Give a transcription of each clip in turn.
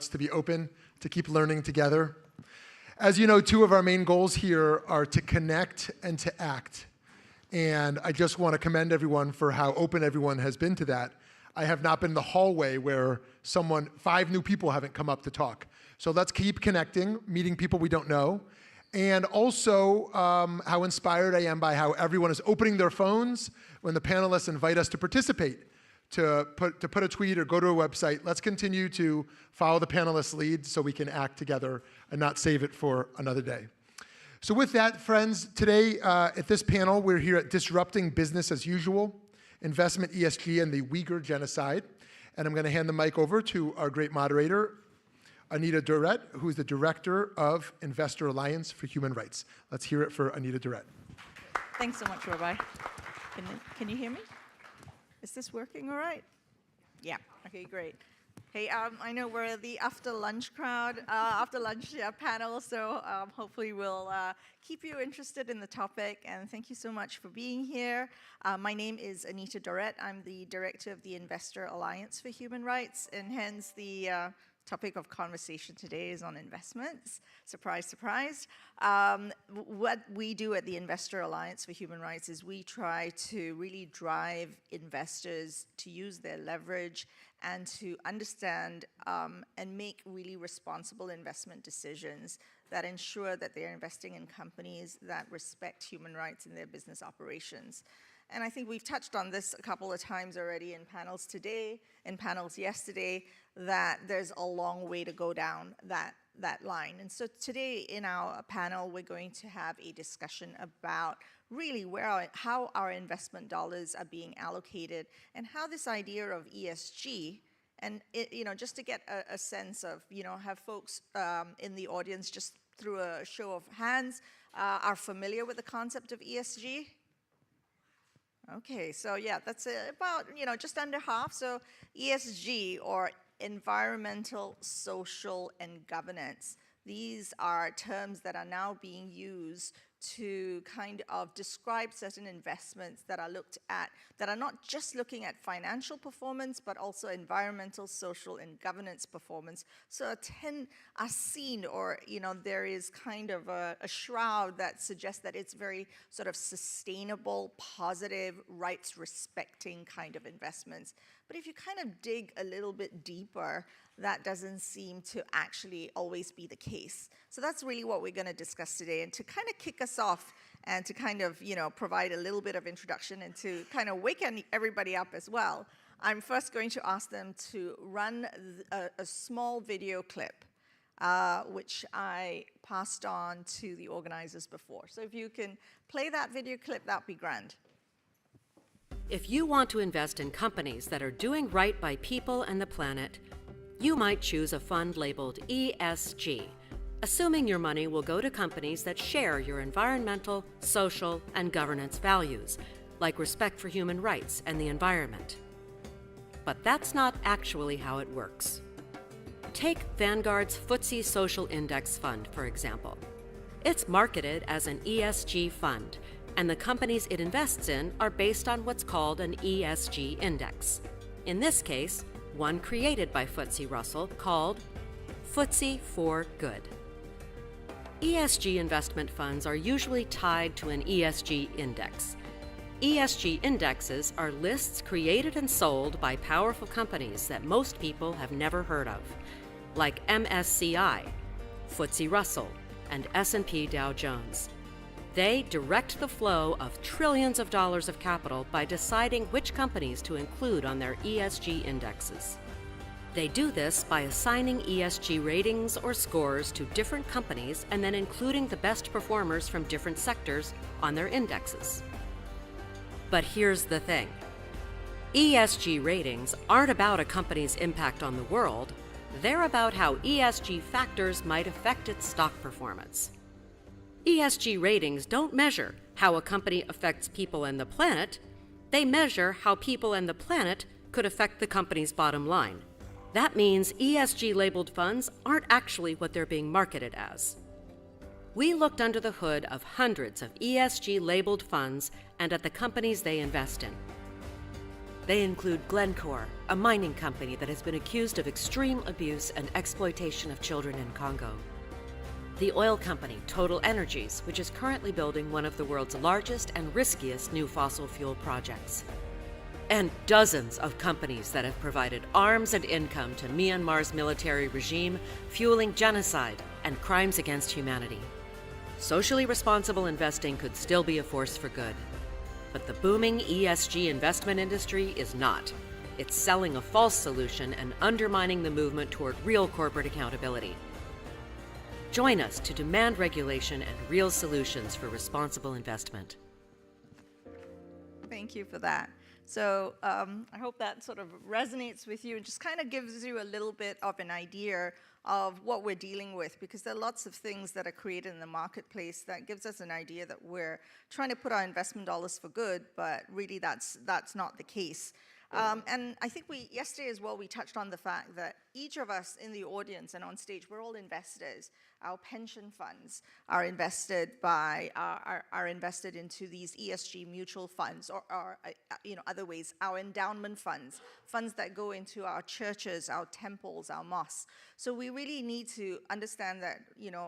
to be open, to keep learning together. As you know, two of our main goals here are to connect and to act. And I just want to commend everyone for how open everyone has been to that. I have not been in the hallway where 5 new people haven't come up to talk. So let's keep connecting, meeting people we don't know. And also how inspired I am by how everyone is opening their phones when the panelists invite us to participate, to put a tweet or go to a website. Let's continue to follow the panelists' lead so we can act together and not save it for another day. So with that, friends, today at this panel, we're here at Disrupting Business as Usual, Investment ESG and the Uyghur Genocide. And I'm going to hand the mic over to our great moderator, Anita Durrett, who is the Director of Investor Alliance for Human Rights. Let's hear it for Anita Durrett. Thanks so much, Rabbi. Can you hear me? Is this working all right? Yeah, okay, great. Hey, I know we're the after lunch crowd, panel, so hopefully we'll keep you interested in the topic, and thank you so much for being here. My name is Anita Durrett. I'm the Director of the Investor Alliance for Human Rights, and hence the topic of conversation today is on investments. Surprise, surprise. What we do at the Investor Alliance for Human Rights is we try to really drive investors to use their leverage and to understand and make really responsible investment decisions that ensure that they're investing in companies that respect human rights in their business operations. And I think we've touched on this a couple of times already in panels today, in panels yesterday, that there's a long way to go down that line. And so today in our panel, we're going to have a discussion about really how our investment dollars are being allocated and how this idea of ESG, and just to get a sense of, have folks in the audience just through a show of hands are familiar with the concept of ESG? Okay, so yeah, that's about, just under half. So ESG, or environmental, social, and governance. These are terms that are now being used to kind of describe certain investments that are looked at, that are not just looking at financial performance, but also environmental, social, and governance performance. So are seen, or there is kind of a shroud that suggests that it's very sort of sustainable, positive, rights-respecting kind of investments. But if you kind of dig a little bit deeper, that doesn't seem to actually always be the case. So that's really what we're going to discuss today. And to kind of kick us off and to kind of, provide a little bit of introduction and to kind of wake everybody up as well, I'm first going to ask them to run a small video clip, which I passed on to the organizers before. So if you can play that video clip, that'd be grand. If you want to invest in companies that are doing right by people and the planet, you might choose a fund labeled ESG, assuming your money will go to companies that share your environmental, social, and governance values, like respect for human rights and the environment. But that's not actually how it works. Take Vanguard's FTSE Social Index Fund, for example. It's marketed as an ESG fund, and the companies it invests in are based on what's called an ESG index. In this case, one created by FTSE Russell called FTSE for Good. ESG investment funds are usually tied to an ESG index. ESG indexes are lists created and sold by powerful companies that most people have never heard of, like MSCI, FTSE Russell, and S&P Dow Jones. They direct the flow of trillions of dollars of capital by deciding which companies to include on their ESG indexes. They do this by assigning ESG ratings or scores to different companies and then including the best performers from different sectors on their indexes. But here's the thing. ESG ratings aren't about a company's impact on the world. They're about how ESG factors might affect its stock performance. ESG ratings don't measure how a company affects people and the planet. They measure how people and the planet could affect the company's bottom line. That means ESG-labeled funds aren't actually what they're being marketed as. We looked under the hood of hundreds of ESG-labeled funds and at the companies they invest in. They include Glencore, a mining company that has been accused of extreme abuse and exploitation of children in Congo. The oil company Total Energies, which is currently building one of the world's largest and riskiest new fossil fuel projects. And dozens of companies that have provided arms and income to Myanmar's military regime, fueling genocide and crimes against humanity. Socially responsible investing could still be a force for good. But the booming ESG investment industry is not. It's selling a false solution and undermining the movement toward real corporate accountability. Join us to demand regulation and real solutions for responsible investment. Thank you for that. So I hope that sort of resonates with you and just kind of gives you a little bit of an idea of what we're dealing with, because there are lots of things that are created in the marketplace that gives us an idea that we're trying to put our investment dollars for good, but really that's not the case. And I think yesterday as well, we touched on the fact that each of us in the audience and on stage, we're all investors. Our pension funds are invested are invested into these ESG mutual funds, or other ways. Our endowment funds that go into our churches, our temples, our mosques. So we really need to understand that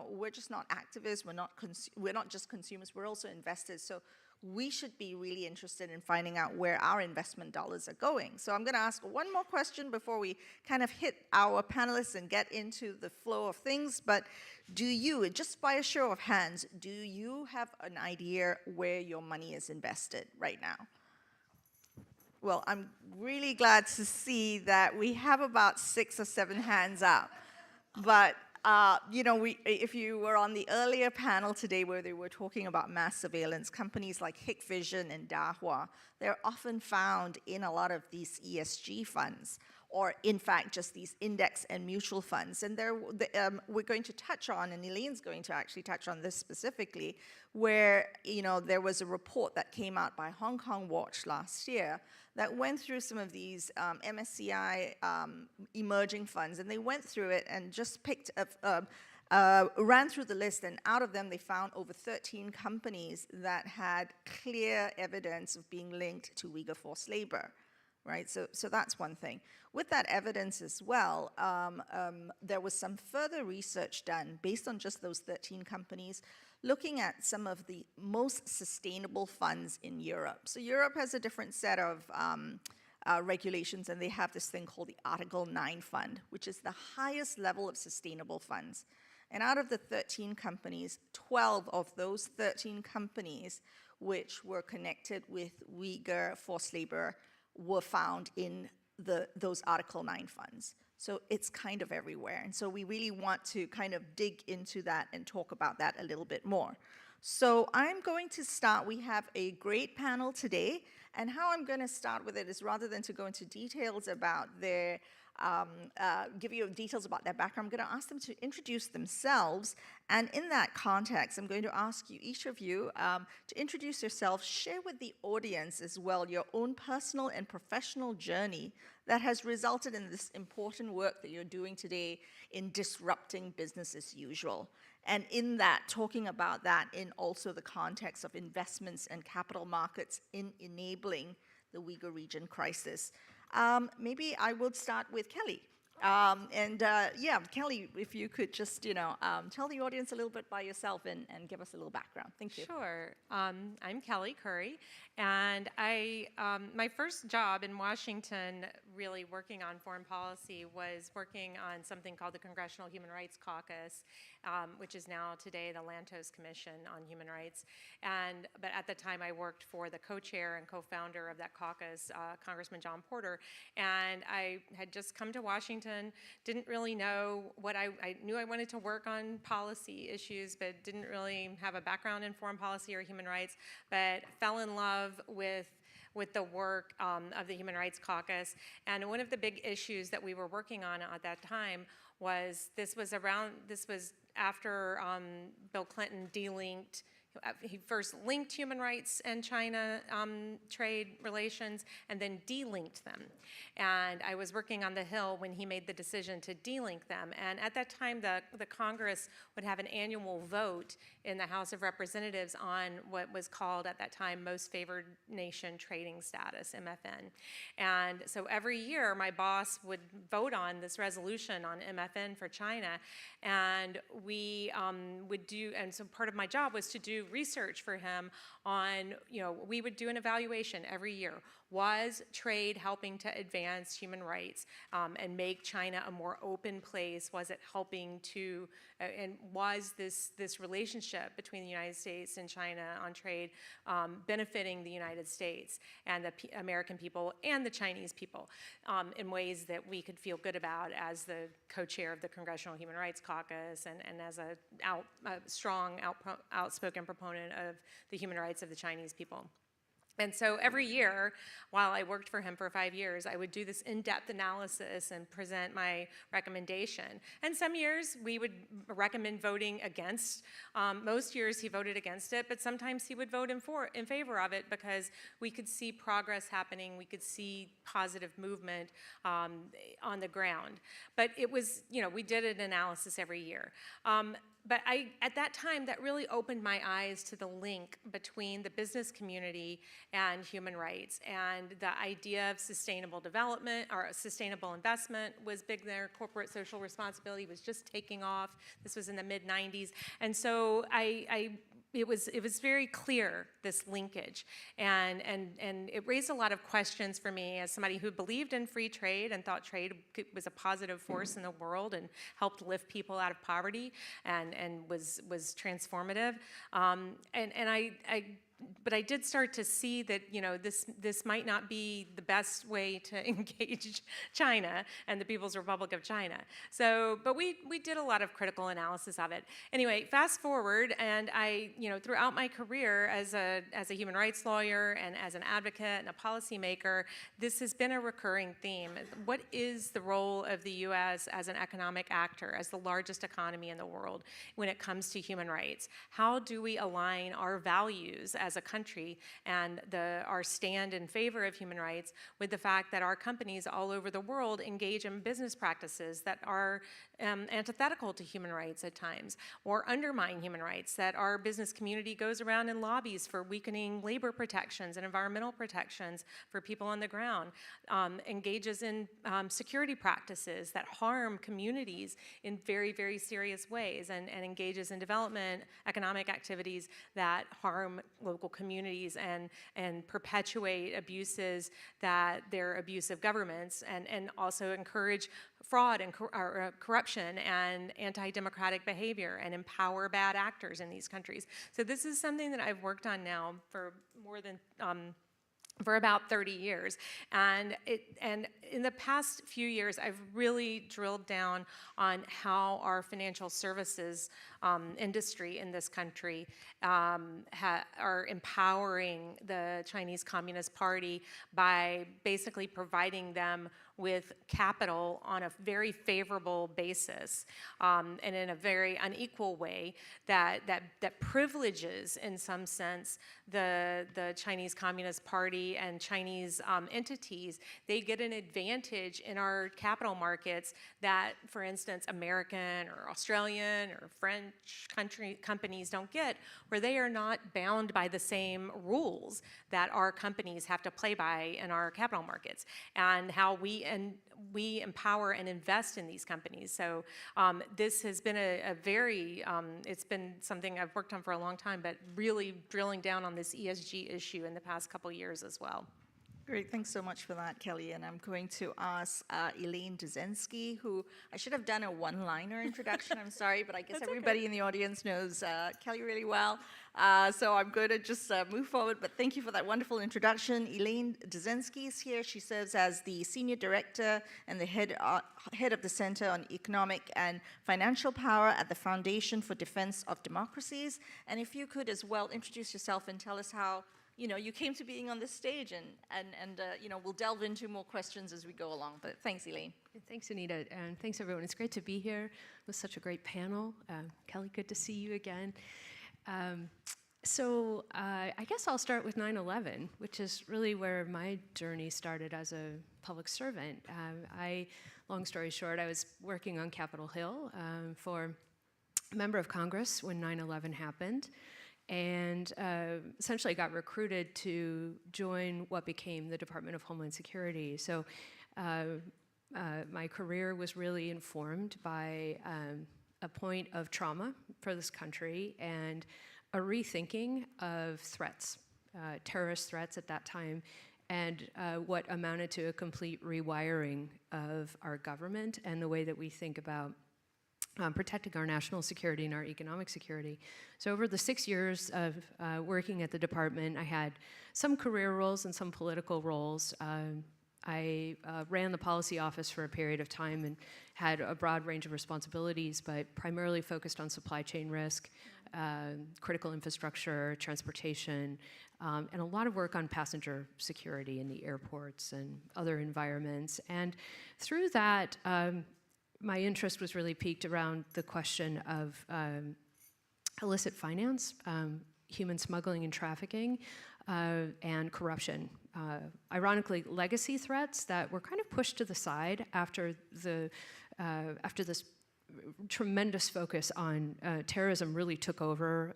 we're just not activists. We're not just consumers. We're also investors. So we should be really interested in finding out where our investment dollars are going. So I'm going to ask one more question before we kind of hit our panelists and get into the flow of things. But do you, just by a show of hands, do you have an idea where your money is invested right now? Well, I'm really glad to see that we have about 6 or 7 hands up. But if you were on the earlier panel today where they were talking about mass surveillance, companies like Hikvision and Dahua, they're often found in a lot of these ESG funds, or in fact, just these index and mutual funds. And we're going to touch on, and Elaine's going to actually touch on this specifically, where there was a report that came out by Hong Kong Watch last year that went through some of these MSCI emerging funds, and they went through it and just ran through the list, and out of them they found over 13 companies that had clear evidence of being linked to Uyghur forced labor. Right, so that's one thing. With that evidence as well, there was some further research done based on just those 13 companies, looking at some of the most sustainable funds in Europe. So Europe has a different set of regulations, and they have this thing called the Article 9 fund, which is the highest level of sustainable funds. And out of the 13 companies, 12 of those 13 companies which were connected with Uyghur forced labor were found in those Article 9 funds. So it's kind of everywhere. And so we really want to kind of dig into that and talk about that a little bit more. So I'm going to start. We have a great panel today. And how I'm going to start with it is, rather than to go into details about their give you details about their background, I'm going to ask them to introduce themselves. And in that context, I'm going to ask you, each of you, to introduce yourself, share with the audience as well your own personal and professional journey that has resulted in this important work that you're doing today in disrupting business as usual. And in that, talking about that in also the context of investments and capital markets in enabling the Uyghur region crisis. Maybe I will start with Kelly. Kelly, if you could just, tell the audience a little bit by yourself and give us a little background. Thank you. Sure. I'm Kelly Curry, and my first job in Washington, really working on foreign policy, was working on something called the Congressional Human Rights Caucus, which is now today the Lantos Commission on Human Rights. But at the time, I worked for the co-chair and co-founder of that caucus, Congressman John Porter, and I had just come to Washington, didn't really know what I knew I wanted to work on policy issues, but didn't really have a background in foreign policy or human rights, but fell in love with the work of the Human Rights Caucus. And one of the big issues that we were working on at that time was this was after Bill Clinton delinked he first linked human rights and China trade relations and then delinked them. And I was working on the Hill when he made the decision to delink them. And at that time, the Congress would have an annual vote in the House of Representatives on what was called at that time Most Favored Nation Trading Status, MFN. And so every year, my boss would vote on this resolution on MFN for China. And we would do, and so part of my job was to do research for him on, we would do an evaluation every year. Was trade helping to advance human rights and make China a more open place? Was it helping to, and was this relationship between the United States and China on trade benefiting the United States and the American people and the Chinese people in ways that we could feel good about as the co-chair of the Congressional Human Rights Caucus and as a strong, outspoken proponent of the human rights of the Chinese people. And so every year, while I worked for him for 5 years, I would do this in-depth analysis and present my recommendation. And some years we would recommend voting against. Most years he voted against it, but sometimes he would vote in favor of it because we could see progress happening, we could see positive movement on the ground. But it was, we did an analysis every year. But at that time, that really opened my eyes to the link between the business community and human rights. And the idea of sustainable development or sustainable investment was big there. Corporate social responsibility was just taking off. This was in the mid-90s. And so it was very clear, this linkage, and it raised a lot of questions for me as somebody who believed in free trade and thought trade was a positive force in the world and helped lift people out of poverty and was transformative. But I did start to see that this might not be the best way to engage China and the People's Republic of China. So, but we did a lot of critical analysis of it. Anyway, fast forward, and I throughout my career as a human rights lawyer and as an advocate and a policymaker, this has been a recurring theme. What is the role of the U.S. as an economic actor, as the largest economy in the world, when it comes to human rights? How do we align our values as a country and our stand in favor of human rights with the fact that our companies all over the world engage in business practices that are antithetical to human rights at times or undermine human rights, that our business community goes around and lobbies for weakening labor protections and environmental protections for people on the ground, engages in security practices that harm communities in very, very serious ways, and engages in development economic activities that harm local communities and perpetuate abuses that they're abusive governments, and also encourage fraud and corruption and anti-democratic behavior and empower bad actors in these countries. So this is something that I've worked on now for more than for about 30 years. And in the past few years, I've really drilled down on how our financial services industry in this country are empowering the Chinese Communist Party by basically providing them with capital on a very favorable basis and in a very unequal way that privileges, in some sense, the Chinese Communist Party and Chinese entities. They get an advantage in our capital markets that, for instance, American or Australian or French companies don't get, where they are not bound by the same rules that our companies have to play by in our capital markets, and how we empower and invest in these companies. So this has been a very, it's been something I've worked on for a long time, but really drilling down on this ESG issue in the past couple years as well. Great, thanks so much for that, Kelly. And I'm going to ask Elaine Dzezinski, who I should have done a one-liner introduction. I'm sorry, but I guess everybody in the audience knows Kelly really well. So I'm going to just move forward, but thank you for that wonderful introduction. Elaine Dzezinski is here. She serves as the Senior Director and the head of the Center on Economic and Financial Power at the Foundation for Defense of Democracies. And if you could as well introduce yourself and tell us how you came to being on this stage, and we'll delve into more questions as we go along. But thanks, Elaine. Thanks, Anita, and thanks, everyone. It's great to be here. It was such a great panel. Kelly, good to see you again. So I guess I'll start with 9/11, which is really where my journey started as a public servant. Long story short, I was working on Capitol Hill for a member of Congress when 9/11 happened, and essentially got recruited to join what became the Department of Homeland Security. So my career was really informed by a point of trauma for this country and a rethinking of threats, terrorist threats at that time, and what amounted to a complete rewiring of our government and the way that we think about protecting our national security and our economic security. So over the 6 years of working at the department, I had some career roles and some political roles. I ran the policy office for a period of time and had a broad range of responsibilities, but primarily focused on supply chain risk, critical infrastructure, transportation, and a lot of work on passenger security in the airports and other environments. And through that, my interest was really piqued around the question of illicit finance, human smuggling and trafficking, and corruption. Ironically, legacy threats that were kind of pushed to the side after this tremendous focus on terrorism really took over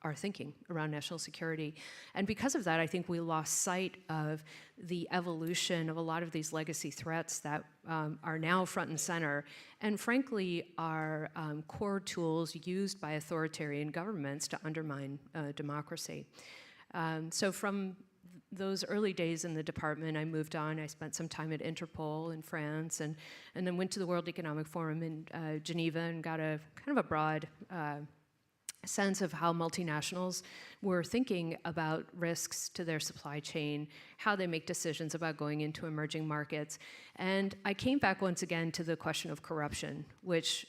our thinking around national security. And because of that, I think we lost sight of the evolution of a lot of these legacy threats that are now front and center, and frankly, are core tools used by authoritarian governments to undermine democracy. So from those early days in the department, I moved on. I spent some time at Interpol in France, and then went to the World Economic Forum in Geneva and got a kind of a broad sense of how multinationals were thinking about risks to their supply chain, how they make decisions about going into emerging markets. And I came back once again to the question of corruption, which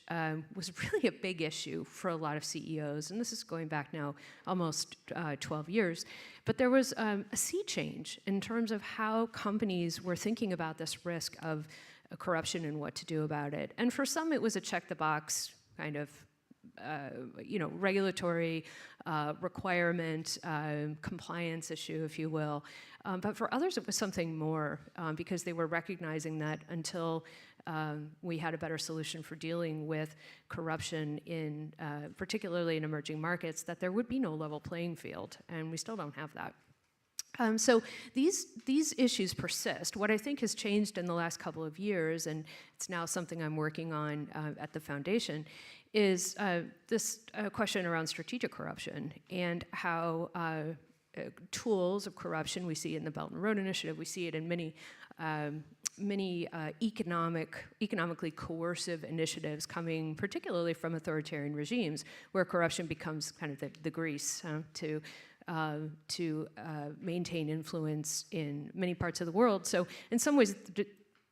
was really a big issue for a lot of CEOs. And this is going back now almost 12 years. But there was a sea change in terms of how companies were thinking about this risk of corruption and what to do about it. And for some, it was a check the box kind of regulatory requirement, compliance issue, if you will. But for others, it was something more because they were recognizing that until we had a better solution for dealing with corruption in, particularly in emerging markets, that there would be no level playing field, and we still don't have that. So these issues persist. What I think has changed in the last couple of years, and it's now something I'm working on at the foundation, is this question around strategic corruption and how tools of corruption, we see it in the Belt and Road Initiative, we see it in many economically coercive initiatives coming particularly from authoritarian regimes, where corruption becomes kind of the grease to maintain influence in many parts of the world. So in some ways,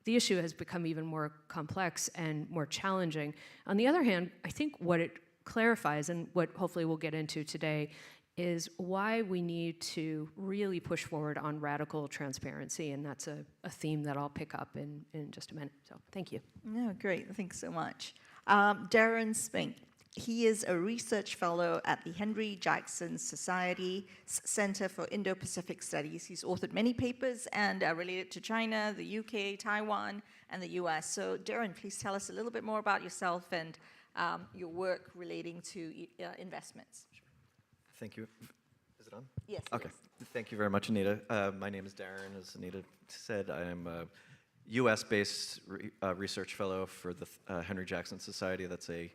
the issue has become even more complex and more challenging. On the other hand, I think what it clarifies, and what hopefully we'll get into today, is why we need to really push forward on radical transparency, and that's a theme that I'll pick up in just a minute. So thank you. No, great, thanks so much. Darren Spink. He is a research fellow at the Henry Jackson Society's Center for Indo-Pacific Studies. He's authored many papers and related to China, the UK, Taiwan, and the US. So Darren, please tell us a little bit more about yourself and your work relating to investments. Sure. Thank you. Is it on? Yes. Okay. Thank you very much, Anita. My name is Darren. As Anita said, I am a US-based research fellow for the Henry Jackson Society. That's a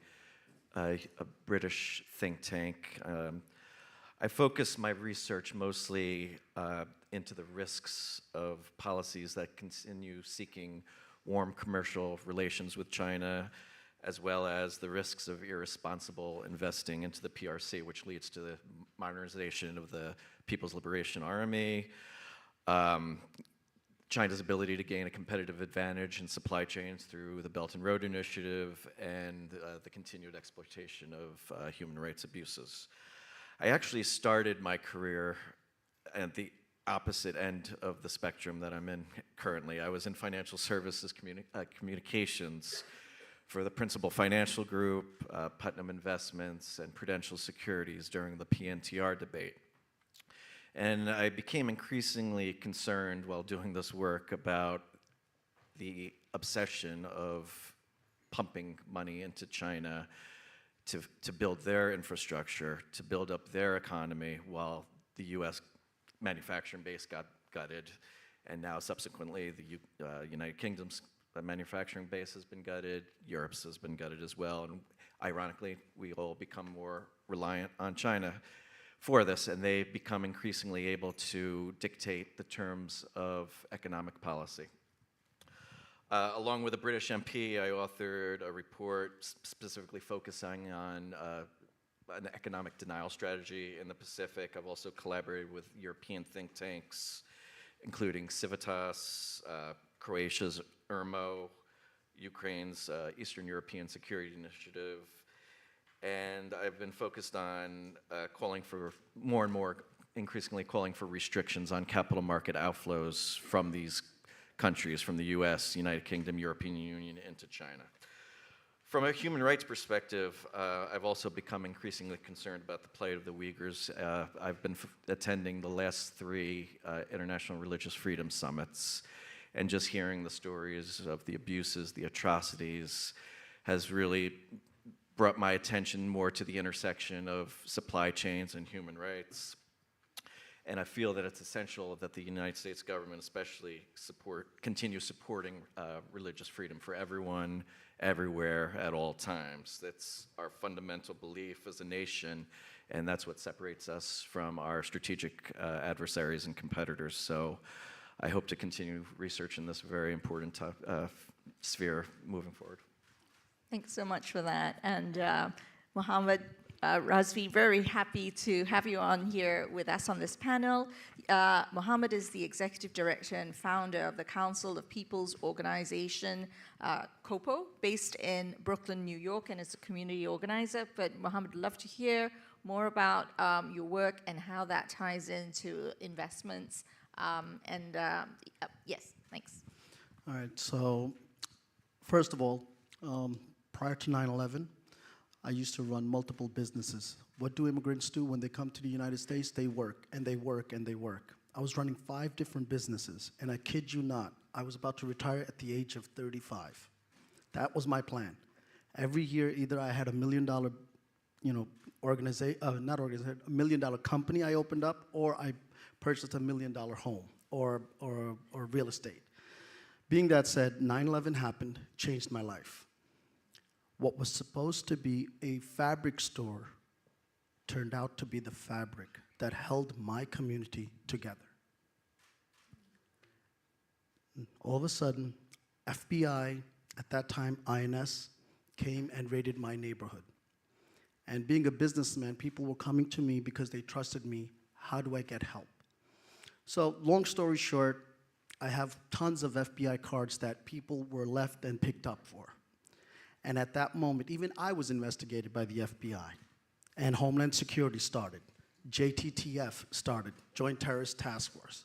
British think tank. I focus my research mostly into the risks of policies that continue seeking warm commercial relations with China, as well as the risks of irresponsible investing into the PRC, which leads to the modernization of the People's Liberation Army, China's ability to gain a competitive advantage in supply chains through the Belt and Road Initiative, and the continued exploitation of human rights abuses. I actually started my career at the opposite end of the spectrum that I'm in currently. I was in financial services communications for the Principal Financial Group, Putnam Investments, and Prudential Securities during the PNTR debate. And I became increasingly concerned while doing this work about the obsession of pumping money into China to build their infrastructure, to build up their economy, while the US manufacturing base got gutted, and now subsequently the United Kingdom's manufacturing base has been gutted, Europe's has been gutted as well, and ironically, we all become more reliant on China for this, and they become increasingly able to dictate the terms of economic policy. Along with a British MP, I authored a report specifically focusing on an economic denial strategy in the Pacific. I've also collaborated with European think tanks, including Civitas, Croatia's ERMO, Ukraine's Eastern European Security Initiative, and I've been focused on calling for more and more, increasingly calling for restrictions on capital market outflows from these countries, from the US, United Kingdom, European Union, into China. From a human rights perspective, I've also become increasingly concerned about the plight of the Uyghurs. I've been attending the last 3 International Religious Freedom Summits, and just hearing the stories of the abuses, the atrocities, has really brought my attention more to the intersection of supply chains and human rights. And I feel that it's essential that the United States government especially continue supporting religious freedom for everyone, everywhere, at all times. That's our fundamental belief as a nation, and that's what separates us from our strategic adversaries and competitors. So I hope to continue research in this very important sphere moving forward. Thanks so much for that. And Mohammed Razvi, very happy to have you on here with us on this panel. Mohammed is the executive director and founder of the Council of People's Organization, COPO, based in Brooklyn, New York, and is a community organizer. But Mohammed, I'd love to hear more about your work and how that ties into investments. Yes, thanks. All right, so first of all, prior to 9/11, I used to run multiple businesses. What do immigrants do when they come to the United States? They work, and they work, and they work. I was running 5 different businesses, and I kid you not, I was about to retire at the age of 35. That was my plan. Every year, either I had $1 million, $1 million company I opened up, or I purchased $1 million home or real estate. Being that said, 9/11 happened, changed my life. What was supposed to be a fabric store turned out to be the fabric that held my community together. All of a sudden, FBI, at that time INS, came and raided my neighborhood. And being a businessman, people were coming to me because they trusted me. How do I get help? So long story short, I have tons of FBI cards that people were left and picked up for. And at that moment, even I was investigated by the FBI. And Homeland Security started. JTTF started, Joint Terrorist Task Force.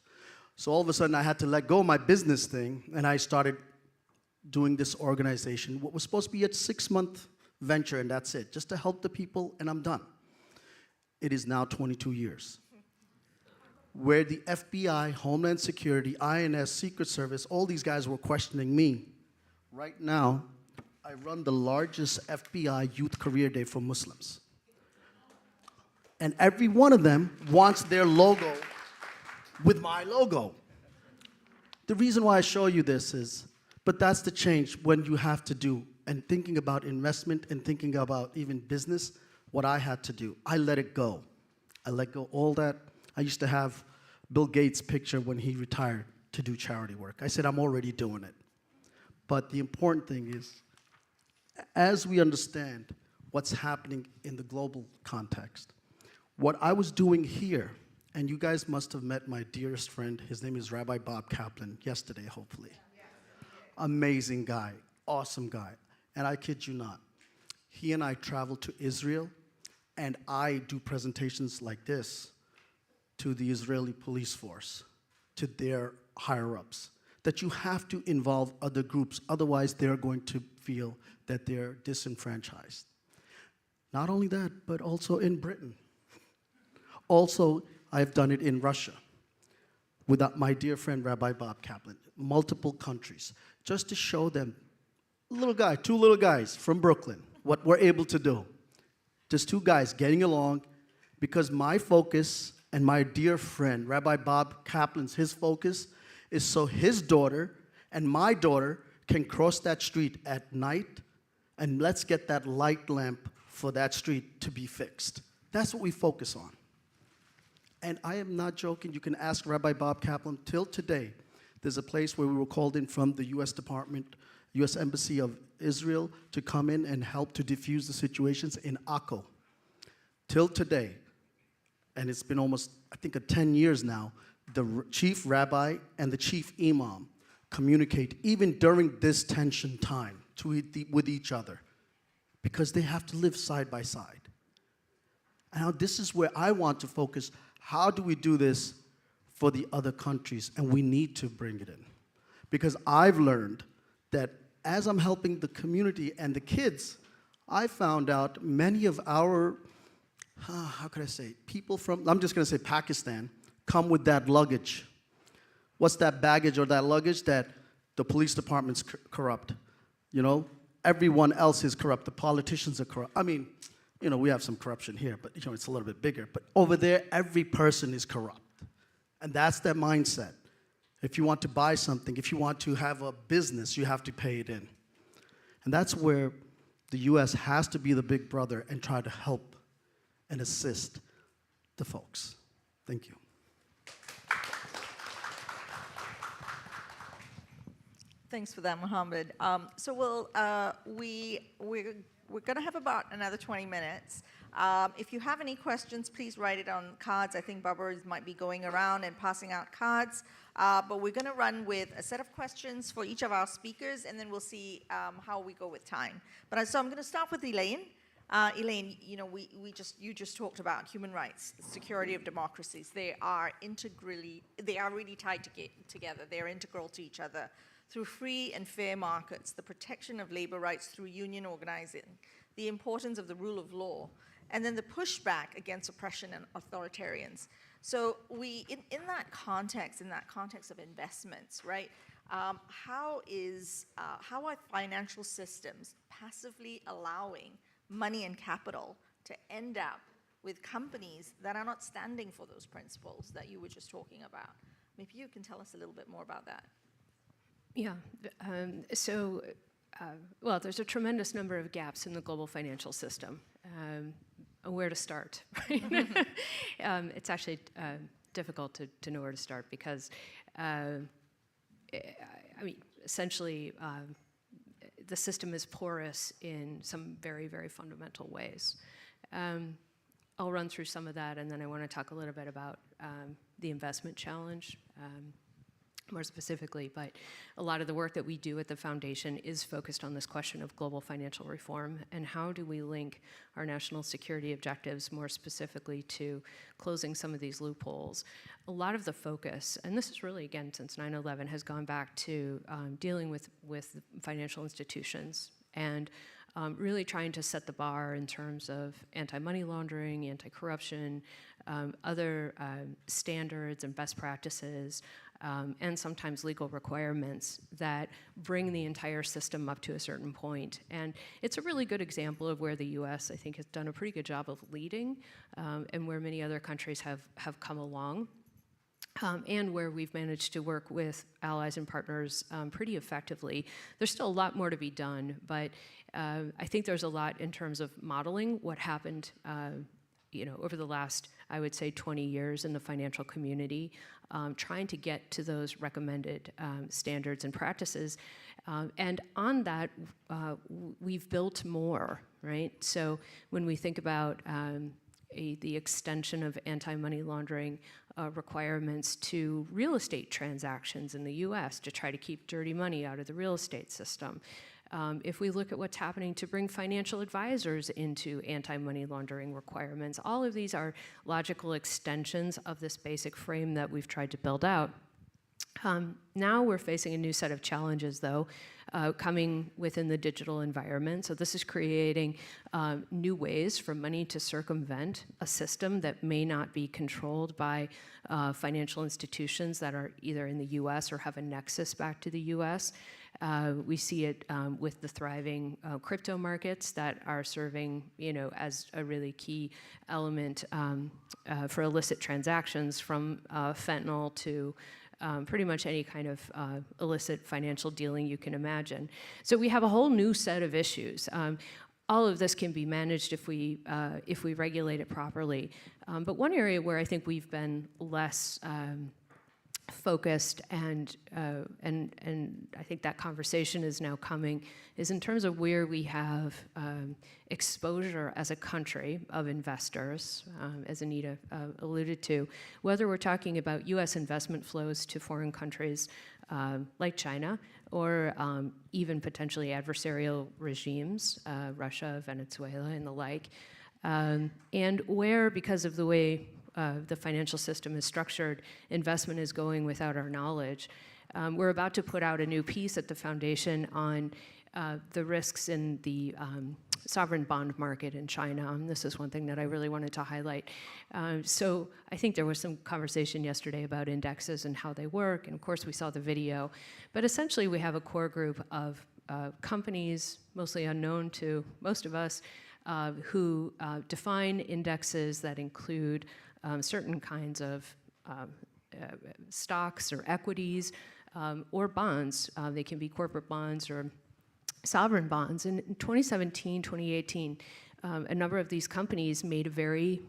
So all of a sudden, I had to let go of my business thing, and I started doing this organization, what was supposed to be a 6-month venture, and that's it, just to help the people, and I'm done. It is now 22 years. Where the FBI, Homeland Security, INS, Secret Service, all these guys were questioning me. Right now, I run the largest FBI youth career day for Muslims. And every one of them wants their logo with my logo. The reason why I show you this is, but that's the change when you have to do, and thinking about investment and thinking about even business, what I had to do. I let it go. I let go all that. I used to have Bill Gates' picture when he retired to do charity work. I said, I'm already doing it. But the important thing is, as we understand what's happening in the global context, what I was doing here, and you guys must have met my dearest friend, his name is Rabbi Bob Kaplan, yesterday, hopefully. Amazing guy, awesome guy. And I kid you not, he and I traveled to Israel, and I do presentations like this to the Israeli police force, to their higher-ups, that you have to involve other groups, otherwise they're going to feel that they're disenfranchised. Not only that, but also in Britain. Also, I've done it in Russia with my dear friend Rabbi Bob Kaplan, multiple countries, just to show them, two little guys from Brooklyn, what we're able to do. Just two guys getting along, because my focus and my dear friend Rabbi Bob Kaplan's, his focus is so his daughter and my daughter can cross that street at night, and let's get that light lamp for that street to be fixed. That's what we focus on. And I am not joking. You can ask Rabbi Bob Kaplan. Till today, there's a place where we were called in from the U.S. Embassy of Israel to come in and help to diffuse the situations in Akko. Till today, and it's been almost, I think, 10 years now, the chief rabbi and the chief imam communicate even during this tension time with each other, because they have to live side by side. And now this is where I want to focus. How do we do this for the other countries? And we need to bring it in. Because I've learned that as I'm helping the community and the kids, I found out many of our, how could I say, people from, I'm just going to say Pakistan, come with that luggage. What's that baggage or that luggage? That the police department's corrupt. You know, everyone else is corrupt. The politicians are corrupt. I mean, you know, we have some corruption here, but you know, it's a little bit bigger. But over there, every person is corrupt. And that's their mindset. If you want to buy something, if you want to have a business, you have to pay it in. And that's where the US has to be the big brother and try to help and assist the folks. Thank you. Thanks for that, Mohammed. So we're going to have about another 20 minutes. If you have any questions, please write it on cards. I think Barbara might be going around and passing out cards. But we're going to run with a set of questions for each of our speakers, and then we'll see how we go with time. So I'm going to start with Elaine. Elaine, you know, you just talked about human rights, security of democracies. They are really tied together. They are integral to each other. Through free and fair markets, the protection of labor rights through union organizing, the importance of the rule of law, and then the pushback against oppression and authoritarians. So in that context of investments, right, how are financial systems passively allowing money and capital to end up with companies that are not standing for those principles that you were just talking about? Maybe you can tell us a little bit more about that. Yeah. Well, there's a tremendous number of gaps in the global financial system. Where to start? It's actually difficult to know where to start because, I mean, essentially, the system is porous in some very, very fundamental ways. I'll run through some of that, and then I want to talk a little bit about the investment challenge. More specifically, but a lot of the work that we do at the foundation is focused on this question of global financial reform and how do we link our national security objectives more specifically to closing some of these loopholes. A lot of the focus, and this is really, again, since 9/11, has gone back to dealing with financial institutions and really trying to set the bar in terms of anti-money laundering, anti-corruption, other standards and best practices, and sometimes legal requirements that bring the entire system up to a certain point. And it's a really good example of where the US, I think, has done a pretty good job of leading, and where many other countries have come along. And where we've managed to work with allies and partners pretty effectively. There's still a lot more to be done, but I think there's a lot in terms of modeling what happened over the last, I would say, 20 years in the financial community, trying to get to those recommended standards and practices. And on that, we've built more, right? So when we think about the extension of anti-money laundering requirements to real estate transactions in the US to try to keep dirty money out of the real estate system. If we look at what's happening to bring financial advisors into anti-money laundering requirements, all of these are logical extensions of this basic frame that we've tried to build out. Now we're facing a new set of challenges, though, coming within the digital environment. So this is creating new ways for money to circumvent a system that may not be controlled by financial institutions that are either in the US or have a nexus back to the US. We see it with the thriving crypto markets that are serving, as a really key element for illicit transactions, from fentanyl to pretty much any kind of illicit financial dealing you can imagine. So we have a whole new set of issues. All of this can be managed if we regulate it properly. But one area where I think we've been less focused, and I think that conversation is now coming, is in terms of where we have exposure as a country of investors, as Anita alluded to, whether we're talking about US investment flows to foreign countries like China, or even potentially adversarial regimes, Russia, Venezuela, and the like, and where, because of the way the financial system is structured, investment is going without our knowledge. We're about to put out a new piece at the foundation on the risks in the sovereign bond market in China. And this is one thing that I really wanted to highlight. So I think there was some conversation yesterday about indexes and how they work, and of course we saw the video. But essentially we have a core group of companies, mostly unknown to most of us, who define indexes that include certain kinds of stocks or equities or bonds. They can be corporate bonds or sovereign bonds. And in 2017, 2018, a number of these companies made a very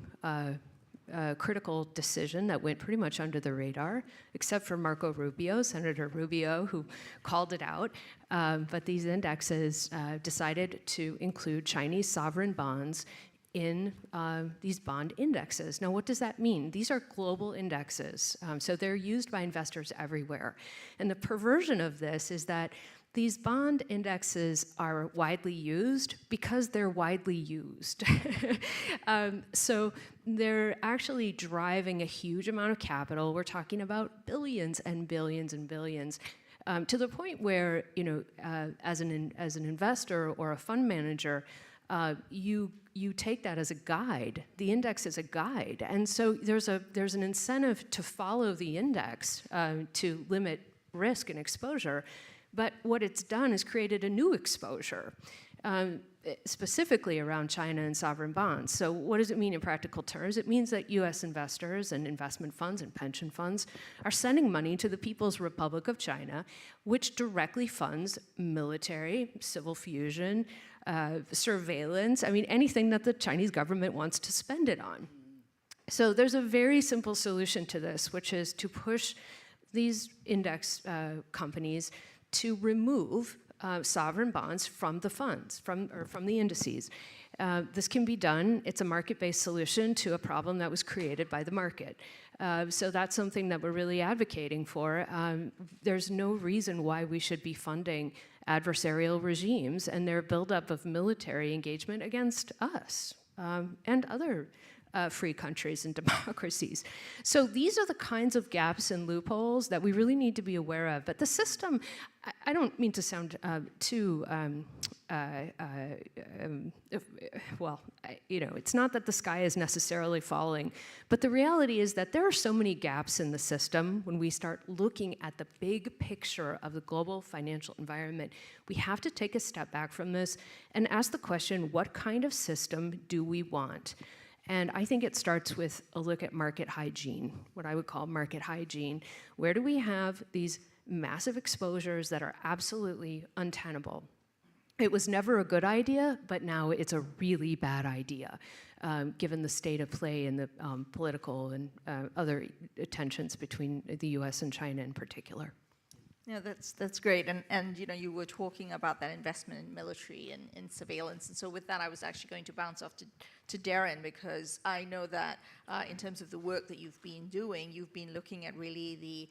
critical decision that went pretty much under the radar, except for Marco Rubio, Senator Rubio, who called it out. But these indexes decided to include Chinese sovereign bonds in these bond indexes. Now, what does that mean? These are global indexes, so they're used by investors everywhere. And the perversion of this is that these bond indexes are widely used because they're widely used. So they're actually driving a huge amount of capital. We're talking about billions and billions and billions, to the point where, as an investor or a fund manager, you take that as a guide. The index is a guide, and so there's an incentive to follow the index to limit risk and exposure. But what it's done is created a new exposure, specifically around China and sovereign bonds. So what does it mean in practical terms? It means that US investors and investment funds and pension funds are sending money to the People's Republic of China, which directly funds military, civil fusion, surveillance, anything that the Chinese government wants to spend it on. So there's a very simple solution to this, which is to push these index companies to remove sovereign bonds from the funds, from the indices. This can be done. It's a market-based solution to a problem that was created by the market. So that's something that we're really advocating for. There's no reason why we should be funding adversarial regimes and their buildup of military engagement against us and other free countries and democracies. So these are the kinds of gaps and loopholes that we really need to be aware of. But the system, I don't mean to sound too, it's not that the sky is necessarily falling, but the reality is that there are so many gaps in the system when we start looking at the big picture of the global financial environment. We have to take a step back from this and ask the question, what kind of system do we want? And I think it starts with a look at market hygiene, what I would call market hygiene. Where do we have these massive exposures that are absolutely untenable? It was never a good idea, but now it's a really bad idea, given the state of play and the political and other tensions between the US and China in particular. Yeah, that's great. And you were talking about that investment in military and in surveillance. And so with that, I was actually going to bounce off to Darren, because I know that in terms of the work that you've been doing, you've been looking at really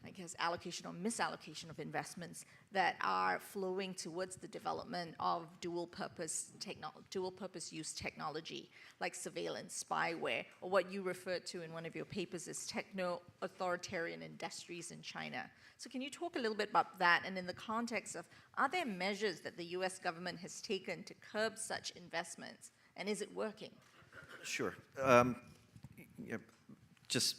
I guess, allocation or misallocation of investments that are flowing towards the development of dual purpose use technology, like surveillance, spyware, or what you referred to in one of your papers as techno-authoritarian industries in China. So can you talk a little bit about that, and in the context of, are there measures that the US government has taken to curb such investments, and is it working? Sure. Yeah, just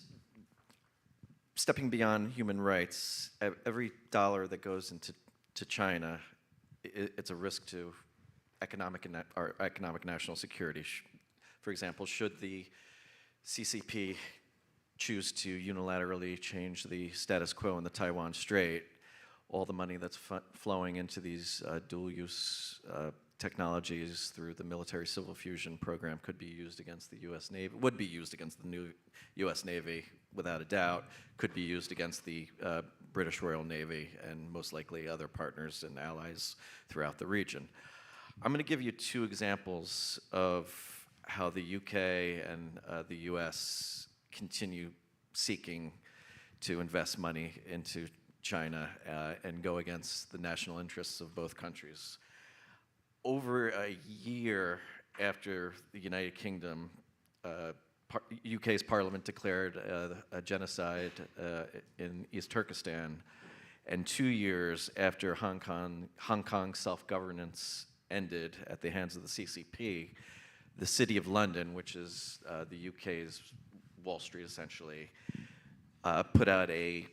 stepping beyond human rights, every dollar that goes into China, it's a risk to economic national security. For example, should the CCP choose to unilaterally change the status quo in the Taiwan Strait, all the money that's flowing into these dual-use technologies through the military civil fusion program could be used against the U.S. Navy, would be used against the new U.S. Navy without a doubt, could be used against the British Royal Navy and most likely other partners and allies throughout the region. I'm going to give you two examples of how the UK and the US continue seeking to invest money into China and go against the national interests of both countries. Over a year after the United Kingdom, UK's parliament declared a genocide in East Turkestan, and 2 years after Hong Kong self-governance ended at the hands of the CCP, the City of London, which is the UK's Wall Street essentially, put out a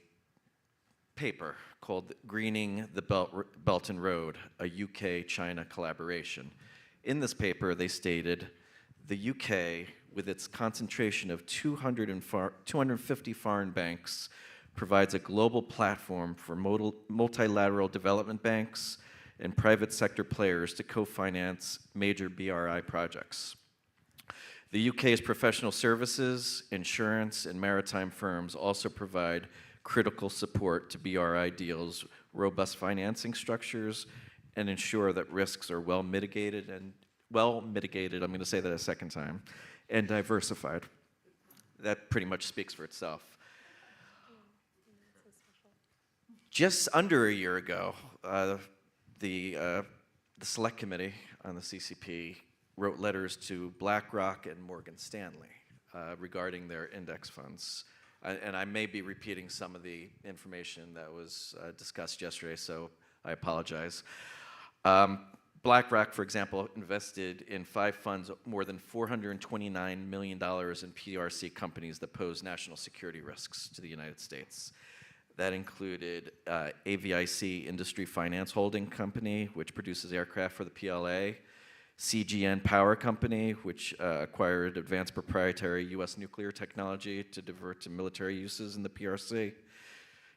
paper called Greening the Belt and Road, a UK-China collaboration. In this paper, they stated, the UK, with its concentration of 250 foreign banks, provides a global platform for multilateral development banks and private sector players to co-finance major BRI projects. The UK's professional services, insurance, and maritime firms also provide critical support to BRI deals, robust financing structures, and ensure that risks are well mitigated, I'm going to say that a second time, and diversified. That pretty much speaks for itself. Just under a year ago, the Select Committee on the CCP wrote letters to BlackRock and Morgan Stanley regarding their index funds. And I may be repeating some of the information that was discussed yesterday, so I apologize. BlackRock, for example, invested in 5 funds more than $429 million in PRC companies that pose national security risks to the United States. That included AVIC Industry Finance Holding Company, which produces aircraft for the PLA, CGN Power Company, which acquired advanced proprietary U.S. nuclear technology to divert to military uses in the PRC,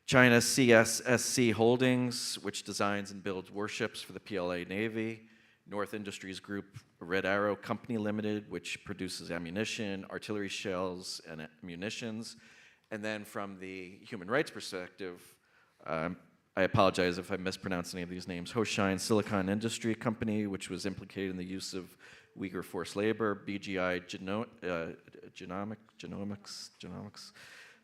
China CSSC Holdings, which designs and builds warships for the PLA Navy, North Industries Group Red Arrow Company Limited, which produces ammunition, artillery shells, and munitions. And then from the human rights perspective, I apologize if I mispronounce any of these names, Hoshine Silicon Industry Company, which was implicated in the use of Uyghur forced labor, BGI Genomics,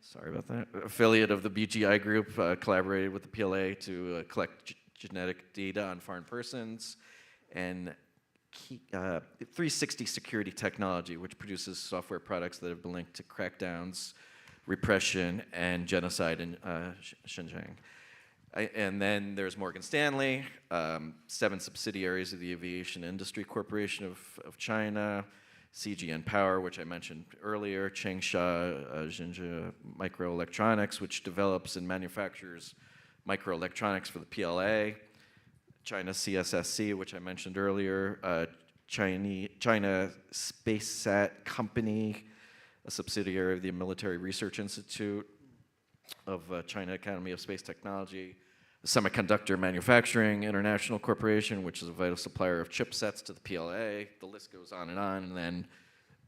sorry about that, affiliate of the BGI Group, collaborated with the PLA to collect genetic data on foreign persons, and 360 Security Technology, which produces software products that have been linked to crackdowns, repression, and genocide in Xinjiang. And then there's Morgan Stanley, 7 subsidiaries of the Aviation Industry Corporation of China, CGN Power, which I mentioned earlier, Changsha Xinjia Microelectronics, which develops and manufactures microelectronics for the PLA, China CSSC, which I mentioned earlier, China Space Sat Company, a subsidiary of the Military Research Institute of China Academy of Space Technology, Semiconductor Manufacturing International Corporation, which is a vital supplier of chipsets to the PLA. The list goes on. And then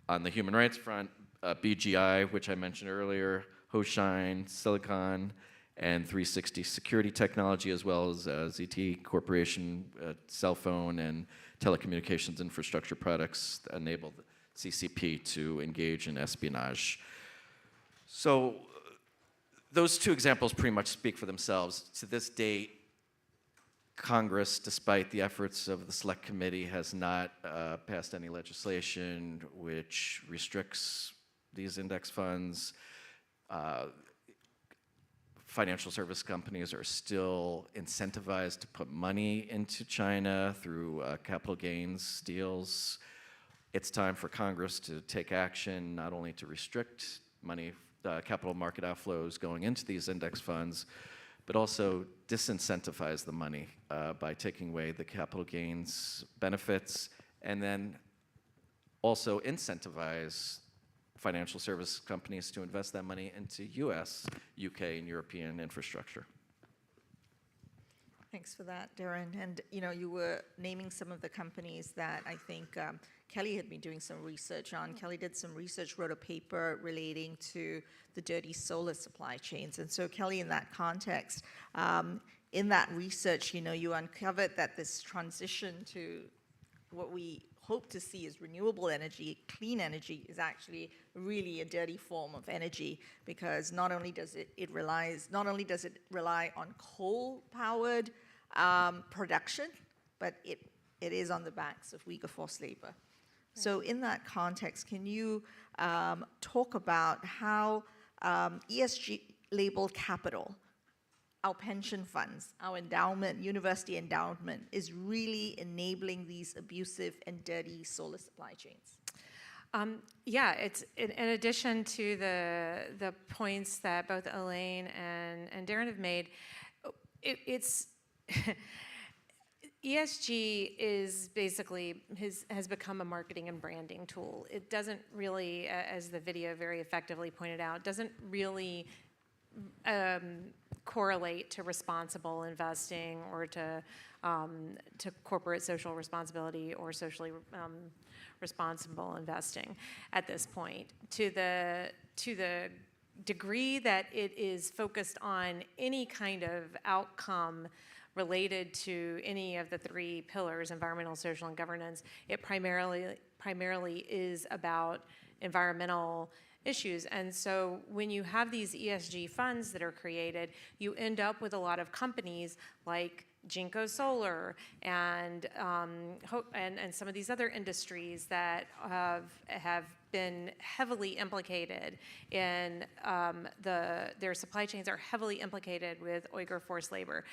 on the human rights front, BGI, which I mentioned earlier, Hoshine, Silicon, and 360 Security Technology, as well as ZT Corporation, cell phone and telecommunications infrastructure products that enable the CCP to engage in espionage. So those two examples pretty much speak for themselves. To this date, Congress, despite the efforts of the Select Committee, has not passed any legislation which restricts these index funds. Financial service companies are still incentivized to put money into China through capital gains deals. It's time for Congress to take action, not only to restrict money, capital market outflows going into these index funds, but also disincentivize the money by taking away the capital gains benefits, and then also incentivize financial service companies to invest that money into US, UK, and European infrastructure. Thanks for that, Darren. And you were naming some of the companies that I think Kelly had been doing some research on. Kelly did some research, wrote a paper relating to the dirty solar supply chains. And so Kelly, in that context, in that research, you uncovered that this transition to what we hope to see as renewable energy, clean energy, is actually really a dirty form of energy, because not only does it rely on coal-powered production, but it is on the backs of Uyghur forced labor. Right. So in that context, can you talk about how ESG-labeled capital, our pension funds, our endowment, university endowment, is really enabling these abusive and dirty solar supply chains? Yeah, it's in addition to the points that both Elaine and Darren have made, it's ESG is basically has become a marketing and branding tool. It doesn't really, as the video very effectively pointed out, doesn't really correlate to responsible investing or to corporate social responsibility or socially responsible investing at this point. To the degree that it is focused on any kind of outcome related to any of the three pillars, environmental, social, and governance, it primarily is about environmental issues. And so when you have these ESG funds that are created, you end up with a lot of companies like Jinko Solar and some of these other industries that have been heavily implicated in their supply chains are heavily implicated with Uyghur forced labor.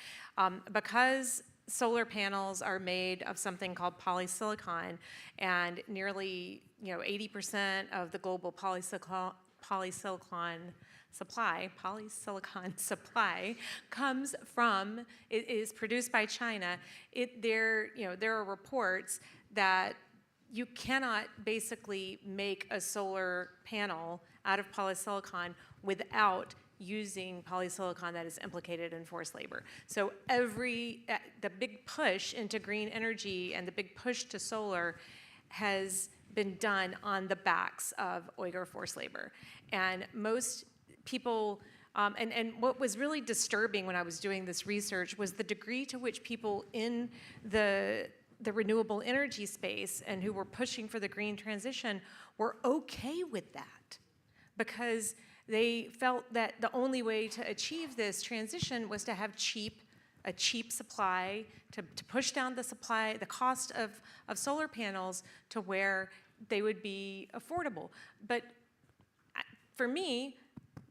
Because solar panels are made of something called polysilicon, and nearly 80% of the global polysilicon supply comes from, it is produced by China. There are reports that you cannot basically make a solar panel out of polysilicon without using polysilicon that is implicated in forced labor. So the big push into green energy and the big push to solar has been done on the backs of Uyghur forced labor. And most people, and what was really disturbing when I was doing this research was the degree to which people in the renewable energy space and who were pushing for the green transition were okay with that, because they felt that the only way to achieve this transition was to have a cheap supply, to push down the cost of solar panels to where they would be affordable. But for me,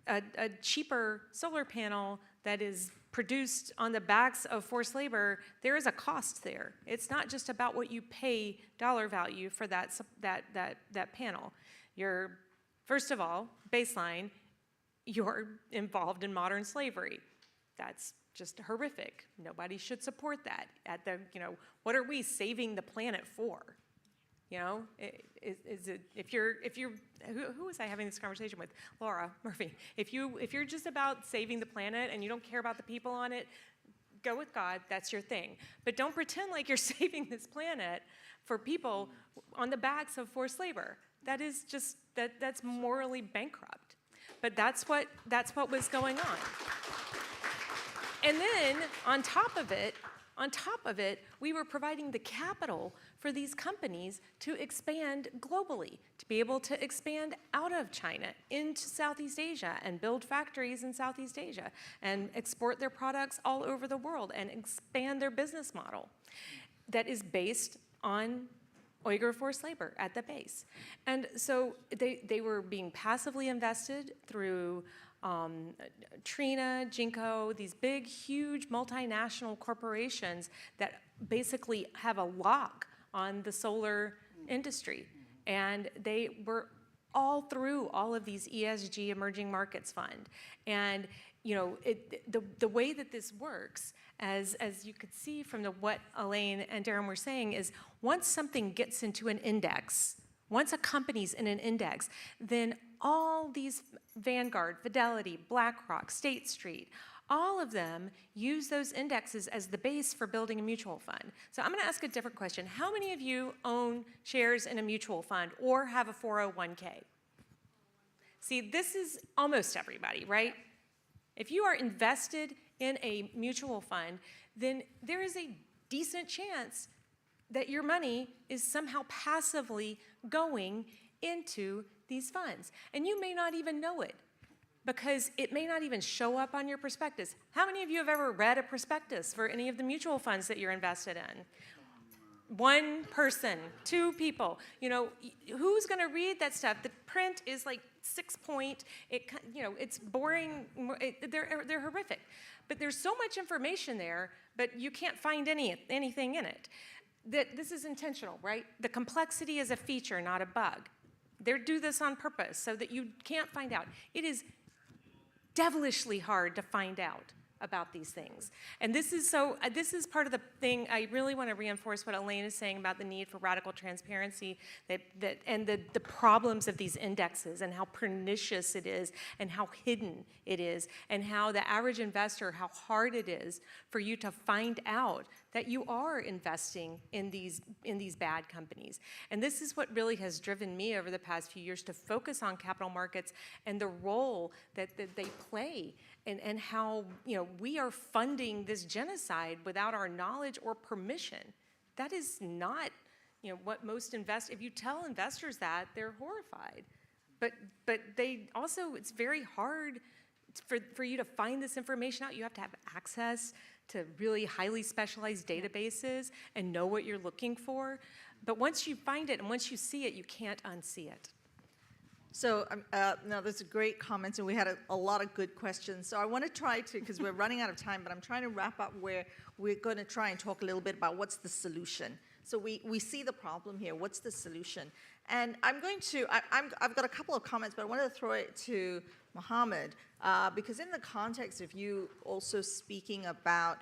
a cheaper solar panel that is produced on the backs of forced labor, there is a cost there. It's not just about what you pay dollar value for that panel. First of all, baseline, you're involved in modern slavery. That's just horrific. Nobody should support that. What are we saving the planet for? Who was I having this conversation with? Laura Murphy. If you're just about saving the planet and you don't care about the people on it, go with God, that's your thing. But don't pretend like you're saving this planet for people on the backs of forced labor. That is just, that's morally bankrupt. But that's what was going on. And then on top of it, we were providing the capital for these companies to expand globally, to be able to expand out of China into Southeast Asia and build factories in Southeast Asia and export their products all over the world and expand their business model that is based on Uyghur forced labor at the base. And so they were being passively invested through Trina, Jinko, these big, huge multinational corporations that basically have a lock on the solar industry. And they were all through all of these ESG Emerging Markets Fund. And you know, the way that this works, as you could see from what Elaine and Darren were saying, is once something gets into an index, once a company's in an index, then all these Vanguard, Fidelity, BlackRock, State Street, all of them use those indexes as the base for building a mutual fund. So I'm gonna ask a different question. How many of you own shares in a mutual fund or have a 401k? See, this is almost everybody, right? If you are invested in a mutual fund, then there is a decent chance that your money is somehow passively going into these funds. And you may not even know it, because it may not even show up on your prospectus. How many of you have ever read a prospectus for any of the mutual funds that you're invested in? One person, two people. You know, who's gonna read that stuff? The print is like 6-point, you know, it's boring, they're horrific. But there's so much information there, but you can't find anything in it. This is intentional, right? The complexity is a feature, not a bug. They do this on purpose so that you can't find out. It is devilishly hard to find out about these things. And this is part of the thing. I really want to reinforce what Elaine is saying about the need for radical transparency and the problems of these indexes and how pernicious it is and how hidden it is and how the average investor, how hard it is for you to find out that you are investing in these bad companies. And this is what really has driven me over the past few years to focus on capital markets and the role that they play and how, you know, we are funding this genocide without our knowledge or permission. That is not, you know, what most if you tell investors that, they're horrified. But they also, it's very hard for you to find this information out. You have to have access to really highly specialized databases and know what you're looking for. But once you find it and once you see it, you can't unsee it. So now there's a great comments, and we had a lot of good questions. So I want to try to, because we're running out of time, but I'm trying to wrap up where we're going to try and talk a little bit about what's the solution. So we see the problem here. What's the solution? And I'm going to, I've got a couple of comments, but I want to throw it to Mohammed, because in the context of you also speaking about,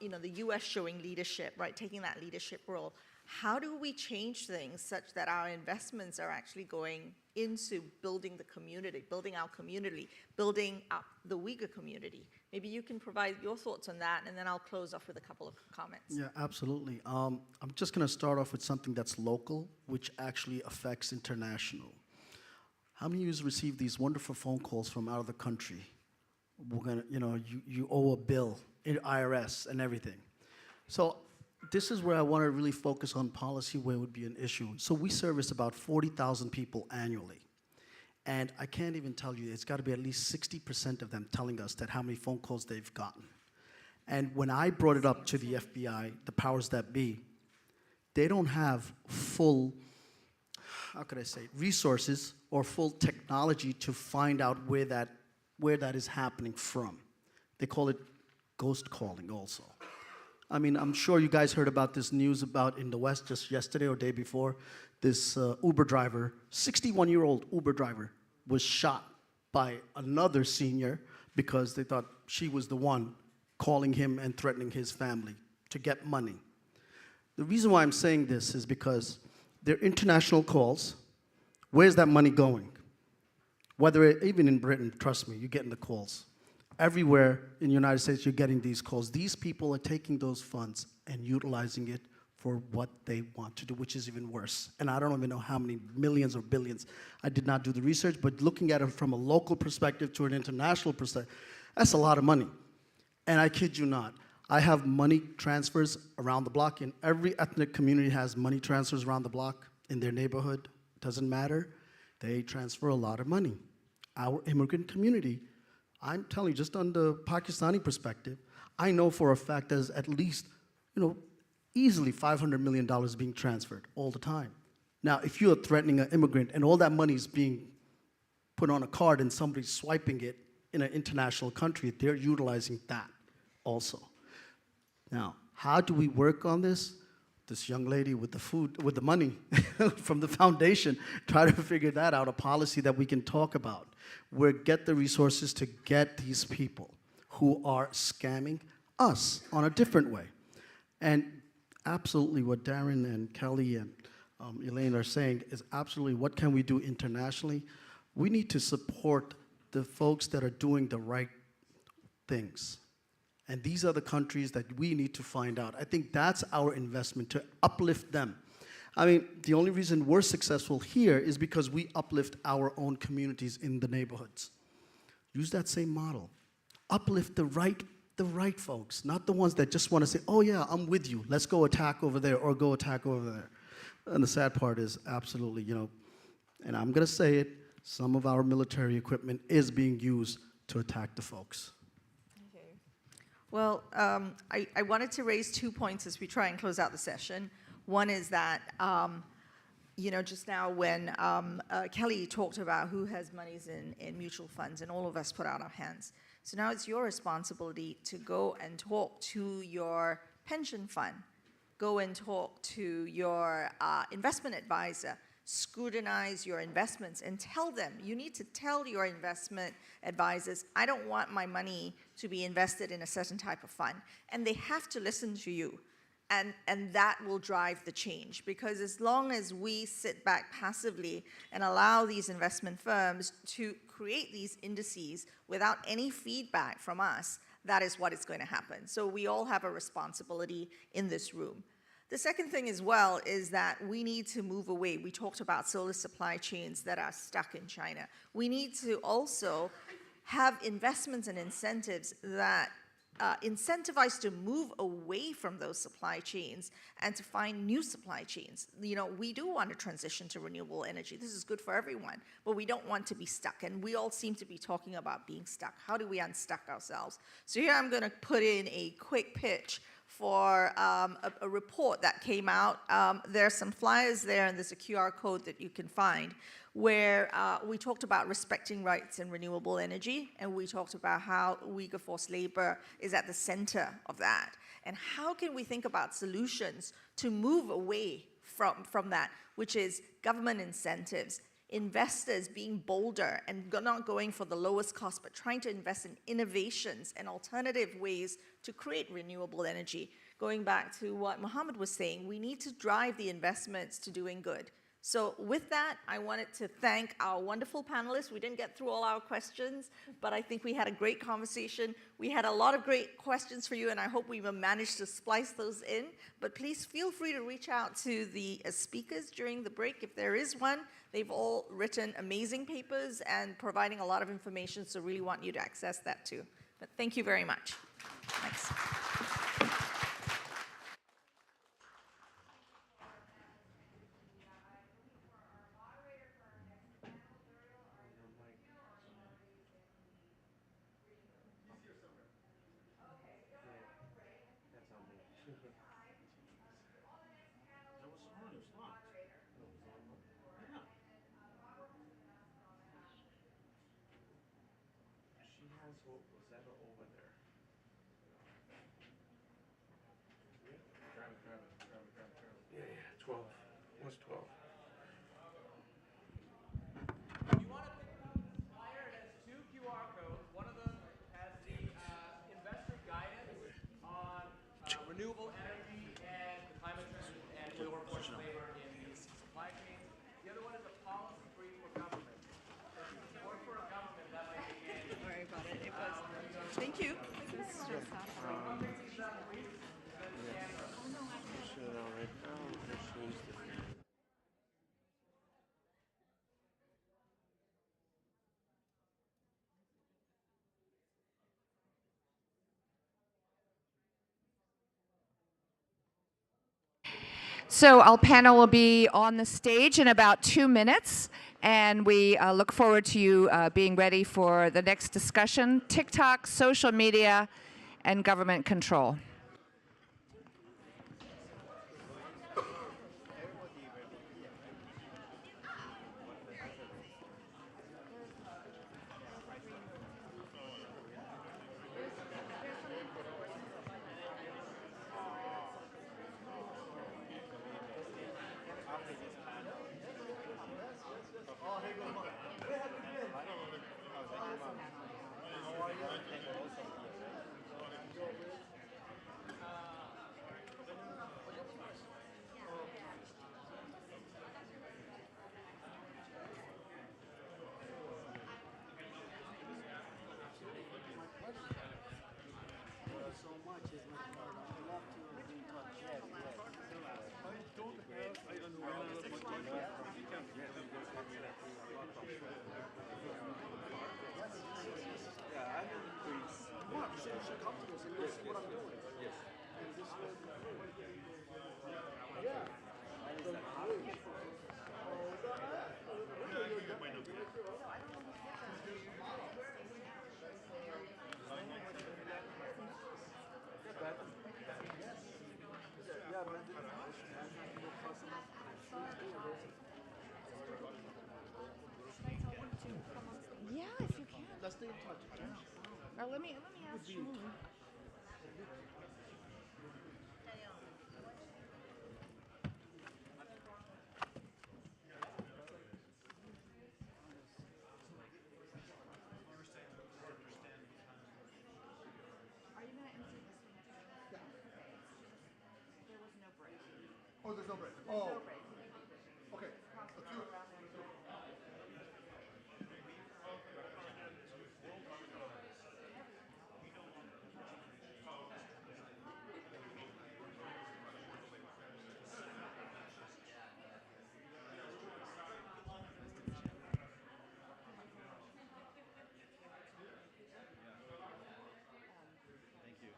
you know, the U.S. showing leadership, right, taking that leadership role, how do we change things such that our investments are actually going into building the community, building our community, building up the Uyghur community? Maybe you can provide your thoughts on that, and then I'll close off with a couple of comments. Yeah, absolutely. I'm just going to start off with something that's local, which actually affects international. How many of you receive these wonderful phone calls from out of the country? We're gonna, you know, you owe a bill, IRS and everything. So this is where I want to really focus on policy where it would be an issue. So we service about 40,000 people annually. And I can't even tell you, it's got to be at least 60% of them telling us that how many phone calls they've gotten. And when I brought it up to the FBI, the powers that be, they don't have full, how could I say, resources or full technology to find out where that is happening from. They call it ghost calling also. I mean, I'm sure you guys heard about this news about in the West just yesterday or day before, this Uber driver, 61-year-old Uber driver, was shot by another senior because they thought she was the one calling him and threatening his family to get money. The reason why I'm saying this is because they're international calls. Where's that money going? Even in Britain, trust me, you're getting the calls. Everywhere in the United States, you're getting these calls. These people are taking those funds and utilizing it for what they want to do, which is even worse. And I don't even know how many millions or billions. I did not do the research, but looking at it from a local perspective to an international perspective, that's a lot of money. And I kid you not. I have money transfers around the block, and every ethnic community has money transfers around the block in their neighborhood. Doesn't matter. They transfer a lot of money. Our immigrant community, I'm telling you, just on the Pakistani perspective, I know for a fact there's at least, easily $500 million being transferred all the time. Now, if you're threatening an immigrant and all that money is being put on a card and somebody's swiping it in an international country, they're utilizing that also. Now, how do we work on this? This young lady with the food, with the money from the foundation, try to figure that out, a policy that we can talk about, where get the resources to get these people who are scamming us on a different way. And absolutely what Darren and Kelly and Elaine are saying is absolutely what can we do internationally? We need to support the folks that are doing the right things. And these are the countries that we need to find out. I think that's our investment, to uplift them. I mean, the only reason we're successful here is because we uplift our own communities in the neighborhoods. Use that same model. Uplift the right folks, not the ones that just want to say, oh yeah, I'm with you, let's go attack over there or go attack over there. And the sad part is absolutely, and I'm going to say it, some of our military equipment is being used to attack the folks. Well, I wanted to raise 2 points as we try and close out the session. One is that, just now when Kelly talked about who has monies in mutual funds, and all of us put out our hands. So now it's your responsibility to go and talk to your pension fund, go and talk to your investment advisor, scrutinize your investments and tell them, you need to tell your investment advisors, I don't want my money to be invested in a certain type of fund. And they have to listen to you. And that will drive the change, because as long as we sit back passively and allow these investment firms to create these indices without any feedback from us, that is what is going to happen. So we all have a responsibility in this room. The second thing as well is that we need to move away. We talked about solar supply chains that are stuck in China. We need to also have investments and incentives that incentivize to move away from those supply chains and to find new supply chains. We do want to transition to renewable energy. This is good for everyone, but we don't want to be stuck. And we all seem to be talking about being stuck. How do we unstuck ourselves? So here I'm going to put in a quick pitch for a report that came out. There's some flyers there, and there's a QR code that you can find, where we talked about respecting rights in renewable energy, and we talked about how Uyghur forced labor is at the center of that. And how can we think about solutions to move away from that, which is government incentives, investors being bolder and not going for the lowest cost, but trying to invest in innovations and alternative ways to create renewable energy. Going back to what Mohammed was saying, we need to drive the investments to doing good. So with that, I wanted to thank our wonderful panelists. We didn't get through all our questions, but I think we had a great conversation. We had a lot of great questions for you, and I hope we will manage to splice those in. But please feel free to reach out to the speakers during the break if there is one. They've all written amazing papers and providing a lot of information, so really want you to access that too. But thank you very much. Thanks. Yeah, 12. What's 12? You want to pick it up this flyer? It has 2 QR codes. One of them has the investor guidance on renewable energy and the climate transition and Uyghur forced labor in these supply chains. The other one is a policy brief for government. So if you work for a government, that might be handy. Don't worry about it. It was. Thank you. So our panel will be on the stage in about 2 minutes, and we look forward to you being ready for the next discussion: TikTok, social media, and government control. Yeah, if you can. Let's stay in touch. Let me ask you. Oh, there's no break. Oh. Okay. Thank you.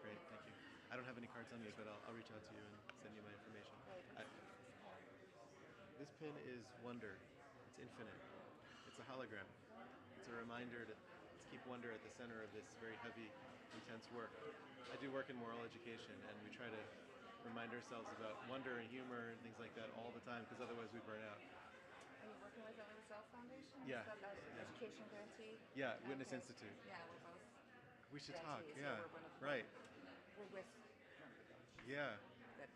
Great, thank you. I don't have any cards on me, but I'll reach out to you and send you my information. This pin is wonder. It's infinite. It's a hologram. It's a reminder to keep wonder at the center of this very heavy, intense work. I do work in moral education, and we try to remind ourselves about wonder and humor and things like that all the time, because otherwise we burn out. Are you working with the Self Foundation? Yeah. Is that education grantee? Yeah, Witness Institute. Yeah, we're both. We should talk, grantees, yeah. so we're one of them. Right. We're with. Yeah. Good.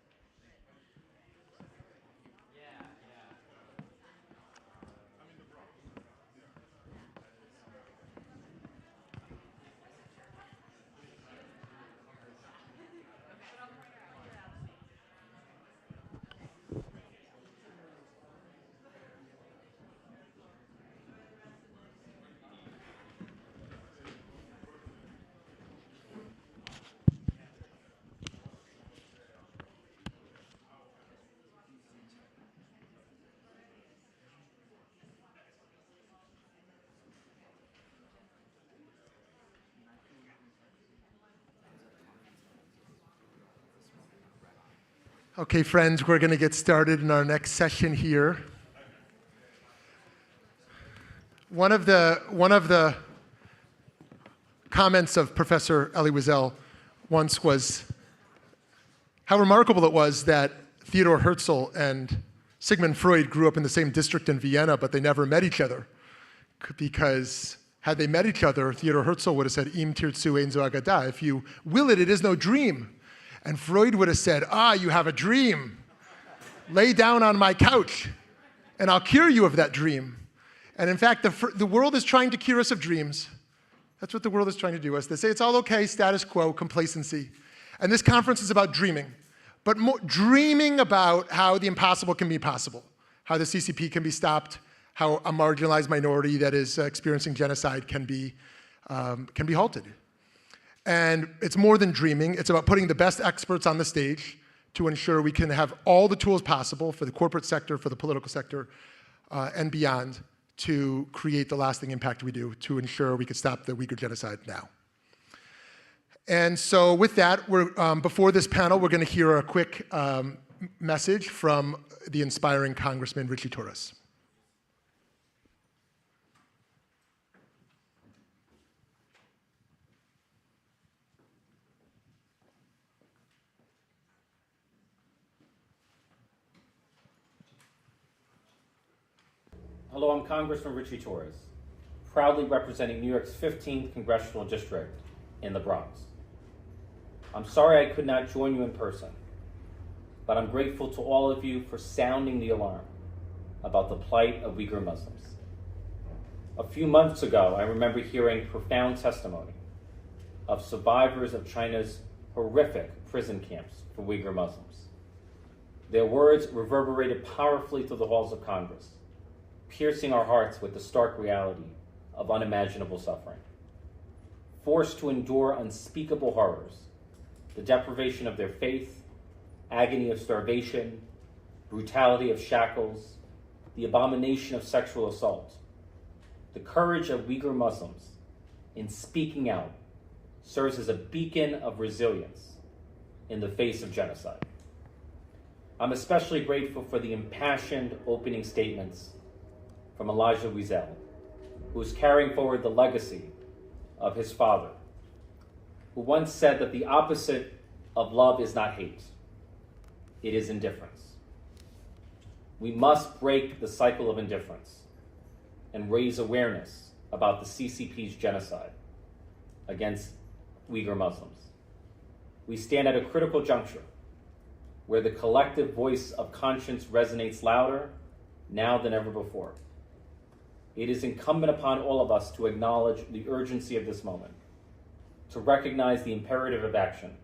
Okay, friends, we're going to get started in our next session here. One of the comments of Professor Elie Wiesel once was how remarkable it was that Theodor Herzl and Sigmund Freud grew up in the same district in Vienna, but they never met each other. Because had they met each other, Theodor Herzl would have said, Im tirtzu ein so agada, if you will it, it is no dream. And Freud would have said, you have a dream. Lay down on my couch, and I'll cure you of that dream. And in fact, the world is trying to cure us of dreams. That's what the world is trying to do us. They say it's all okay, status quo, complacency. And this conference is about dreaming, but dreaming about how the impossible can be possible, how the CCP can be stopped, how a marginalized minority that is experiencing genocide can be halted. And it's more than dreaming. It's about putting the best experts on the stage to ensure we can have all the tools possible for the corporate sector, for the political sector, and beyond to create the lasting impact we do to ensure we can stop the Uyghur genocide now. And so with that, before this panel, we're going to hear a quick message from the inspiring Congressman Richie Torres. Hello, I'm Congressman Richie Torres, proudly representing New York's 15th Congressional District in the Bronx. I'm sorry I could not join you in person, but I'm grateful to all of you for sounding the alarm about the plight of Uyghur Muslims. A few months ago, I remember hearing profound testimony of survivors of China's horrific prison camps for Uyghur Muslims. Their words reverberated powerfully through the halls of Congress, piercing our hearts with the stark reality of unimaginable suffering. Forced to endure unspeakable horrors, the deprivation of their faith, agony of starvation, brutality of shackles, the abomination of sexual assault. The courage of Uyghur Muslims in speaking out serves as a beacon of resilience in the face of genocide. I'm especially grateful for the impassioned opening statements from Elijah Wiesel, who is carrying forward the legacy of his father, who once said that the opposite of love is not hate, it is indifference. We must break the cycle of indifference and raise awareness about the CCP's genocide against Uyghur Muslims. We stand at a critical juncture where the collective voice of conscience resonates louder now than ever before. It is incumbent upon all of us to acknowledge the urgency of this moment, to recognize the imperative of action,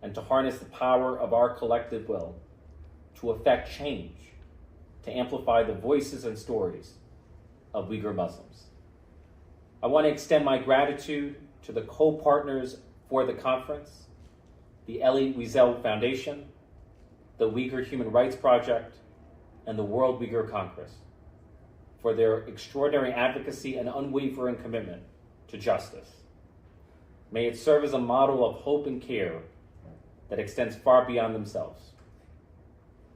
and to harness the power of our collective will to effect change, to amplify the voices and stories of Uyghur Muslims. I want to extend my gratitude to the co-partners for the conference, the Elie Wiesel Foundation, the Uyghur Human Rights Project, and the World Uyghur Congress, for their extraordinary advocacy and unwavering commitment to justice. May it serve as a model of hope and care that extends far beyond themselves.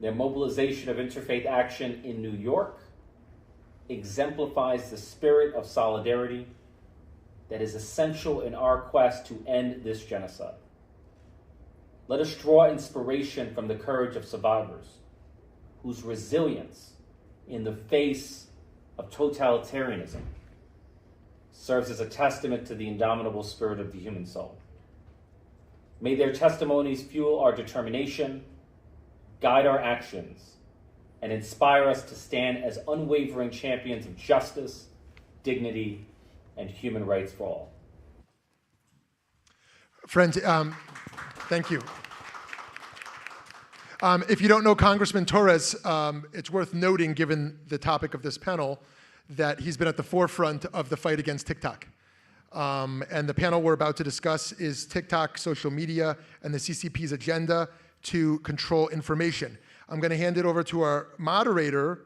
Their mobilization of interfaith action in New York exemplifies the spirit of solidarity that is essential in our quest to end this genocide. Let us draw inspiration from the courage of survivors whose resilience in the face of totalitarianism serves as a testament to the indomitable spirit of the human soul. May their testimonies fuel our determination, guide our actions, and inspire us to stand as unwavering champions of justice, dignity, and human rights for all. Friends, thank you. If you don't know Congressman Torres, it's worth noting, given the topic of this panel, that he's been at the forefront of the fight against TikTok. And the panel we're about to discuss is TikTok, social media, and the CCP's agenda to control information. I'm going to hand it over to our moderator,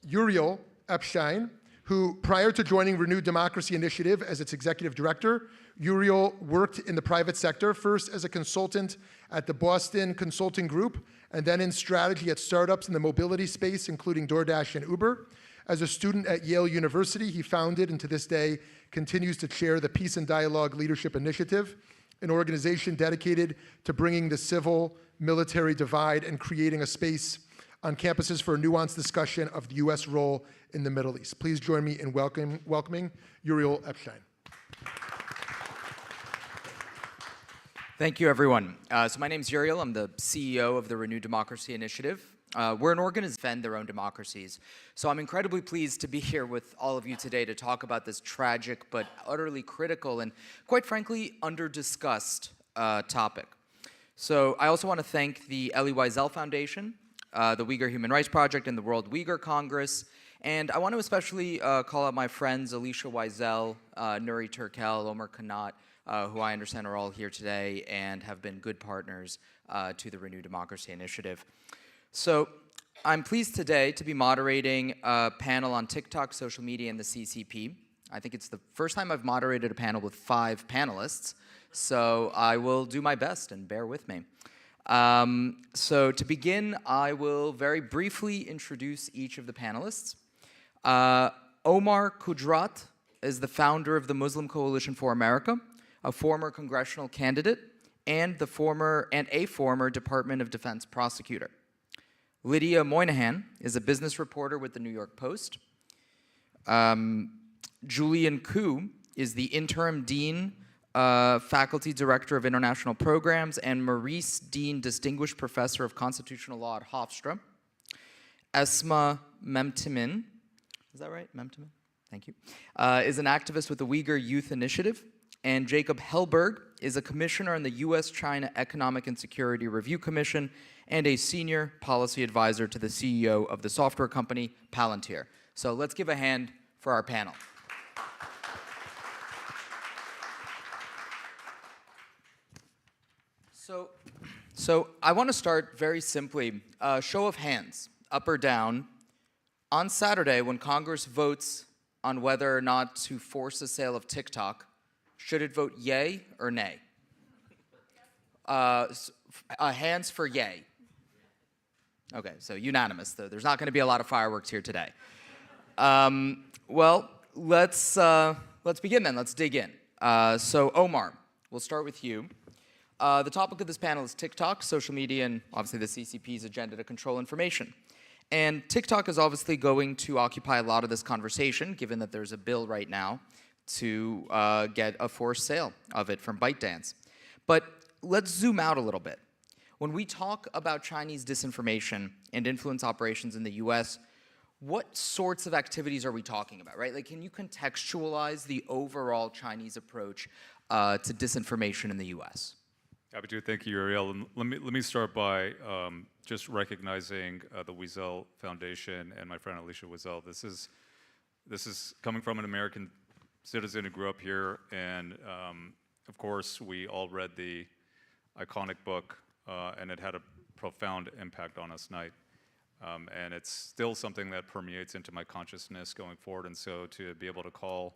Uriel Epstein, who, prior to joining Renewed Democracy Initiative as its executive director, Uriel worked in the private sector, first as a consultant at the Boston Consulting Group, and then in strategy at startups in the mobility space, including DoorDash and Uber. As a student at Yale University, he founded and to this day continues to chair the Peace and Dialogue Leadership Initiative, an organization dedicated to bringing the civil-military divide and creating a space on campuses for a nuanced discussion of the U.S. role in the Middle East. Please join me in welcoming Uriel Epstein. Thank you, everyone. So my name's Uriel. I'm the CEO of the Renewed Democracy Initiative. We're an organization that defend their own democracies. So I'm incredibly pleased to be here with all of you today to talk about this tragic but utterly critical and, quite frankly, under-discussed topic. So I also want to thank the Elie Wiesel Foundation, the Uyghur Human Rights Project, and the World Uyghur Congress. And I want to especially call out my friends Alicia Wiesel, Nuri Turkel, Omar Kanat, who I understand are all here today and have been good partners to the Renewed Democracy Initiative. So I'm pleased today to be moderating a panel on TikTok, social media, and the CCP. I think it's the first time I've moderated a panel with 5 panelists, so I will do my best and bear with me. So to begin, I will very briefly introduce each of the panelists. Omar Kudrat is the founder of the Muslim Coalition for America, a former congressional candidate, and a former Department of Defense prosecutor. Lydia Moynihan is a business reporter with the New York Post. Julian Koo is the interim dean, faculty director of international programs, and Maurice Dean Distinguished Professor of Constitutional Law at Hofstra. Esma Memtimin, is that right? Memtimin? Thank you. Is an activist with the Uyghur Youth Initiative. And Jacob Hellberg is a commissioner on the U.S.-China Economic and Security Review Commission and a senior policy advisor to the CEO of the software company Palantir. So let's give a hand for our panel. So I want to start very simply. Show of hands, up or down. On Saturday, when Congress votes on whether or not to force the sale of TikTok, should it vote yay or nay? Hands for yay. Okay, so unanimous, though. There's not going to be a lot of fireworks here today. Well, let's begin then. Let's dig in. So Omar, we'll start with you. The topic of this panel is TikTok, social media, and obviously the CCP's agenda to control information. And TikTok is obviously going to occupy a lot of this conversation, given that there's a bill right now to get a forced sale of it from ByteDance. But let's zoom out a little bit. When we talk about Chinese disinformation and influence operations in the US, what sorts of activities are we talking about, right? Like, can you contextualize the overall Chinese approach to disinformation in the US? Happy to. Thank you, Ariel. And let me start by just recognizing the Wiesel Foundation and my friend Alicia Wiesel. This is coming from an American citizen who grew up here, and of course, we all read the iconic book, and it had a profound impact on us tonight. And it's still something that permeates into my consciousness going forward. And so to be able to call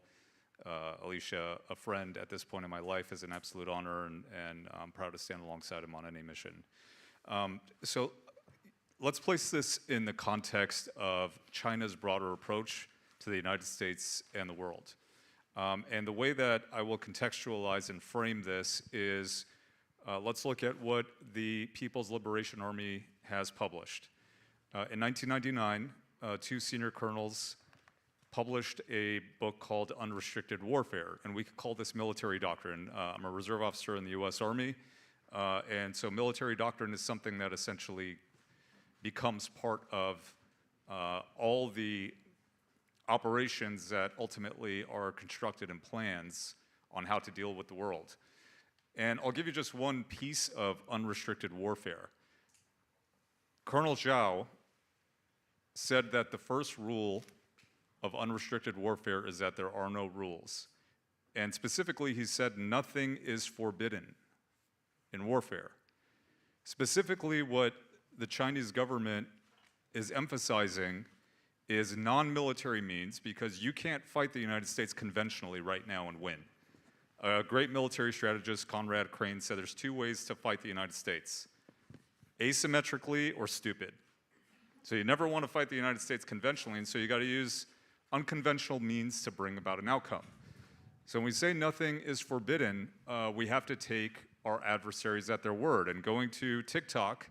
Alicia a friend at this point in my life is an absolute honor, and I'm proud to stand alongside him on any mission. So let's place this in the context of China's broader approach to the United States and the world. And the way that I will contextualize and frame this is, let's look at what the People's Liberation Army has published. In 1999, 2 senior colonels published a book called Unrestricted Warfare, and we could call this military doctrine. I'm a reserve officer in the US Army, and so military doctrine is something that essentially becomes part of all the operations that ultimately are constructed in plans on how to deal with the world. And I'll give you just one piece of unrestricted warfare. Colonel Zhao said that the first rule of unrestricted warfare is that there are no rules. And specifically, he said nothing is forbidden in warfare. Specifically, what the Chinese government is emphasizing is non-military means, because you can't fight the United States conventionally right now and win. A great military strategist, Conrad Crane, said there's 2 ways to fight the United States: asymmetrically or stupid. So you never want to fight the United States conventionally, and so you got to use unconventional means to bring about an outcome. So when we say nothing is forbidden, we have to take our adversaries at their word. And going to TikTok,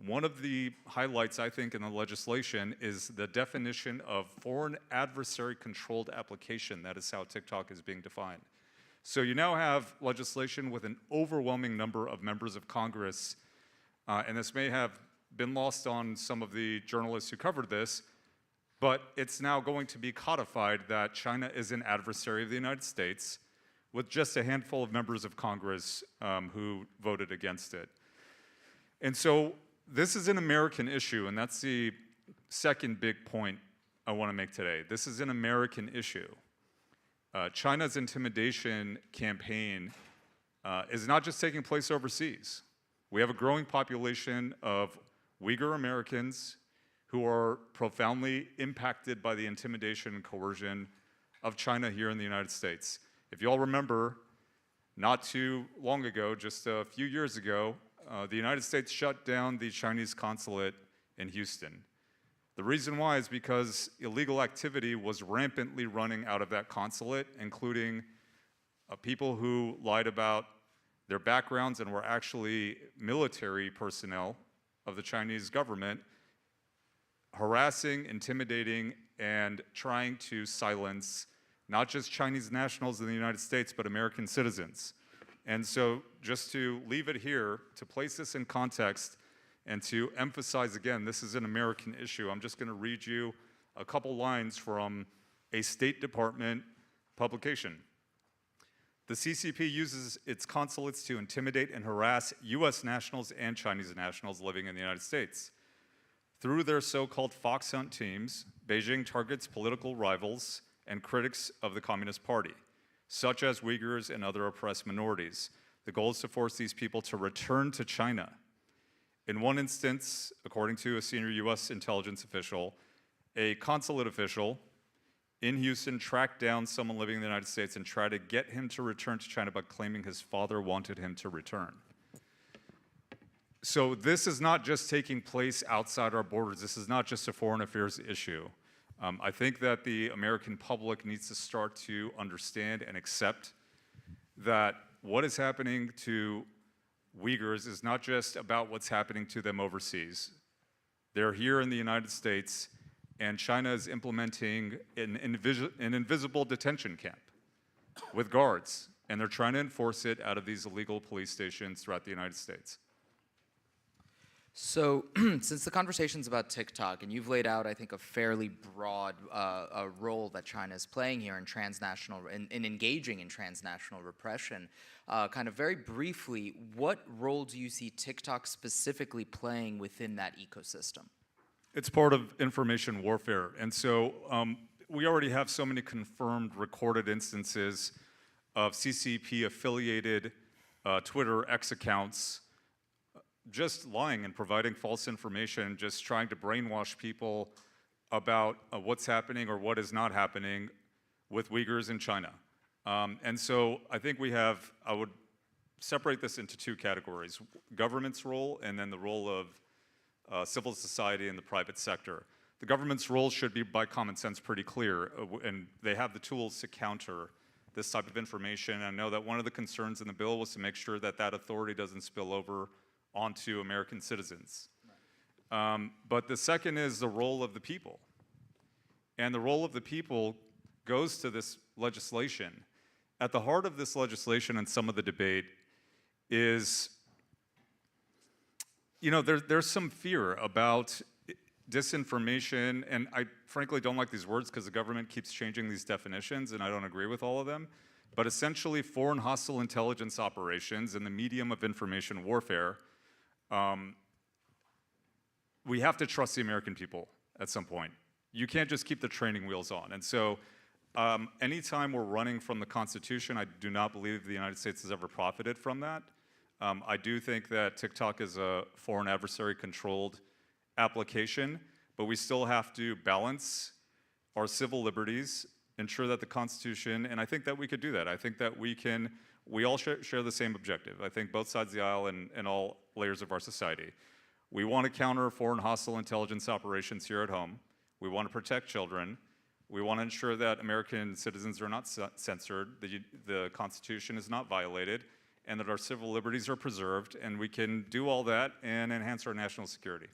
one of the highlights, I think, in the legislation is the definition of foreign adversary-controlled application. That is how TikTok is being defined. So you now have legislation with an overwhelming number of members of Congress, and this may have been lost on some of the journalists who covered this, but it's now going to be codified that China is an adversary of the United States, with just a handful of members of Congress who voted against it. And so this is an American issue, and that's the second big point I want to make today. This is an American issue. China's intimidation campaign is not just taking place overseas. We have a growing population of Uyghur Americans who are profoundly impacted by the intimidation and coercion of China here in the United States. If you all remember, not too long ago, just a few years ago, the United States shut down the Chinese consulate in Houston. The reason why is because illegal activity was rampantly running out of that consulate, including people who lied about their backgrounds and were actually military personnel of the Chinese government, harassing, intimidating, and trying to silence not just Chinese nationals in the United States, but American citizens. And so just to leave it here, to place this in context, and to emphasize again, this is an American issue, I'm just going to read you a couple lines from a State Department publication. The CCP uses its consulates to intimidate and harass U.S. nationals and Chinese nationals living in the United States. Through their so-called fox hunt teams, Beijing targets political rivals and critics of the Communist Party, such as Uyghurs and other oppressed minorities. The goal is to force these people to return to China. In one instance, according to a senior U.S. intelligence official, a consulate official in Houston tracked down someone living in the United States and tried to get him to return to China by claiming his father wanted him to return. So this is not just taking place outside our borders. This is not just a foreign affairs issue. I think that the American public needs to start to understand and accept that what is happening to Uyghurs is not just about what's happening to them overseas. They're here in the United States, and China is implementing an invisible detention camp with guards, and they're trying to enforce it out of these illegal police stations throughout the United States. So, since the conversation's about TikTok, and you've laid out, I think, a fairly broad role that China is playing here in transnational, in engaging in transnational repression, kind of very briefly, what role do you see TikTok specifically playing within that ecosystem? It's part of information warfare, and so we already have so many confirmed recorded instances of CCP-affiliated Twitter X accounts just lying and providing false information, just trying to brainwash people about what's happening or what is not happening with Uyghurs in China. And so I think I would separate this into two categories: government's role and then the role of civil society and the private sector. The government's role should be, by common sense, pretty clear, and they have the tools to counter this type of information. I know that one of the concerns in the bill was to make sure that that authority doesn't spill over onto American citizens. But the second is the role of the people. And the role of the people goes to this legislation. At the heart of this legislation and some of the debate is, there's some fear about disinformation, and I frankly don't like these words because the government keeps changing these definitions and I don't agree with all of them. But essentially, foreign hostile intelligence operations in the medium of information warfare, we have to trust the American people at some point. You can't just keep the training wheels on. And so anytime we're running from the Constitution, I do not believe the United States has ever profited from that. I do think that TikTok is a foreign adversary-controlled application, but we still have to balance our civil liberties, ensure that the Constitution, and I think that we could do that. I think that we all share the same objective. I think both sides of the aisle and all layers of our society. We want to counter foreign hostile intelligence operations here at home. We want to protect children. We want to ensure that American citizens are not censored, the Constitution is not violated, and that our civil liberties are preserved, and we can do all that and enhance our national security.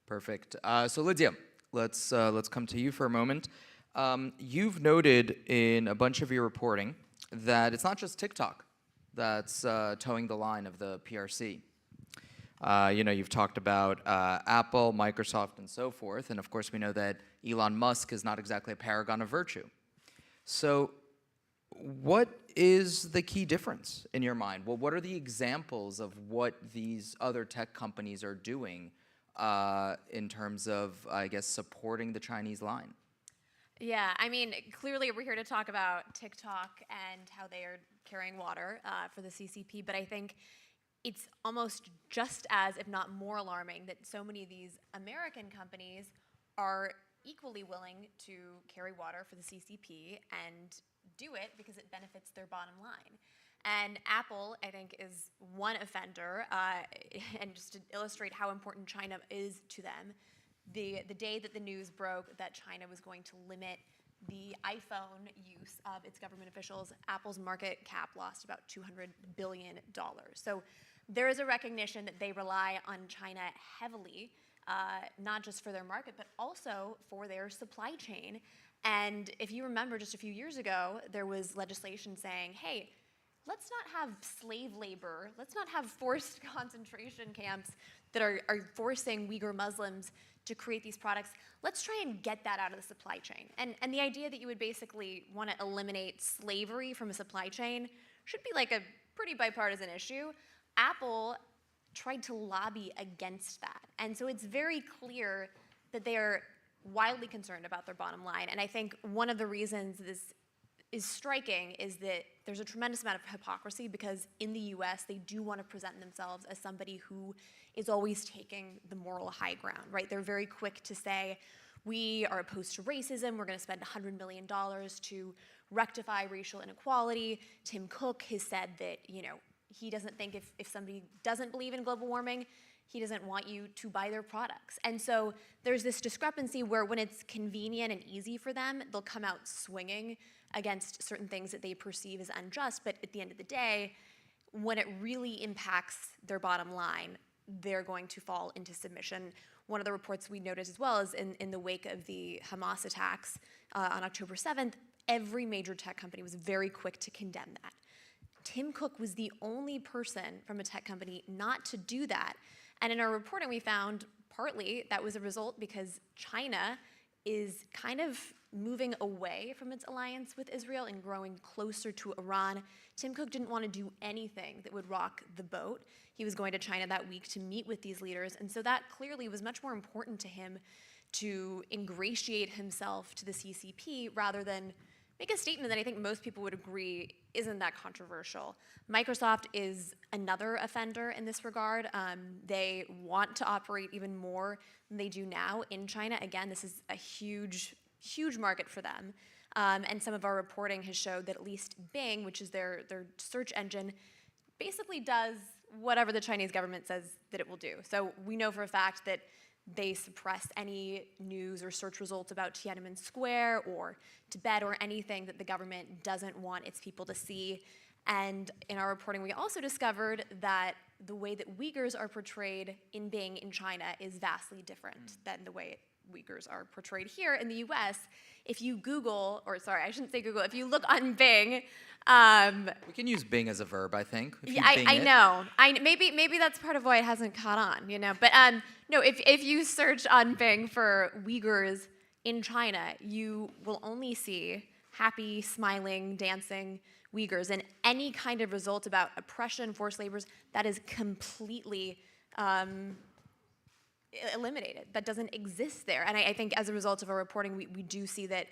Perfect. So Lydia, let's come to you for a moment. You've noted in a bunch of your reporting that it's not just TikTok that's towing the line of the PRC. You've talked about Apple, Microsoft, and so forth, and of course we know that Elon Musk is not exactly a paragon of virtue. So what is the key difference in your mind? Well, what are the examples of what these other tech companies are doing in terms of, I guess, supporting the Chinese line? Yeah, I mean, clearly we're here to talk about TikTok and how they are carrying water for the CCP, but I think it's almost just as, if not more alarming, that so many of these American companies are equally willing to carry water for the CCP and do it because it benefits their bottom line. And Apple, I think, is one offender. And just to illustrate how important China is to them, the day that the news broke that China was going to limit the iPhone use of its government officials, Apple's market cap lost about $200 billion. So there is a recognition that they rely on China heavily, not just for their market, but also for their supply chain. And if you remember just a few years ago, there was legislation saying, hey, let's not have slave labor, let's not have forced concentration camps that are forcing Uyghur Muslims to create these products. Let's try and get that out of the supply chain. And the idea that you would basically want to eliminate slavery from a supply chain should be like a pretty bipartisan issue. Apple tried to lobby against that. And so it's very clear that they are wildly concerned about their bottom line. And I think one of the reasons this is striking is that there's a tremendous amount of hypocrisy because in the US, they do want to present themselves as somebody who is always taking the moral high ground, right? They're very quick to say, we are opposed to racism, we're going to spend $100 million to rectify racial inequality. Tim Cook has said that, he doesn't think if somebody doesn't believe in global warming, he doesn't want you to buy their products. And so there's this discrepancy where when it's convenient and easy for them, they'll come out swinging against certain things that they perceive as unjust. But at the end of the day, when it really impacts their bottom line, they're going to fall into submission. One of the reports we noticed as well is in the wake of the Hamas attacks on October 7th, every major tech company was very quick to condemn that. Tim Cook was the only person from a tech company not to do that. And in our reporting, we found partly that was a result because China is kind of moving away from its alliance with Israel and growing closer to Iran. Tim Cook didn't want to do anything that would rock the boat. He was going to China that week to meet with these leaders. And so that clearly was much more important to him to ingratiate himself to the CCP rather than make a statement that I think most people would agree isn't that controversial. Microsoft is another offender in this regard. They want to operate even more than they do now in China. Again, this is a huge, huge market for them. And some of our reporting has showed that at least Bing, which is their search engine, basically does whatever the Chinese government says that it will do. So we know for a fact that they suppress any news or search results about Tiananmen Square or Tibet or anything that the government doesn't want its people to see. And in our reporting, we also discovered that the way that Uyghurs are portrayed in Bing in China is vastly different than the way Uyghurs are portrayed here in the US. If you Google, or sorry, I shouldn't say Google, if you look on Bing, we can use Bing as a verb, I think. Yeah, I know. Maybe that's part of why it hasn't caught on, But no, if you search on Bing for Uyghurs in China, you will only see happy, smiling, dancing Uyghurs. And any kind of result about oppression, forced labors, that is completely eliminated. That doesn't exist there. And I think as a result of our reporting, we do see that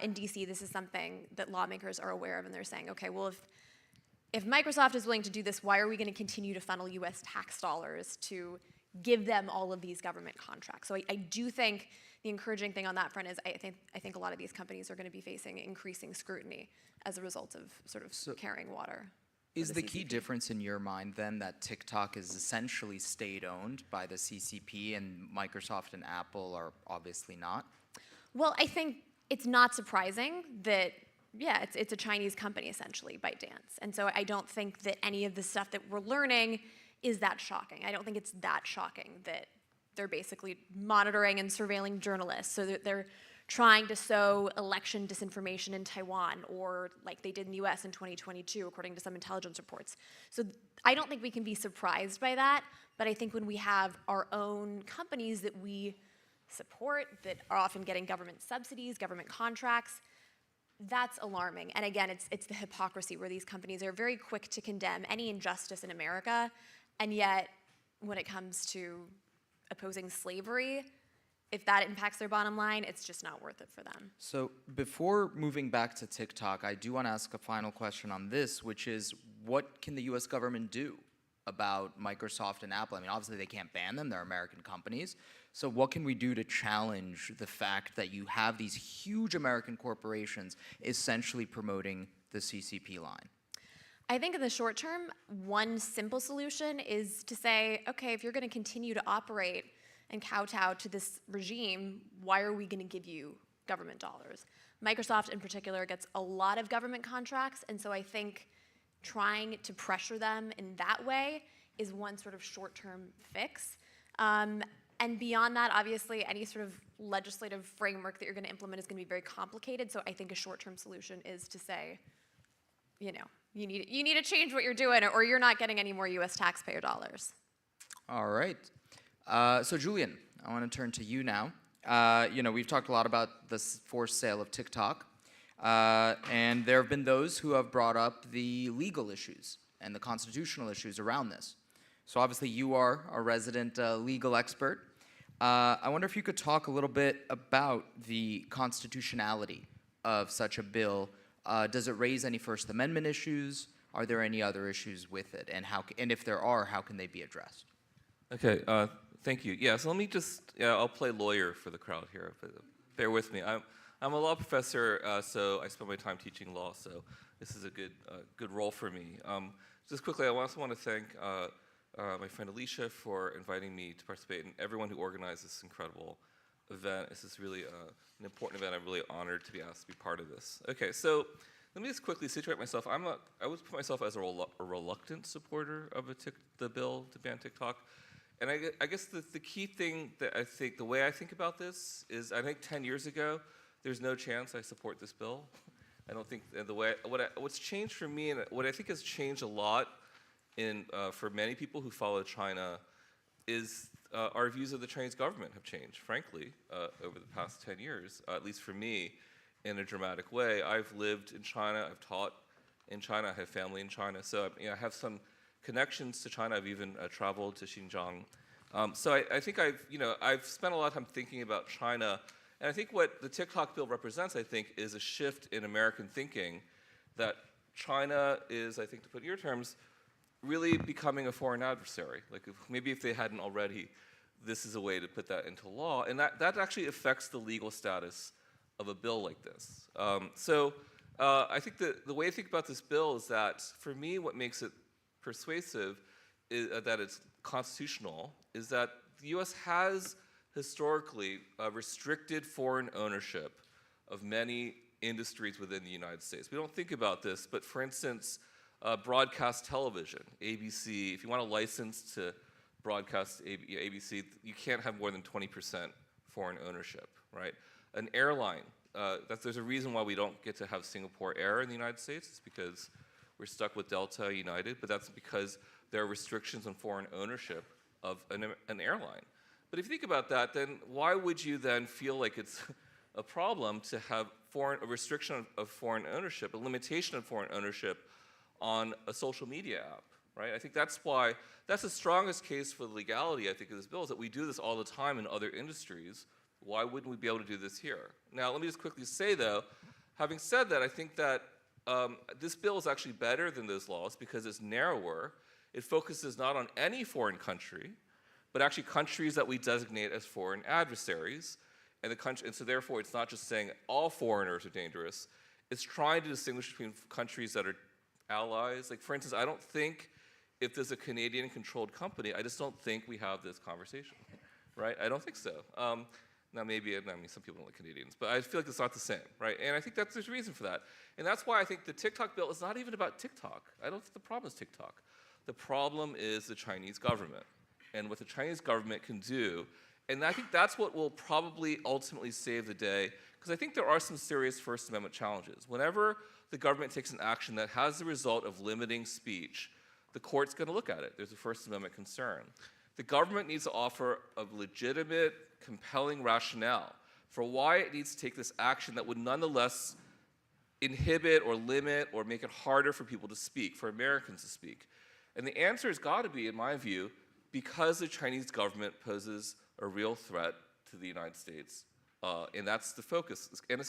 in DC, this is something that lawmakers are aware of, and they're saying, okay, well, if Microsoft is willing to do this, why are we going to continue to funnel US tax dollars to give them all of these government contracts? So I do think the encouraging thing on that front is I think a lot of these companies are going to be facing increasing scrutiny as a result of sort of carrying water. Is the key difference in your mind then that TikTok is essentially state-owned by the CCP and Microsoft and Apple are obviously not? Well, I think it's not surprising that, yeah, it's a Chinese company essentially, ByteDance. And so I don't think that any of the stuff that we're learning is that shocking. I don't think it's that shocking that they're basically monitoring and surveilling journalists. So they're trying to sow election disinformation in Taiwan, or like they did in the US in 2022, according to some intelligence reports. So I don't think we can be surprised by that, but I think when we have our own companies that we support, that are often getting government subsidies, government contracts, that's alarming. And again, it's the hypocrisy where these companies are very quick to condemn any injustice in America, and yet when it comes to opposing slavery, if that impacts their bottom line, it's just not worth it for them. So before moving back to TikTok, I do want to ask a final question on this, which is what can the US government do about Microsoft and Apple? I mean, obviously they can't ban them, they're American companies. So what can we do to challenge the fact that you have these huge American corporations essentially promoting the CCP line? I think in the short term, one simple solution is to say, okay, if you're going to continue to operate and kowtow to this regime, why are we going to give you government dollars? Microsoft in particular gets a lot of government contracts, and so I think trying to pressure them in that way is one sort of short-term fix. And beyond that, obviously, any sort of legislative framework that you're going to implement is going to be very complicated. So I think a short-term solution is to say, you know, you need to change what you're doing, or you're not getting any more U.S. taxpayer dollars. All right. So Julian, I want to turn to you now. You know, we've talked a lot about the forced sale of TikTok, and there have been those who have brought up the legal issues and the constitutional issues around this. So obviously, you are a resident legal expert. I wonder if you could talk a little bit about the constitutionality of such a bill. Does it raise any First Amendment issues? Are there any other issues with it? And if there are, how can they be addressed? Okay, thank you. Yeah, so let me just, I'll play lawyer for the crowd here. But bear with me. I'm a law professor, so I spend my time teaching law, so this is a good role for me. Just quickly, I also want to thank my friend Alicia for inviting me to participate, and everyone who organized this incredible event. This is really an important event. I'm really honored to be asked to be part of this. Okay, so let me just quickly situate myself. I would put myself as a reluctant supporter of the bill to ban TikTok. And I guess the key thing that I think, the way I think about this is, I think 10 years ago, there's no chance I support this bill. I don't think what's changed for me, and what I think has changed a lot for many people who follow China, is our views of the Chinese government have changed, frankly, over the past 10 years, at least for me, in a dramatic way. I've lived in China, I've taught in China, I have family in China, so I have some connections to China. I've even traveled to Xinjiang. So I think I've spent a lot of time thinking about China, and I think what the TikTok bill represents, I think, is a shift in American thinking that China is, I think to put it in your terms, really becoming a foreign adversary. Like maybe if they hadn't already, this is a way to put that into law, and that actually affects the legal status of a bill like this. I think the way I think about this bill is that, for me, what makes it persuasive is that it's constitutional, is that the U.S. has historically restricted foreign ownership of many industries within the United States. We don't think about this, but for instance, broadcast television, ABC, if you want a license to broadcast ABC, you can't have more than 20% foreign ownership, right? An airline, there's a reason why we don't get to have Singapore Air in the United States. It's because we're stuck with Delta United, but that's because there are restrictions on foreign ownership of an airline. But if you think about that, then why would you then feel like it's a problem to have a restriction of foreign ownership, a limitation of foreign ownership on a social media app, right? I think that's the strongest case for the legality, I think, of this bill, is that we do this all the time in other industries. Why wouldn't we be able to do this here? Now, let me just quickly say, though, having said that, I think that this bill is actually better than those laws because it's narrower. It focuses not on any foreign country, but actually countries that we designate as foreign adversaries. And so therefore, it's not just saying all foreigners are dangerous. It's trying to distinguish between countries that are allies. Like, for instance, I don't think if there's a Canadian-controlled company, I just don't think we have this conversation, right? I don't think so. Now, maybe, some people don't like Canadians, but I feel like it's not the same, right? And I think there's a reason for that. And that's why I think the TikTok bill is not even about TikTok. I don't think the problem is TikTok. The problem is the Chinese government and what the Chinese government can do. And I think that's what will probably ultimately save the day, because I think there are some serious First Amendment challenges. Whenever the government takes an action that has the result of limiting speech, the court's going to look at it. There's a First Amendment concern. The government needs to offer a legitimate, compelling rationale for why it needs to take this action that would nonetheless inhibit or limit or make it harder for people to speak, for Americans to speak. And the answer has got to be, in my view, because the Chinese government poses a real threat to the United States. And that's the focus. And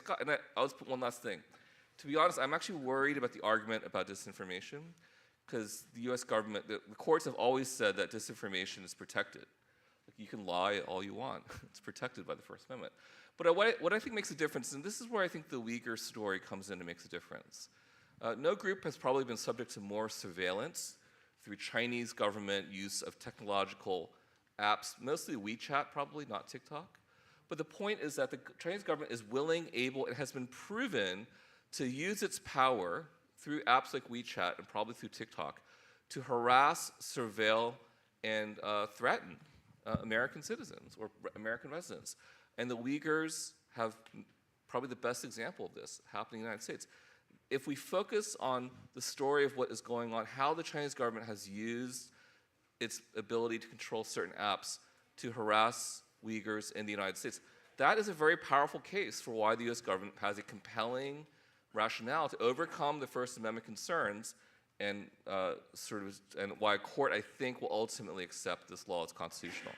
I'll just put one last thing. To be honest, I'm actually worried about the argument about disinformation, because the US government, the courts have always said that disinformation is protected. Like, you can lie all you want. It's protected by the First Amendment. But what I think makes a difference, and this is where I think the Uyghur story comes in and makes a difference. No group has probably been subject to more surveillance through Chinese government use of technological apps, mostly WeChat probably, not TikTok. But the point is that the Chinese government is willing, able, and has been proven to use its power through apps like WeChat and probably through TikTok to harass, surveil, and threaten American citizens or American residents. And the Uyghurs have probably the best example of this happening in the United States. If we focus on the story of what is going on, how the Chinese government has used its ability to control certain apps to harass Uyghurs in the United States, that is a very powerful case for why the US government has a compelling rationale to overcome the First Amendment concerns and and why a court, I think, will ultimately accept this law as constitutional.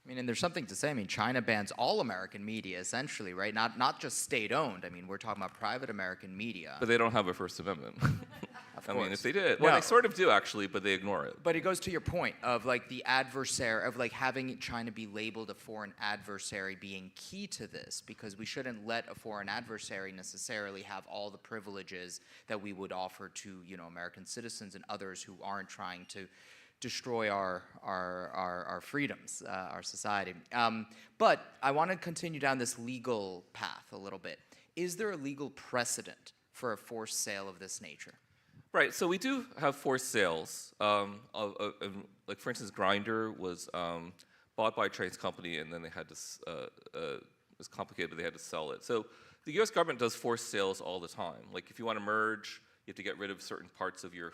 I mean, and there's something to say. I mean, China bans all American media, essentially, right? Not just state-owned. I mean, we're talking about private American media. But they don't have a First Amendment. Of I course. mean, if they did, well, No. they sort of do actually, but they ignore it. But it goes to your point of like the adversary, of like having China be labeled a foreign adversary being key to this, because we shouldn't let a foreign adversary necessarily have all the privileges that we would offer to, you know, American citizens and others who aren't trying to destroy our freedoms, our society. But I want to continue down this legal path a little bit. Is there a legal precedent for a forced sale of this nature? Right, so we do have forced sales. Like, for instance, Grindr was bought by a Chinese company, and then they had to, it was complicated, but they had to sell it. So the US government does forced sales all the time. Like, if you want to merge, you have to get rid of certain parts of your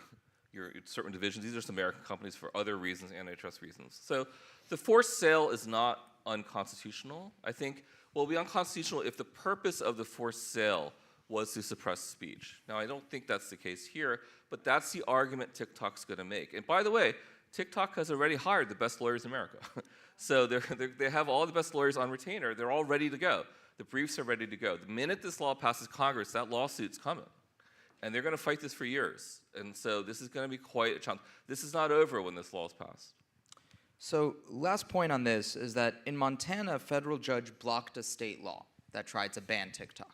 certain divisions. These are some American companies for other reasons, antitrust reasons. So the forced sale is not unconstitutional. I think, well, it'll be unconstitutional if the purpose of the forced sale was to suppress speech. Now, I don't think that's the case here, but that's the argument TikTok's going to make. And by the way, TikTok has already hired the best lawyers in America. So they have all the best lawyers on retainer. They're all ready to go. The briefs are ready to go. The minute this law passes Congress, that lawsuit's coming. And they're going to fight this for years. And so this is going to be quite a challenge. This is not over when this law is passed. So last point on this is that in Montana, a federal judge blocked a state law that tried to ban TikTok.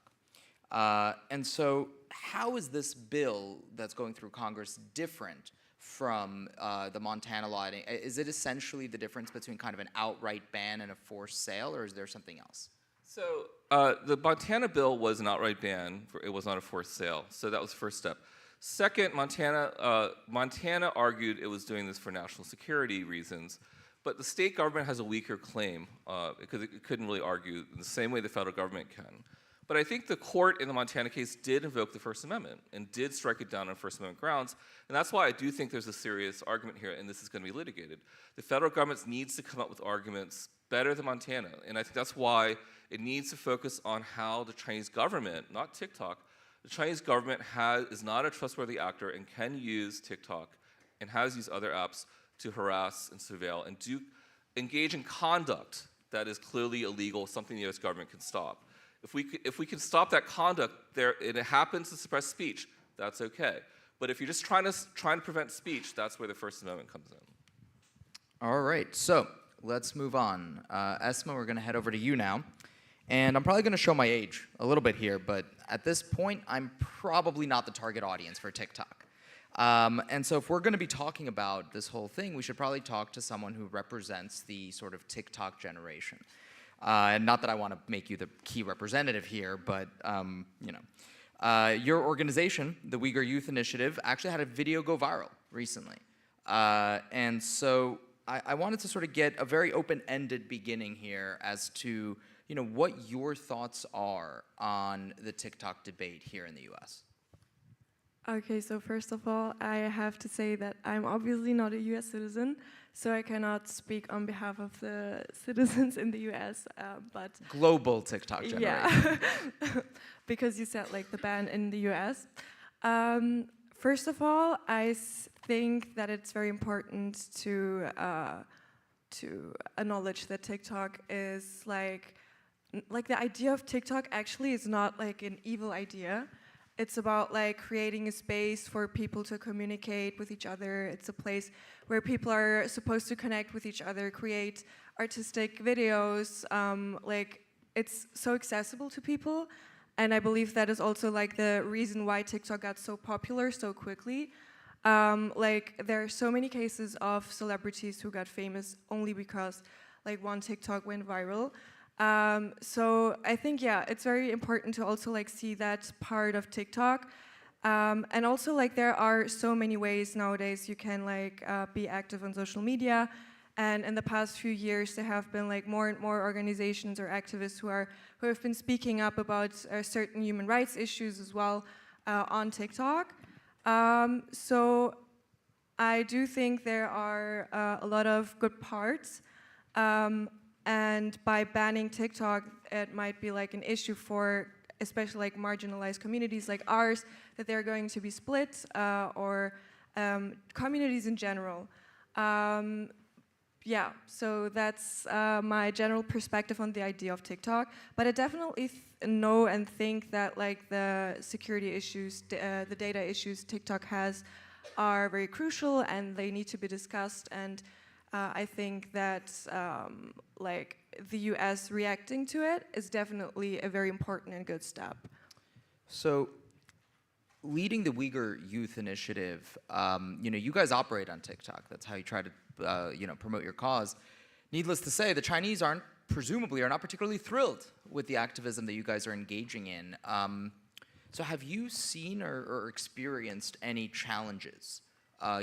And so how is this bill that's going through Congress different from the Montana law? Is it essentially the difference between kind of an outright ban and a forced sale, or is there something else? So the Montana bill was an outright ban. It was not a forced sale. So that was the first step. Second, Montana argued it was doing this for national security reasons. But the state government has a weaker claim because it couldn't really argue in the same way the federal government can. But I think the court in the Montana case did invoke the First Amendment and did strike it down on First Amendment grounds. And that's why I do think there's a serious argument here, and this is going to be litigated. The federal government needs to come up with arguments better than Montana. And I think that's why it needs to focus on how the Chinese government, not TikTok, the Chinese government is not a trustworthy actor and can use TikTok and has used other apps to harass and surveil and engage in conduct that is clearly illegal, something the US government can stop. If we can stop that conduct there, and it happens to suppress speech, that's okay. But if you're just trying to prevent speech, that's where the First Amendment comes in. All right, so let's move on. Esma, we're going to head over to you now. And I'm probably going to show my age a little bit here, but at this point, I'm probably not the target audience for TikTok. And so if we're going to be talking about this whole thing, we should probably talk to someone who represents the sort of TikTok generation. And not that I want to make you the key representative here, but you know, your organization, the Uyghur Youth Initiative, actually had a video go viral recently. And so I wanted to sort of get a very open-ended beginning here as to, you know, what your thoughts are on the TikTok debate here in the US. Okay, so first of all, I have to say that I'm obviously not a US citizen, so I cannot speak on behalf of the citizens in the US, but... Global TikTok generation. Yeah, because you said like the ban in the US. First of all, I think that it's very important to acknowledge that TikTok is like the idea of TikTok actually is not like an evil idea. it's about like creating a space for people to communicate with each other. It's a place where people are supposed to connect with each other, create artistic videos. Like it's so accessible to people. And I believe that is also like the reason why TikTok got so popular so quickly. Like there are so many cases of celebrities who got famous only because like one TikTok went viral. So I think, yeah, it's very important to also like see that part of TikTok. And also like there are so many ways nowadays you can like be active on social media. And in the past few years, there have been like more and more organizations or activists who have been speaking up about certain human rights issues as well on TikTok. So I do think there are a lot of good parts. And by banning TikTok, it might be like an issue for especially like marginalized communities like ours, that they're going to be split, or communities in general. Yeah, so that's my general perspective on the idea of TikTok. But I definitely know and think that like the security issues, the data issues TikTok has are very crucial and they need to be discussed. And I think that like the US reacting to it is definitely a very important and good step. So, leading the Uyghur Youth Initiative, you know, you guys operate on TikTok. That's how you try to, you know, promote your cause. Needless to say, the Chinese presumably are not particularly thrilled with the activism that you guys are engaging in. So, have you seen or experienced any challenges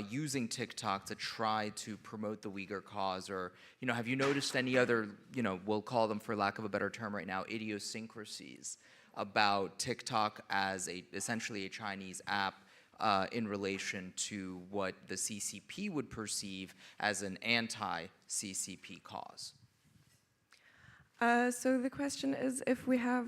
using TikTok to try to promote the Uyghur cause, or, you know, have you noticed any other, you know, we'll call them, for lack of a better term right now, idiosyncrasies about TikTok as essentially a Chinese app in relation to what the CCP would perceive as an anti-CCP cause? So the question is if we have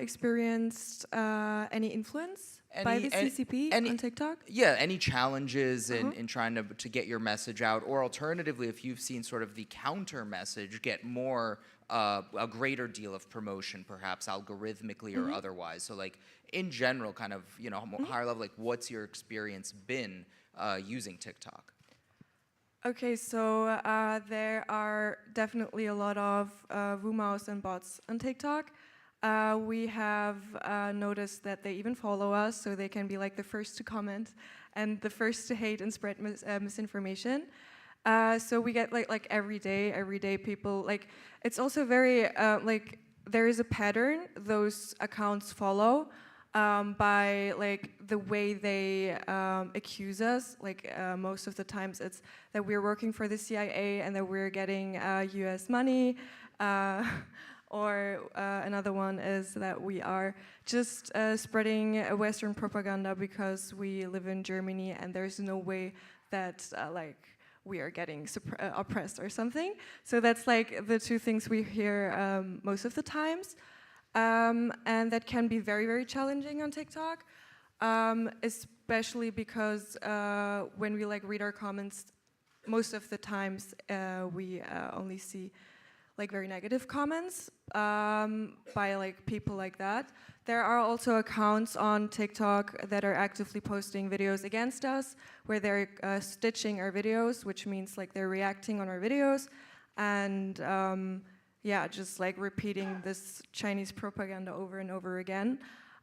experienced any influence by the CCP on TikTok? Yeah, any challenges in trying to get your message out, or alternatively, if you've seen sort of the counter message get more, a greater deal of promotion, perhaps algorithmically or otherwise. So like in general, kind of, you know, higher level, like what's your experience been using TikTok? Okay, so there are definitely a lot of rumors and bots on TikTok. We have noticed that they even follow us, so they can be like the first to comment and the first to hate and spread misinformation. So we get like every day people, like, it's also very, like, there is a pattern those accounts follow. By like the way they accuse us, like most of the times it's that we're working for the CIA and that we're getting US money, or another one is that we are just spreading Western propaganda because we live in Germany and there's no way that like we are getting oppressed or something. So that's like the two things we hear most of the times. And that can be very, very challenging on TikTok, especially because when we like read our comments, most of the times we only see like very negative comments by like people like that. There are also accounts on TikTok that are actively posting videos against us, where they're stitching our videos, which means like they're reacting on our videos, and yeah, just like repeating this Chinese propaganda over and over again.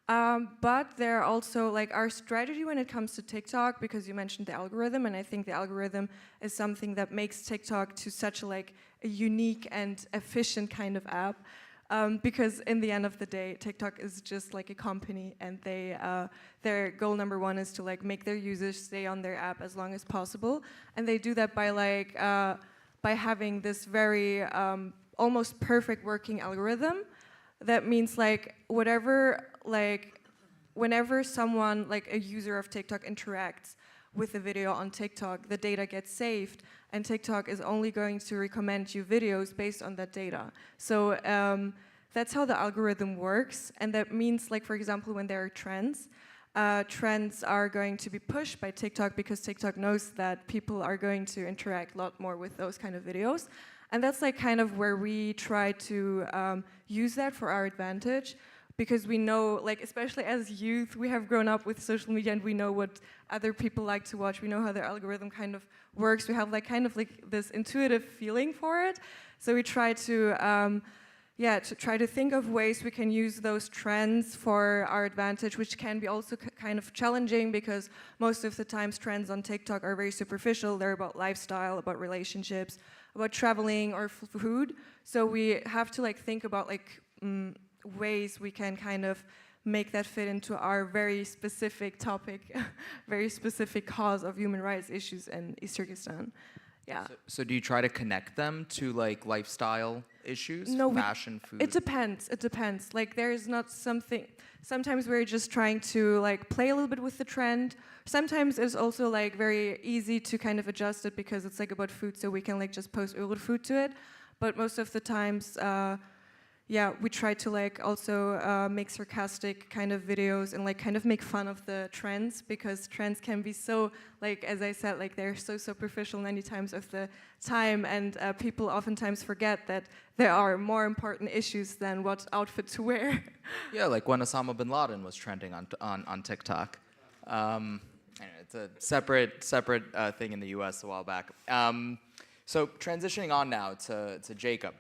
But there are also like our strategy when it comes to TikTok, because you mentioned the algorithm, and I think the algorithm is something that makes TikTok to such like a unique and efficient kind of app. Because in the end of the day, TikTok is just like a company, and they their goal number one is to like make their users stay on their app as long as possible, and they do that by like by having this very almost perfect working algorithm. That means like whenever someone, like a user of TikTok, interacts with a video on TikTok, the data gets saved, and TikTok is only going to recommend you videos based on that data. So that's how the algorithm works, and that means, like, for example, when there are trends, trends are going to be pushed by TikTok because TikTok knows that people are going to interact a lot more with those kind of videos. And that's like kind of where we try to use that for our advantage. because we know, like, especially as youth, we have grown up with social media and we know what other people like to watch. We know how their algorithm kind of works. We have like kind of like this intuitive feeling for it. So we try to, try to think of ways we can use those trends for our advantage, which can be also kind of challenging because most of the times trends on TikTok are very superficial. They're about lifestyle, about relationships, about traveling or food. So we have to like think about like ways we can kind of make that fit into our very specific topic, very specific cause of human rights issues in East Turkestan. Yeah. So do you try to connect them to like lifestyle issues, No, fashion, food? It depends. It depends. Like there is not something. Sometimes we're just trying to like play a little bit with the trend. Sometimes it's also like very easy to kind of adjust it because it's like about food, so we can like just post Uyghur food to it. But most of the times, we try to like also make sarcastic kind of videos and like kind of make fun of the trends because trends can be so, like as I said, like they're so superficial 90 times of the time, and people oftentimes forget that there are more important issues than what outfit to wear. Yeah, like when Osama bin Laden was trending on TikTok. It's a separate thing in the U.S. a while back. So transitioning on now to Jacob.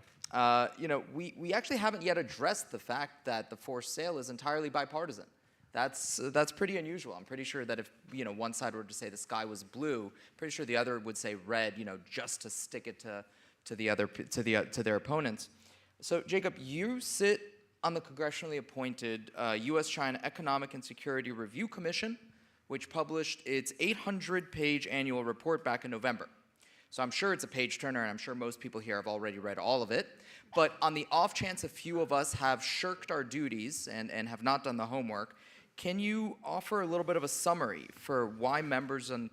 We actually haven't yet addressed the fact that the forced sale is entirely bipartisan. That's pretty unusual. I'm pretty sure that if one side were to say the sky was blue, pretty sure the other would say red, just to stick it to their opponents. So Jacob, you sit on the congressionally appointed U.S.-China Economic and Security Review Commission, which published its 800-page annual report back in November. So I'm sure it's a page turner, and I'm sure most people here have already read all of it. But on the off chance a few of us have shirked our duties and have not done the homework, can you offer a little bit of a summary for why members in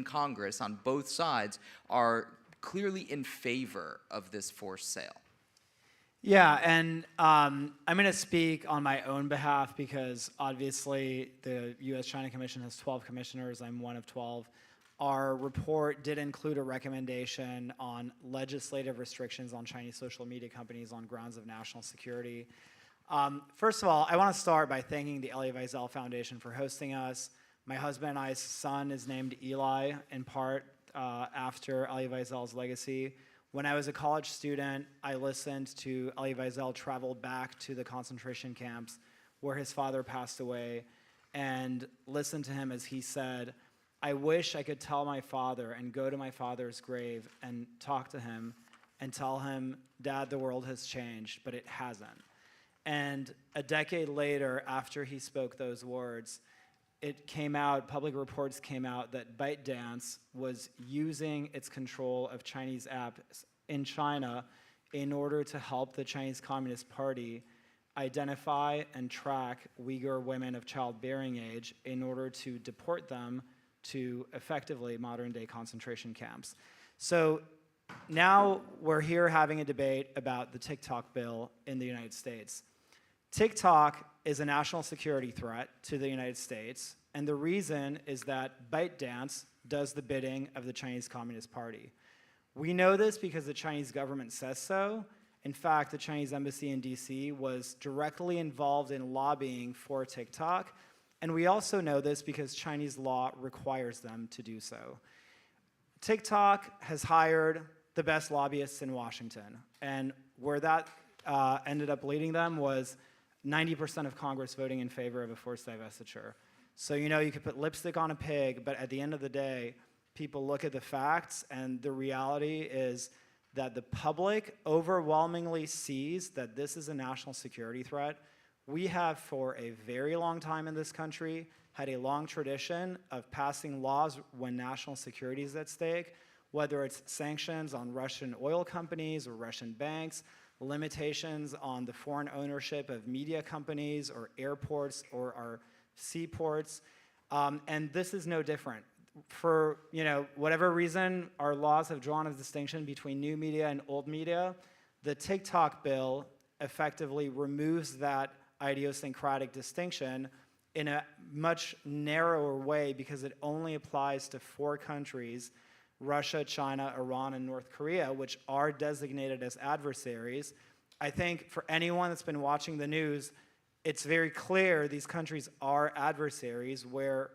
Congress on both sides are clearly in favor of this forced sale? Yeah, and I'm going to speak on my own behalf because obviously the U.S.-China Commission has 12 commissioners. I'm one of 12. Our report did include a recommendation on legislative restrictions on Chinese social media companies on grounds of national security. First of all, I want to start by thanking the Elie Wiesel Foundation for hosting us. My husband and I's son is named Eli, in part after Elie Wiesel's legacy. When I was a college student, I listened to Elie Wiesel travel back to the concentration camps where his father passed away and listened to him as he said, "I wish I could tell my father and go to my father's grave and talk to him and tell him, Dad, the world has changed, but it hasn't." And a decade later, after he spoke those words, it came out, public reports came out that ByteDance was using its control of Chinese apps in China in order to help the Chinese Communist Party identify and track Uyghur women of childbearing age in order to deport them to effectively modern-day concentration camps. So now we're here having a debate about the TikTok bill in the United States. TikTok is a national security threat to the United States, and the reason is that ByteDance does the bidding of the Chinese Communist Party. We know this because the Chinese government says so. In fact, the Chinese embassy in DC was directly involved in lobbying for TikTok, and we also know this because Chinese law requires them to do so. TikTok has hired the best lobbyists in Washington, and where that ended up leading them was 90% of Congress voting in favor of a forced divestiture. So you could put lipstick on a pig, but at the end of the day, people look at the facts, and the reality is that the public overwhelmingly sees that this is a national security threat. We have, for a very long time in this country, had a long tradition of passing laws when national security is at stake, whether it's sanctions on Russian oil companies or Russian banks, limitations on the foreign ownership of media companies or airports or our seaports, and this is no different. For whatever reason, our laws have drawn a distinction between new media and old media. The TikTok bill effectively removes that idiosyncratic distinction in a much narrower way because it only applies to 4 countries, Russia, China, Iran, and North Korea, which are designated as adversaries. I think for anyone that's been watching the news, it's very clear these countries are adversaries where,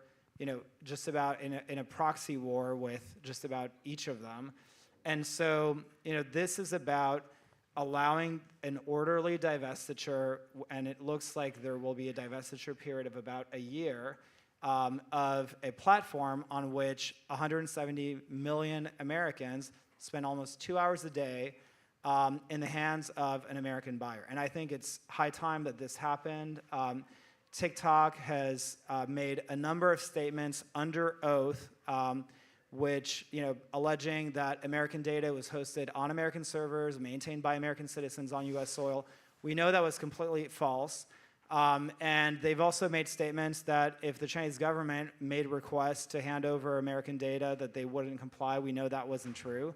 just about in a proxy war with just about each of them. And so, this is about allowing an orderly divestiture, and it looks like there will be a divestiture period of about a year of a platform on which 170 million Americans spend almost 2 hours a day in the hands of an American buyer. And I think it's high time that this happened. TikTok has made a number of statements under oath, which, alleging that American data was hosted on American servers, maintained by American citizens on U.S. soil. We know that was completely false. And they've also made statements that if the Chinese government made requests to hand over American data, that they wouldn't comply. We know that wasn't true.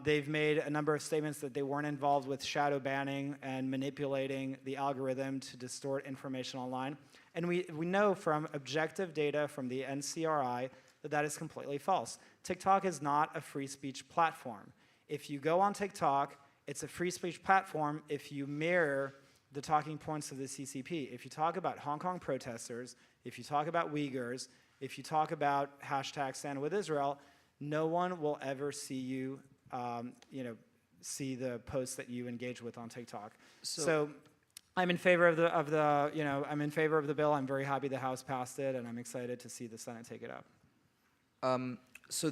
They've made a number of statements that they weren't involved with shadow banning and manipulating the algorithm to distort information online. And we know from objective data from the NCRI that that is completely false. TikTok is not a free speech platform. If you go on TikTok, it's a free speech platform if you mirror the talking points of the CCP. If you talk about Hong Kong protesters, if you talk about Uyghurs, if you talk about hashtag Stand With Israel, no one will ever see you, see the posts that you engage with on TikTok. So I'm in favor of I'm in favor of the bill. I'm very happy the House passed it, and I'm excited to see the Senate take it up. So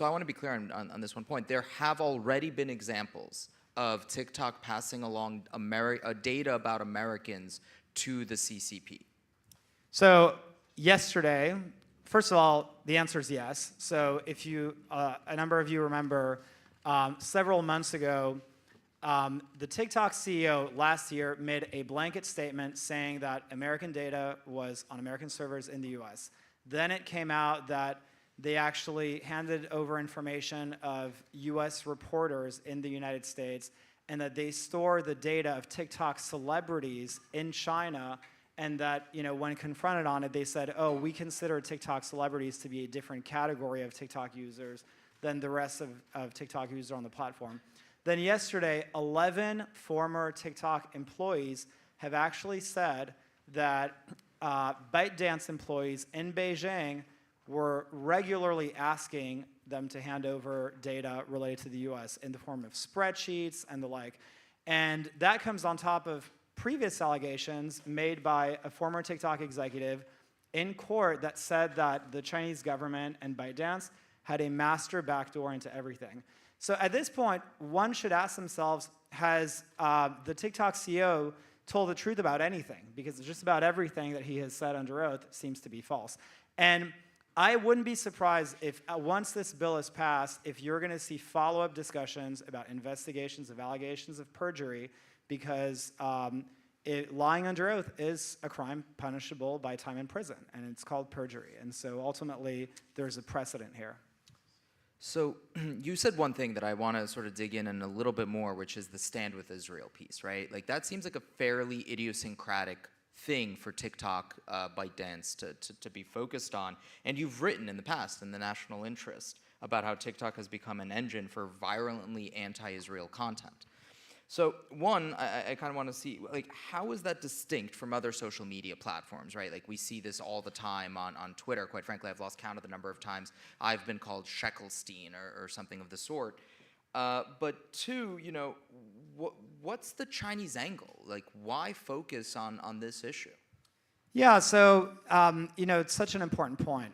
I want to be clear on this one point. There have already been examples of TikTok passing along data about Americans to the CCP. So yesterday, first of all, the answer is yes. So if you, a number of you remember, several months ago, the TikTok CEO last year made a blanket statement saying that American data was on American servers in the US. Then it came out that they actually handed over information of US reporters in the United States, and that they store the data of TikTok celebrities in China, and that when confronted on it, they said, oh, we consider TikTok celebrities to be a different category of TikTok users than the rest of TikTok users on the platform. Then yesterday, 11 former TikTok employees have actually said that ByteDance employees in Beijing were regularly asking them to hand over data related to the US in the form of spreadsheets and the like. And that comes on top of previous allegations made by a former TikTok executive in court that said that the Chinese government and ByteDance had a master backdoor into everything. So at this point, one should ask themselves, has the TikTok CEO told the truth about anything? Because just about everything that he has said under oath seems to be false. And I wouldn't be surprised if once this bill is passed, if you're going to see follow-up discussions about investigations of allegations of perjury, because lying under oath is a crime punishable by time in prison, and it's called perjury. And so ultimately, there's a precedent here. So you said one thing that I want to sort of dig in a little bit more, which is the Stand With Israel piece, right? Like that seems like a fairly idiosyncratic thing for TikTok, ByteDance to be focused on. And you've written in the past in the National Interest about how TikTok has become an engine for violently anti-Israel content. So one, I kind of want to see, like, how is that distinct from other social media platforms, right? Like we see this all the time on Twitter. Quite frankly, I've lost count of the number of times I've been called Sheckelstein or something of the sort. But two, what's the Chinese angle? Like, why focus on this issue? Yeah, so, it's such an important point.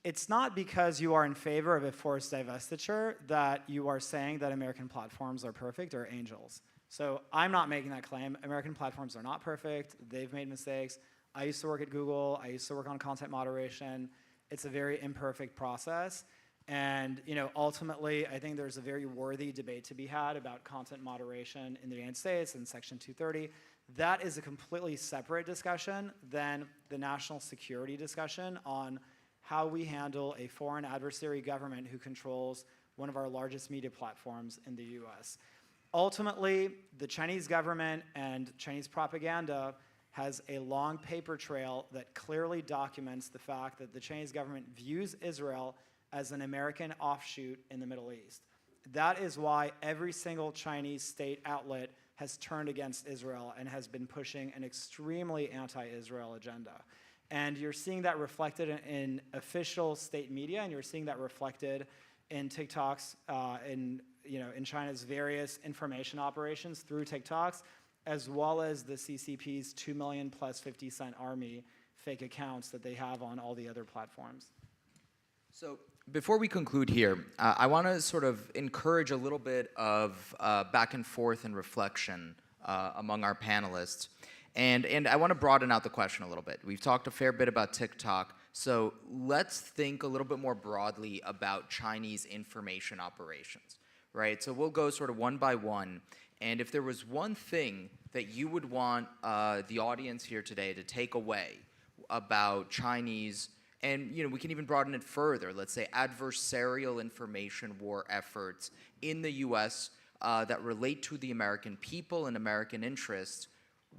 It's not because you are in favor of a forced divestiture that you are saying that American platforms are perfect or angels. So I'm not making that claim. American platforms are not perfect. They've made mistakes. I used to work at Google. I used to work on content moderation. It's a very imperfect process. And ultimately, I think there's a very worthy debate to be had about content moderation in the United States and Section 230. That is a completely separate discussion than the national security discussion on how we handle a foreign adversary government who controls one of our largest media platforms in the US. Ultimately, the Chinese government and Chinese propaganda has a long paper trail that clearly documents the fact that the Chinese government views Israel as an American offshoot in the Middle East. That is why every single Chinese state outlet has turned against Israel and has been pushing an extremely anti-Israel agenda. And you're seeing that reflected in official state media, and you're seeing that reflected in TikToks, in China's various information operations through TikToks, as well as the CCP's 2 million plus 50 Cent army fake accounts that they have on all the other platforms. So before we conclude here, I want to sort of encourage a little bit of back and forth and reflection among our panelists. And I want to broaden out the question a little bit. We've talked a fair bit about TikTok, so let's think a little bit more broadly about Chinese information operations, right? So we'll go sort of one by one, and if there was one thing that you would want the audience here today to take away about Chinese, and we can even broaden it further, let's say adversarial information war efforts in the US that relate to the American people and American interests,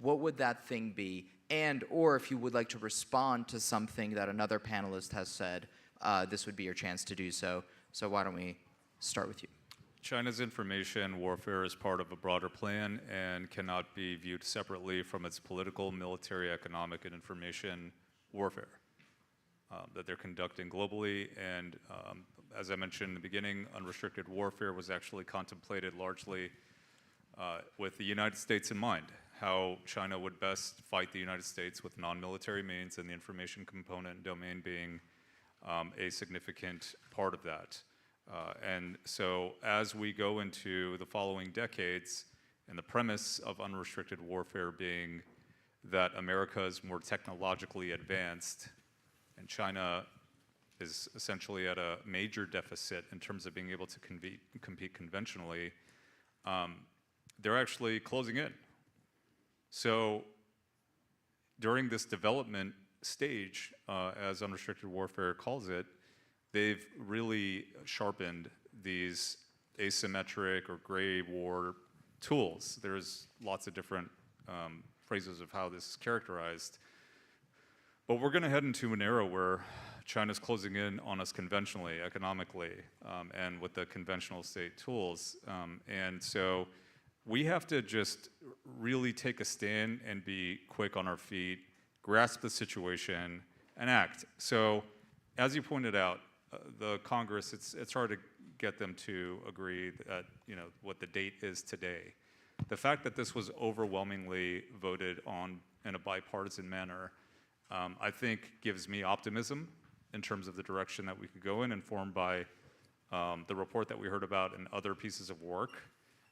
what would that thing be? And, or if you would like to respond to something that another panelist has said, this would be your chance to do so. So why don't we start with you? China's information warfare is part of a broader plan and cannot be viewed separately from its political, military, economic, and information warfare that they're conducting globally. And as I mentioned in the beginning, unrestricted warfare was actually contemplated largely with the United States in mind, how China would best fight the United States with non-military means, and the information component domain being a significant part of that. And so as we go into the following decades, and the premise of unrestricted warfare being that America is more technologically advanced and China is essentially at a major deficit in terms of being able to compete conventionally, they're actually closing in. So during this development stage, as unrestricted warfare calls it, they've really sharpened these asymmetric or gray war tools. There's lots of different phrases of how this is characterized. But we're going to head into an era where China's closing in on us conventionally, economically, and with the conventional state tools. And so we have to just really take a stand and be quick on our feet, grasp the situation, and act. So as you pointed out, the Congress, it's hard to get them to agree that, what the date is today. The fact that this was overwhelmingly voted on in a bipartisan manner, I think gives me optimism in terms of the direction that we could go in, informed by the report that we heard about and other pieces of work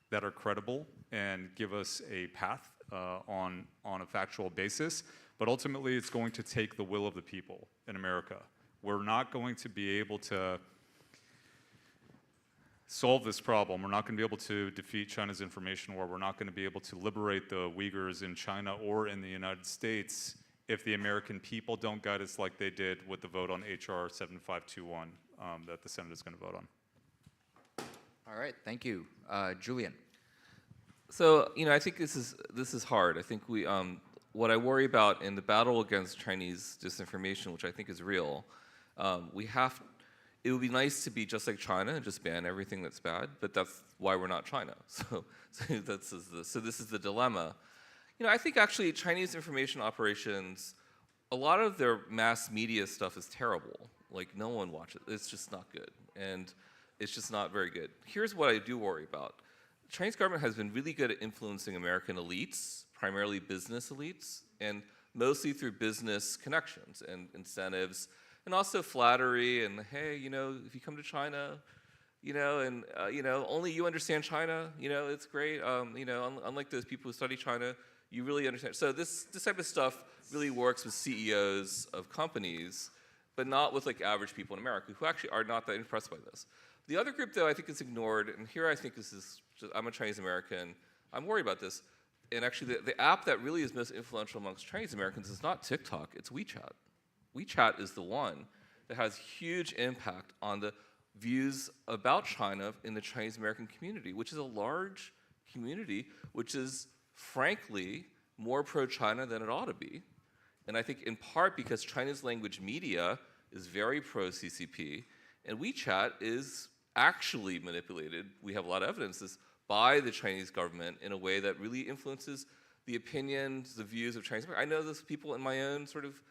that are credible and give us a path on a factual basis. But ultimately, it's going to take the will of the people in America. We're not going to be able to solve this problem. We're not going to be able to defeat China's information war. We're not going to be able to liberate the Uyghurs in China or in the United States if the American people don't guide us like they did with the vote on HR 7521 that the Senate is going to vote on. All right, thank you. Julian. So, I think this is hard. I think what I worry about in the battle against Chinese disinformation, which I think is real, it would be nice to be just like China and just ban everything that's bad, but that's why we're not China. So this is the dilemma. I think actually Chinese information operations, a lot of their mass media stuff is terrible. Like, no one watches it. It's just not good. And it's just not very good. Here's what I do worry about. The Chinese government has been really good at influencing American elites, primarily business elites, and mostly through business connections and incentives, and also flattery and, hey, if you come to China, and only you understand China, it's great. Unlike those people who study China, you really understand. So this type of stuff really works with CEOs of companies, but not with average people in America who actually are not that impressed by this. The other group, though, I think is ignored, and here I think this is just, I'm a Chinese American, I'm worried about this. And actually, the app that really is most influential amongst Chinese Americans is not TikTok, it's WeChat. WeChat is the one that has huge impact on the views about China in the Chinese American community, which is a large community, which is, frankly, more pro-China than it ought to be. And I think in part because Chinese language media is very pro-CCP, and WeChat is actually manipulated, we have a lot of evidence, by the Chinese government in a way that really influences the opinions, the views of Chinese Americans. I know those people in my own sort of,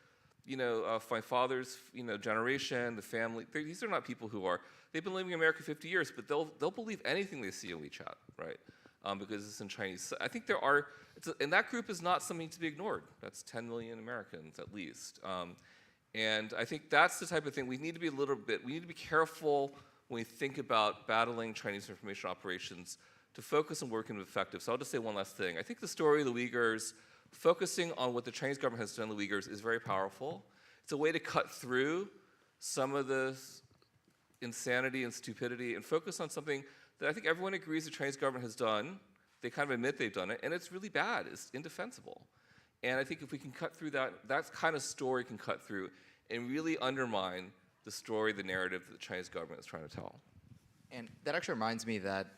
my father's, generation, the family. These are not people who are, they've been living in America 50 years, but they'll believe anything they see on WeChat, right? Because it's in Chinese. So I think and that group is not something to be ignored. That's 10 million Americans at least. And I think that's the type of thing we need to be we need to be careful when we think about battling Chinese information operations to focus on working effective. So I'll just say one last thing. I think the story of the Uyghurs, focusing on what the Chinese government has done to the Uyghurs is very powerful. It's a way to cut through some of the insanity and stupidity and focus on something that I think everyone agrees the Chinese government has done. They kind of admit they've done it, and it's really bad. It's indefensible. And I think if we can cut through that kind of story can cut through and really undermine the story, the narrative that the Chinese government is trying to tell. And that actually reminds me that,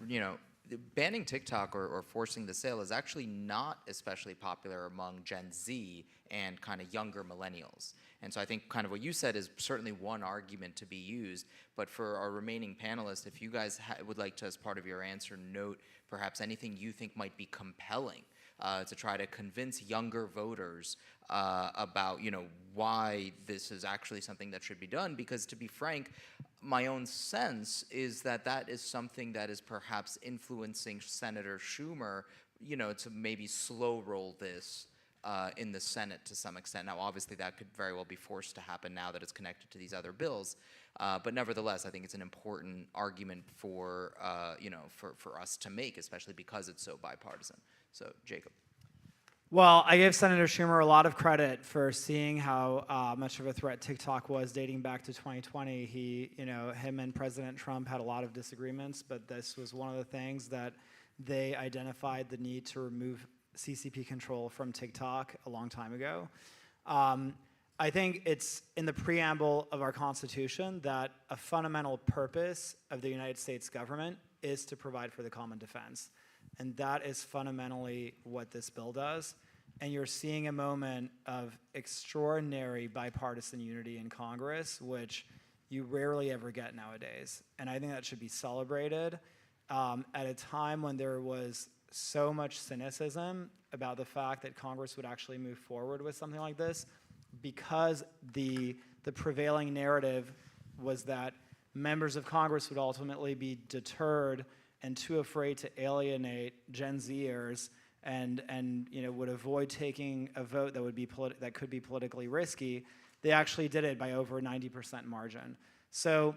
banning TikTok or forcing the sale is actually not especially popular among Gen Z and kind of younger millennials. And so I think kind of what you said is certainly one argument to be used, but for our remaining panelists, if you guys would like to, as part of your answer, note perhaps anything you think might be compelling to try to convince younger voters about, why this is actually something that should be done. Because to be frank, my own sense is that that is something that is perhaps influencing Senator Schumer, to maybe slow roll this in the Senate to some extent. Now, obviously, that could very well be forced to happen now that it's connected to these other bills. But nevertheless, I think it's an important argument for, for us to make, especially because it's so bipartisan. So, Jacob. Well, I give Senator Schumer a lot of credit for seeing how much of a threat TikTok was dating back to 2020. Him and President Trump had a lot of disagreements, but this was one of the things that they identified the need to remove CCP control from TikTok a long time ago. I think it's in the preamble of our Constitution that a fundamental purpose of the United States government is to provide for the common defense. And that is fundamentally what this bill does. And you're seeing a moment of extraordinary bipartisan unity in Congress, which you rarely ever get nowadays. And I think that should be celebrated at a time when there was so much cynicism about the fact that Congress would actually move forward with something like this, because the prevailing narrative was that members of Congress would ultimately be deterred and too afraid to alienate Gen Zers and would avoid taking a vote that would be that could be politically risky. They actually did it by over 90% margin. So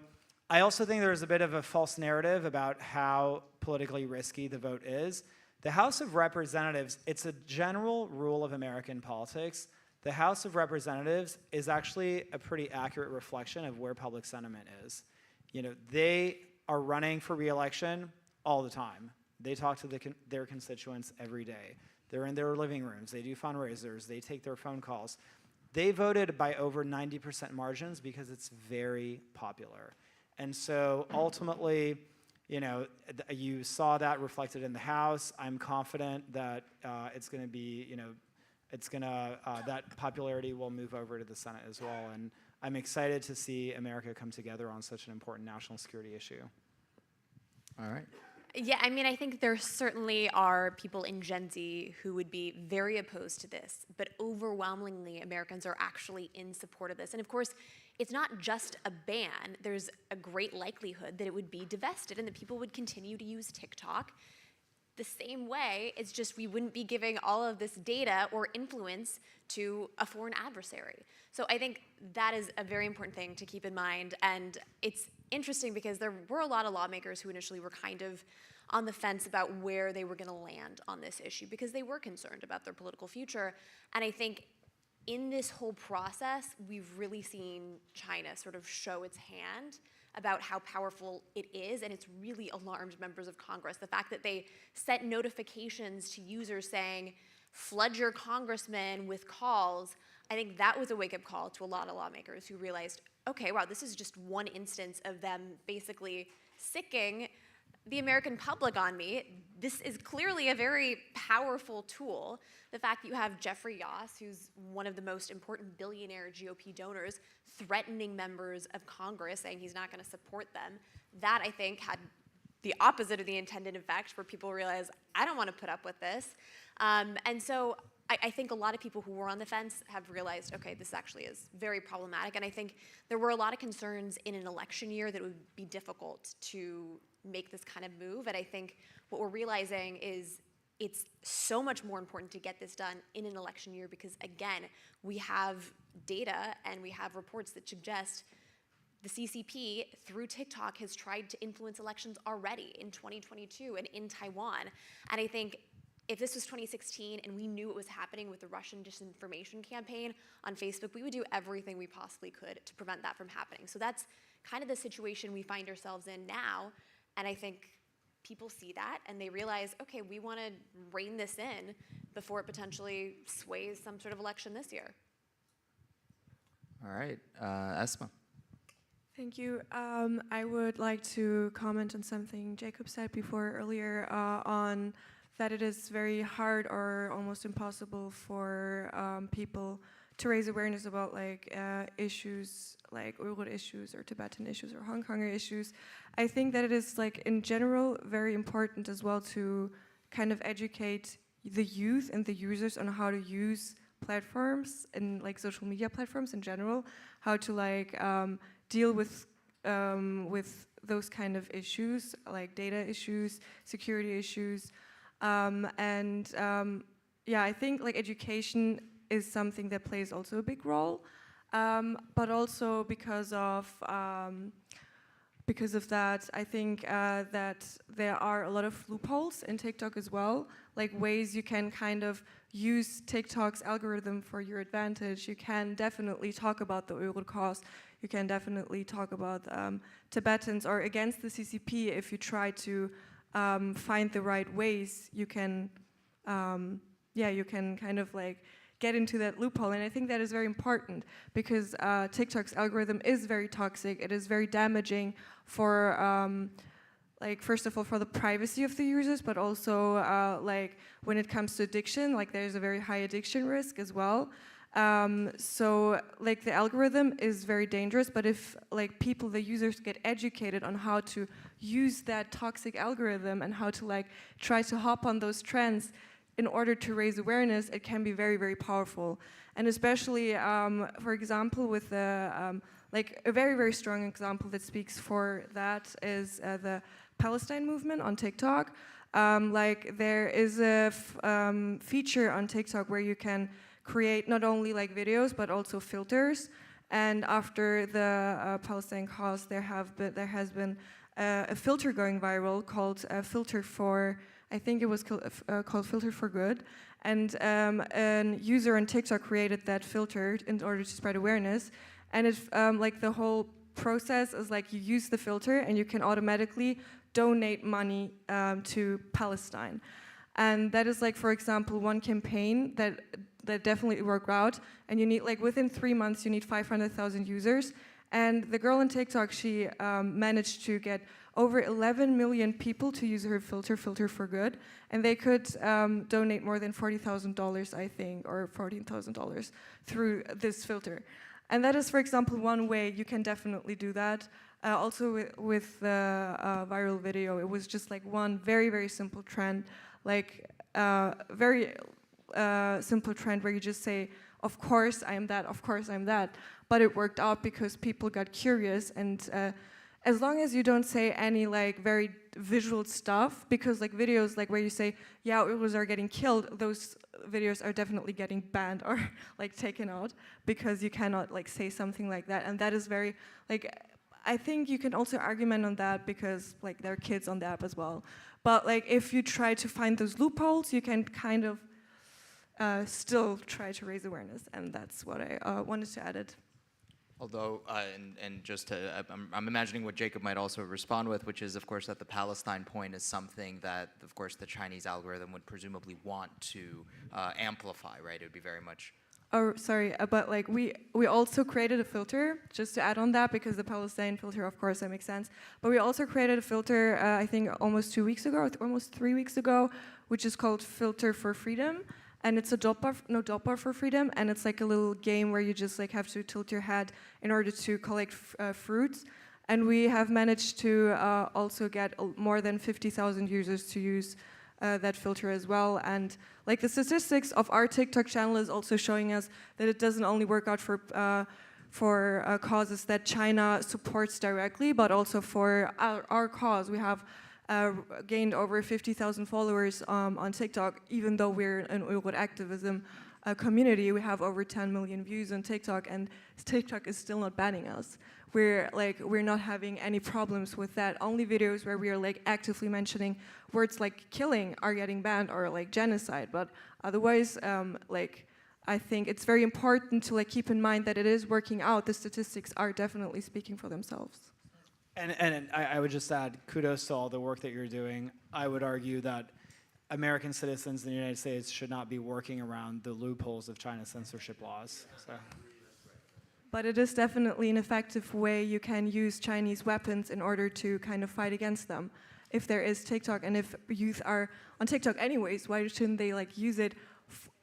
I also think there's a bit of a false narrative about how politically risky the vote is. The House of Representatives, it's a general rule of American politics. The House of Representatives is actually a pretty accurate reflection of where public sentiment is. They are running for re-election all the time. They talk to their constituents every day. They're in their living rooms. They do fundraisers. They take their phone calls. They voted by over 90% margins because it's very popular. And so ultimately, you saw that reflected in the House. I'm confident that it's going to be, that popularity will move over to the Senate as well. And I'm excited to see America come together on such an important national security issue. All right. Yeah, I think there certainly are people in Gen Z who would be very opposed to this, but overwhelmingly Americans are actually in support of this. And of course, it's not just a ban. There's a great likelihood that it would be divested and that people would continue to use TikTok the same way. It's just we wouldn't be giving all of this data or influence to a foreign adversary. So I think that is a very important thing to keep in mind. And it's interesting because there were a lot of lawmakers who initially were kind of on the fence about where they were going to land on this issue because they were concerned about their political future. And I think in this whole process, we've really seen China sort of show its hand about how powerful it is, and it's really alarmed members of Congress. The fact that they sent notifications to users saying, flood your congressman with calls, I think that was a wake-up call to a lot of lawmakers who realized, okay, wow, this is just one instance of them basically sicking the American public on me. This is clearly a very powerful tool. The fact that you have Jeffrey Yoss, who's one of the most important billionaire GOP donors, threatening members of Congress, saying he's not going to support them, that I think had the opposite of the intended effect, where people realize, I don't want to put up with this. And so I think a lot of people who were on the fence have realized, okay, this actually is very problematic. And I think there were a lot of concerns in an election year that it would be difficult to make this kind of move. And I think what we're realizing is it's so much more important to get this done in an election year because, again, we have data and we have reports that suggest the CCP, through TikTok, has tried to influence elections already in 2022 and in Taiwan. And I think if this was 2016 and we knew it was happening with the Russian disinformation campaign on Facebook, we would do everything we possibly could to prevent that from happening. So that's kind of the situation we find ourselves in now. And I think people see that and they realize, okay, we want to rein this in before it potentially sways some sort of election this year. All right, Esma. Thank you. I would like to comment on something Jacob said before earlier on that it is very hard or almost impossible for people to raise awareness about issues like Uyghur issues or Tibetan issues or Hong Konger issues. I think that it is in general very important as well to kind of educate the youth and the users on how to use platforms and social media platforms in general, how to deal with those kind of issues like data issues, security issues. Yeah, I think education is something that plays also a big role, but also because of that, I think that there are a lot of loopholes in TikTok as well, like ways you can kind of use TikTok's algorithm for your advantage. You can definitely talk about the Uyghur cause. You can definitely talk about Tibetans or against the CCP if you try to find the right ways. You can, you can kind of get into that loophole. And I think that is very important because TikTok's algorithm is very toxic. It is very damaging for, first of all, for the privacy of the users, but also when it comes to addiction, there's a very high addiction risk as well. So the algorithm is very dangerous, but if people, the users get educated on how to use that toxic algorithm and how to try to hop on those trends in order to raise awareness, it can be very, very powerful. And especially, for example, with the, a very, very strong example that speaks for that is the Palestine movement on TikTok. There is a feature on TikTok where you can create not only videos but also filters. And after the Palestine cause, there has been a filter going viral called Filter for, I think it was called Filter for Good. And a user on TikTok created that filter in order to spread awareness. And it, the whole process is you use the filter and you can automatically donate money to Palestine. And that is for example, one campaign that definitely worked out. And you need, within 3 months, you need 500,000 users. And the girl on TikTok, she managed to get over 11 million people to use her filter for good. And they could donate more than $40,000, I think, or $14,000 through this filter. And that is, for example, one way you can definitely do that. Also with the viral video, it was just one very, very simple trend, very simple trend where you just say, of course I am that, of course I'm that. But it worked out because people got curious, and as long as you don't say any very visual stuff, because videos where you say, yeah, Uyghurs are getting killed, those videos are definitely getting banned or taken out because you cannot say something like that. And that is very I think you can also argument on that because there are kids on the app as well. But if you try to find those loopholes, you can kind of still try to raise awareness, and that's what I wanted to add it. Although, and just to, I'm imagining what Jacob might also respond with, which is, of course, that the Palestine point is something that, of course, the Chinese algorithm would presumably want to amplify, right? It would be very much. Oh, sorry, but we also created a filter, just to add on that, because the Palestine filter, of course, that makes sense. But we also created a filter, I think almost 2 weeks ago, or almost 3 weeks ago, which is called Filter for Freedom. And it's a doppler for freedom, and it's a little game where you just have to tilt your head in order to collect fruits. And we have managed to also get more than 50,000 users to use that filter as well. And like the statistics of our TikTok channel is also showing us that it doesn't only work out for causes that China supports directly, but also for our cause. We have gained over 50,000 followers on TikTok, even though we're an Uyghur activism community. We have over 10 million views on TikTok, and TikTok is still not banning us. We're not having any problems with that. Only videos where we are like actively mentioning words like killing are getting banned, or like genocide. But otherwise, I think it's very important to keep in mind that it is working out. The statistics are definitely speaking for themselves. And I would just add kudos to all the work that you're doing. I would argue that American citizens in the United States should not be working around the loopholes of China's censorship laws. So. But it is definitely an effective way you can use Chinese weapons in order to kind of fight against them. If there is TikTok, and if youth are on TikTok anyways, why shouldn't they use it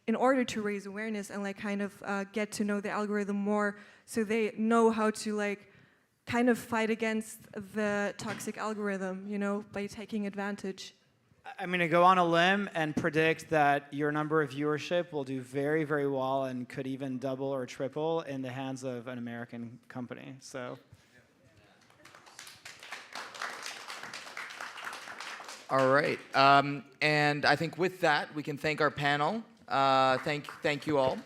in order to raise awareness and kind of get to know the algorithm more, so they know how to kind of fight against the toxic algorithm, by taking advantage. I'm going to go on a limb and predict that your number of viewership will do very, very well and could even double or triple in the hands of an American company. So. All right. And I think with that, we can thank our panel. Thank you all.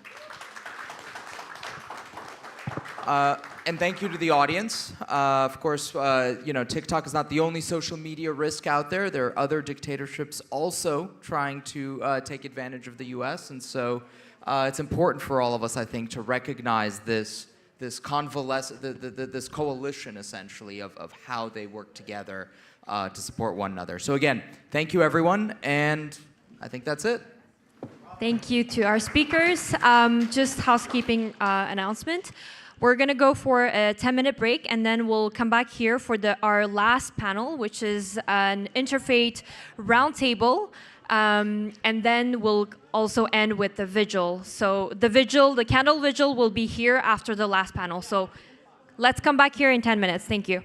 And thank you to the audience. Of course, TikTok is not the only social media risk out there. There are other dictatorships also trying to take advantage of the U.S. And so it's important for all of us, I think, to recognize this coalition, essentially, of how they work together to support one another. So again, thank you, everyone. And I think that's it. Thank you to our speakers. Just housekeeping announcement. We're going to go for a 10-minute break, and then we'll come back here for our last panel, which is an interfaith roundtable. And then we'll also end with the vigil. So the candle vigil will be here after the last panel. So let's come back here in 10 minutes. Thank you.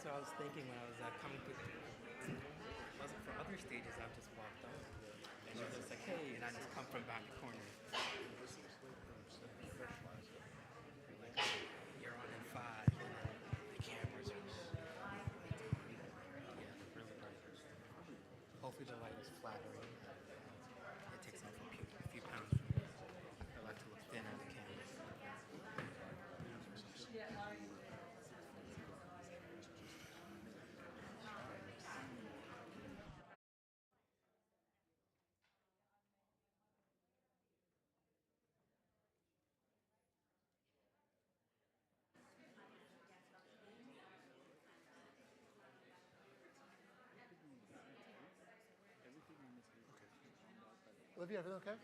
that's what I was thinking when I was coming through. Wasn't for other stages, I've just walked up. And you're just like, hey, and I just come from back the corner. Like, you're on in 5, and then the cameras are really bright. Hopefully the light is flattering. It takes off a few pounds from me. I like to look thin on the camera. Olivia, everything okay?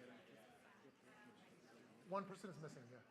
One person is missing, yeah.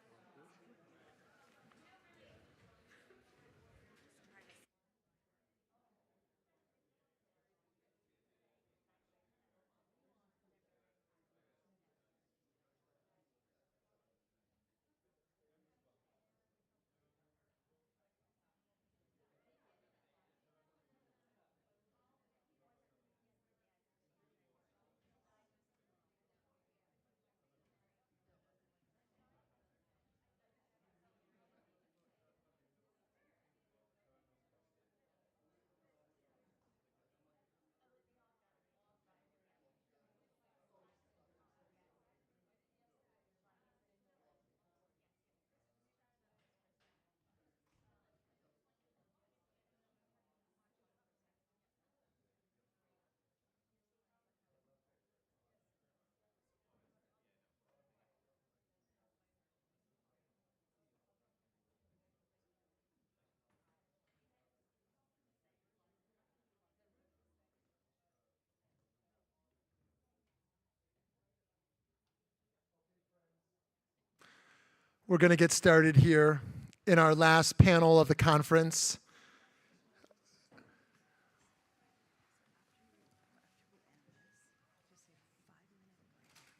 We're going to get started here in our last panel of the conference.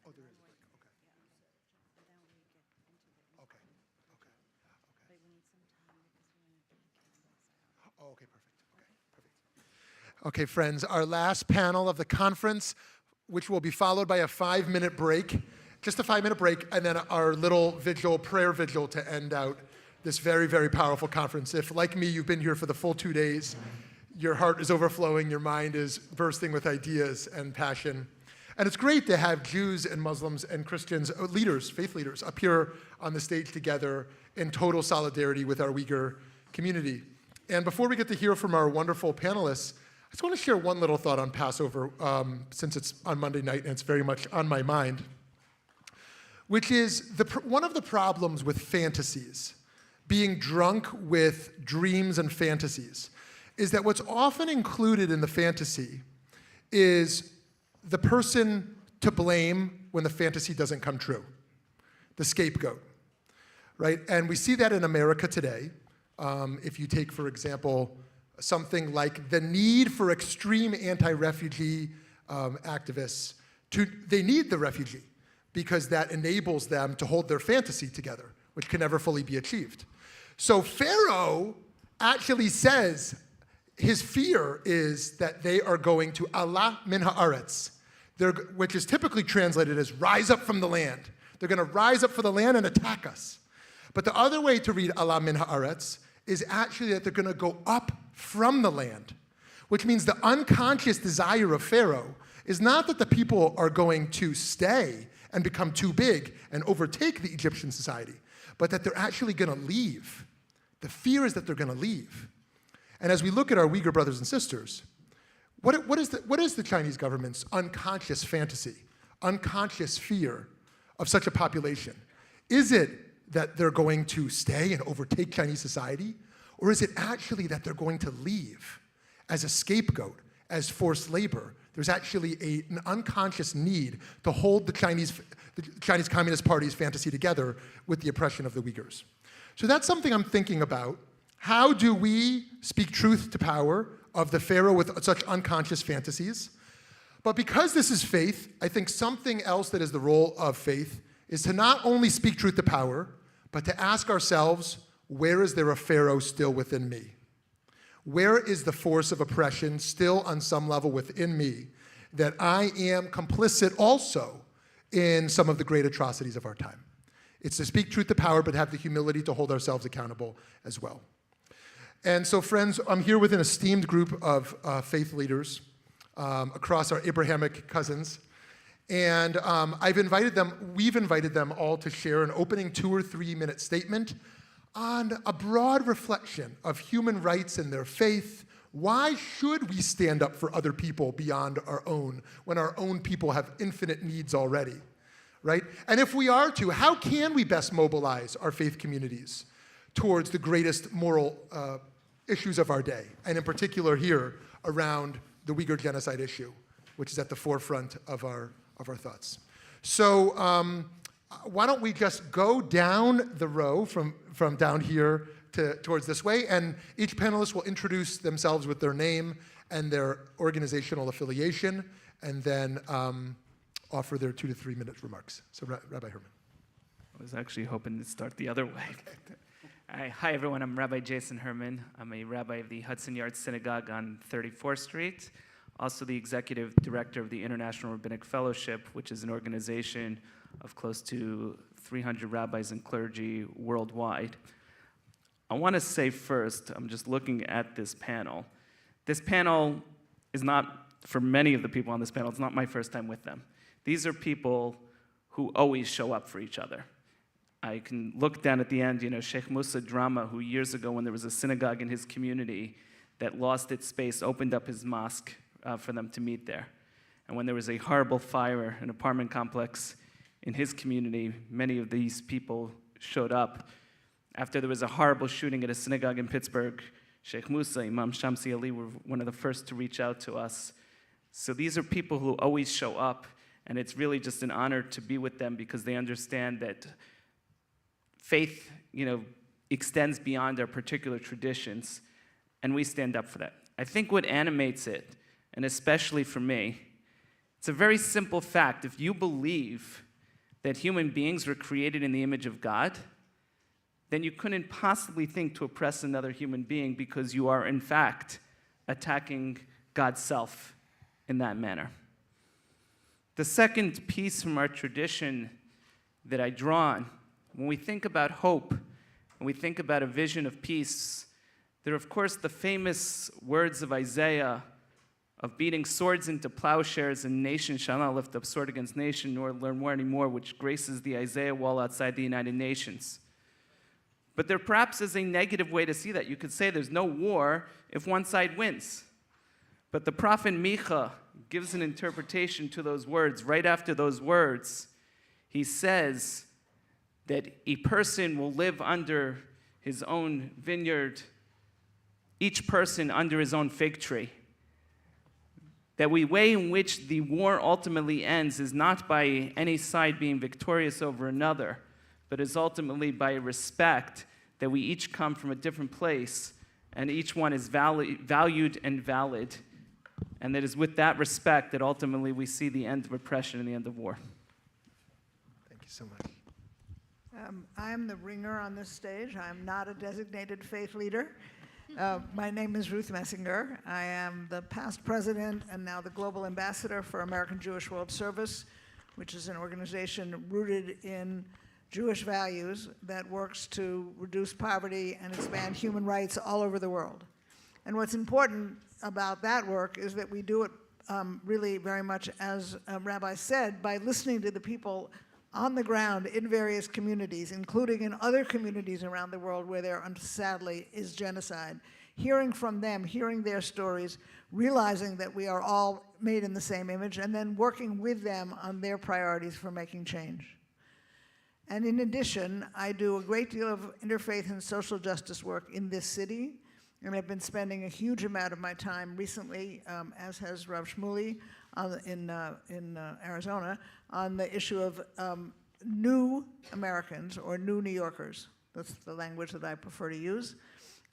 Oh, there is a break. Okay. Oh, okay, perfect. Okay, friends, our last panel of the conference, which will be followed by a 5-minute break. Just a 5-minute break, and then our little vigil, prayer vigil to end out this very, very powerful conference. If, like me, you've been here for the full 2 days, your heart is overflowing, your mind is bursting with ideas and passion. And it's great to have Jews and Muslims and Christians, leaders, faith leaders, up here on the stage together in total solidarity with our Uyghur community. And before we get to hear from our wonderful panelists, I just want to share one little thought on Passover, since it's on Monday night and it's very much on my mind, which is one of the problems with fantasies, being drunk with dreams and fantasies, is that what's often included in the fantasy is the person to blame when the fantasy doesn't come true, the scapegoat, right? And we see that in America today. If you take, for example, something like the need for extreme anti-refugee activists, they need the refugee, because that enables them to hold their fantasy together, which can never fully be achieved. So Pharaoh actually says his fear is that they are going to Allah min ha'aretz, which is typically translated as rise up from the land. They're going to rise up for the land and attack us. But the other way to read Allah min ha'aretz is actually that they're going to go up from the land, which means the unconscious desire of Pharaoh is not that the people are going to stay and become too big and overtake the Egyptian society, but that they're actually going to leave. The fear is that they're going to leave. And as we look at our Uyghur brothers and sisters, what is the Chinese government's unconscious fantasy, unconscious fear of such a population? Is it that they're going to stay and overtake Chinese society? Or is it actually that they're going to leave as a scapegoat, as forced labor? There's actually an unconscious need to hold the Chinese Communist Party's fantasy together with the oppression of the Uyghurs. So that's something I'm thinking about. How do we speak truth to power of the Pharaoh with such unconscious fantasies? But because this is faith, I think something else that is the role of faith is to not only speak truth to power, but to ask ourselves, where is there a Pharaoh still within me? Where is the force of oppression still on some level within me that I am complicit also in some of the great atrocities of our time? It's to speak truth to power, but have the humility to hold ourselves accountable as well. And so, friends, I'm here with an esteemed group of faith leaders across our Abrahamic cousins. And we've invited them all to share an opening 2 or 3 minute statement on a broad reflection of human rights and their faith. Why should we stand up for other people beyond our own when our own people have infinite needs already, right? And if we are to, how can we best mobilize our faith communities towards the greatest moral issues of our day, and in particular here around the Uyghur genocide issue, which is at the forefront of our thoughts. So why don't we just go down the row from down here towards this way, and each panelist will introduce themselves with their name and their organizational affiliation, and then offer their 2 to 3 minute remarks. So Rabbi Herman. I was actually hoping to start the other way. Hi, everyone. I'm Rabbi Jason Herman. I'm a rabbi of the Hudson Yards Synagogue on 34th Street, also the executive director of the International Rabbinic Fellowship, which is an organization of close to 300 rabbis and clergy worldwide. I want to say first, I'm just looking at this panel. This panel is not, for many of the people on this panel, it's not my first time with them. These are people who always show up for each other. I can look down at the end, Sheikh Musa Drama, who years ago when there was a synagogue in his community that lost its space, opened up his mosque for them to meet there. And when there was a horrible fire, an apartment complex in his community, many of these people showed up. After there was a horrible shooting at a synagogue in Pittsburgh, Sheikh Musa, Imam Shamsi Ali were one of the first to reach out to us. So these are people who always show up, and it's really just an honor to be with them because they understand that faith, extends beyond our particular traditions, and we stand up for that. I think what animates it, and especially for me, it's a very simple fact. If you believe that human beings were created in the image of God, then you couldn't possibly think to oppress another human being because you are, in fact, attacking God's self in that manner. The second piece from our tradition that I draw on, when we think about hope and we think about a vision of peace, there are, of course, the famous words of Isaiah of beating swords into plowshares, and nation shall not lift up sword against nation, nor learn war anymore, which graces the Isaiah wall outside the United Nations. But there perhaps is a negative way to see that. You could say there's no war if one side wins. But the prophet Micha gives an interpretation to those words. Right after those words, he says that a person will live under his own vineyard, each person under his own fig tree. That the way in which the war ultimately ends is not by any side being victorious over another, but is ultimately by respect, that we each come from a different place, and each one is valued and valid, and that is with that respect that ultimately we see the end of oppression and the end of war. Thank you so much. I'm the ringer on this stage. I'm not a designated faith leader. My name is Ruth Messinger. I am the past president and now the global ambassador for American Jewish World Service, which is an organization rooted in Jewish values that works to reduce poverty and expand human rights all over the world. And what's important about that work is that we do it really very much, as Rabbi said, by listening to the people on the ground in various communities, including in other communities around the world where there, sadly, is genocide. Hearing from them, hearing their stories, realizing that we are all made in the same image, and then working with them on their priorities for making change. And in addition, I do a great deal of interfaith and social justice work in this city, and I've been spending a huge amount of my time recently, as has Rav Shmuley in Arizona, on the issue of new Americans or new New Yorkers. That's the language that I prefer to use.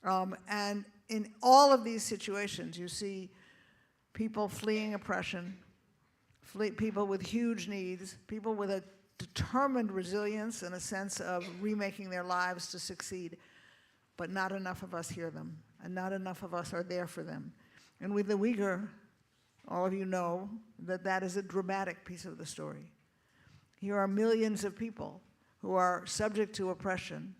And in all of these situations, you see people fleeing oppression, people with huge needs, people with a determined resilience and a sense of remaking their lives to succeed, but not enough of us hear them. and not enough of us are there for them. And with the Uyghur, all of you know that that is a dramatic piece of the story. Here are millions of people who are subject to oppression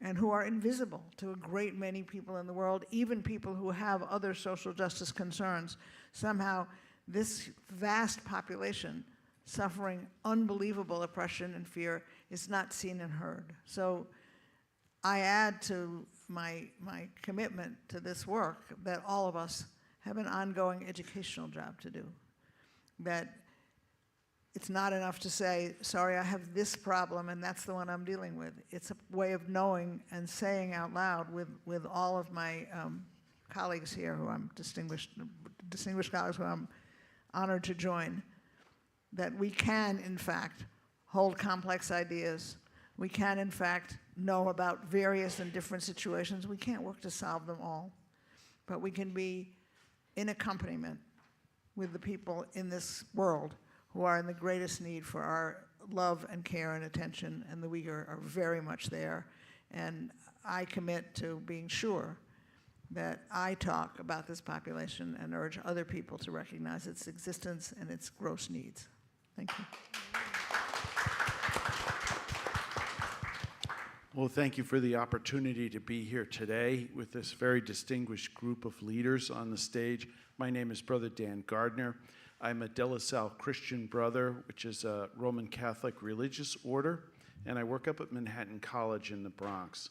and who are invisible to a great many people in the world, even people who have other social justice concerns. Somehow, this vast population suffering unbelievable oppression and fear is not seen and heard. So I add to my commitment to this work that all of us have an ongoing educational job to do. That it's not enough to say, sorry, I have this problem and that's the one I'm dealing with. It's a way of knowing and saying out loud with all of my colleagues here who I'm distinguished colleagues who I'm honored to join, that we can, in fact, hold complex ideas. We can, in fact, know about various and different situations. We can't work to solve them all, but we can be in accompaniment with the people in this world who are in the greatest need for our love and care and attention, and the Uyghur are very much there. And I commit to being sure that I talk about this population and urge other people to recognize its existence and its gross needs. Thank you. Well, thank you for the opportunity to be here today with this very distinguished group of leaders on the stage. My name is Brother Dan Gardner. I'm a De La Salle Christian Brother, which is a Roman Catholic religious order, and I work up at Manhattan College in the Bronx.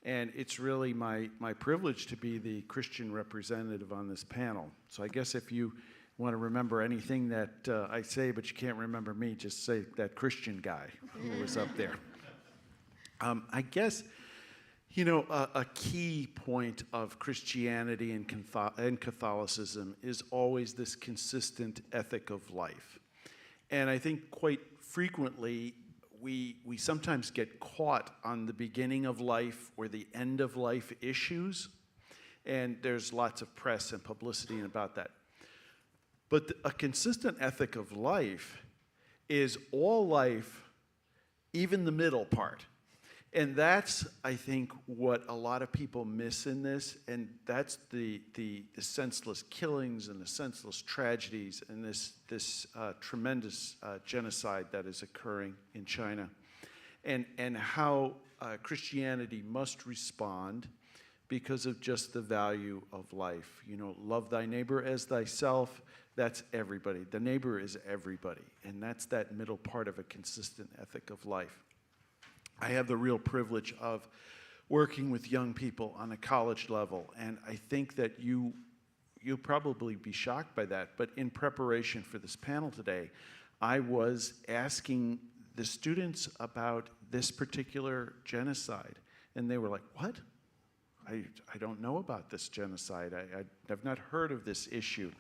And it's really my privilege to be the Christian representative on this panel. So I guess if you want to remember anything that I say, but you can't remember me, just say that Christian guy who was up there. I guess, you know, a key point of Christianity and Catholicism is always this consistent ethic of life. And I think quite frequently, we sometimes get caught on the beginning of life or the end of life issues, and there's lots of press and publicity about that. But a consistent ethic of life is all life, even the middle part. And that's, I think, what a lot of people miss in this, and that's the senseless killings and the senseless tragedies and this tremendous genocide that is occurring in China, and how Christianity must respond because of just the value of life. You know, love thy neighbor as thyself, that's everybody. The neighbor is everybody, and that's that middle part of a consistent ethic of life. I have the real privilege of working with young people on a college level, and I think that you'll probably be shocked by that, but in preparation for this panel today, I was asking the students about this particular genocide, and they were like, what? I don't know about this genocide. I have not heard of this issue.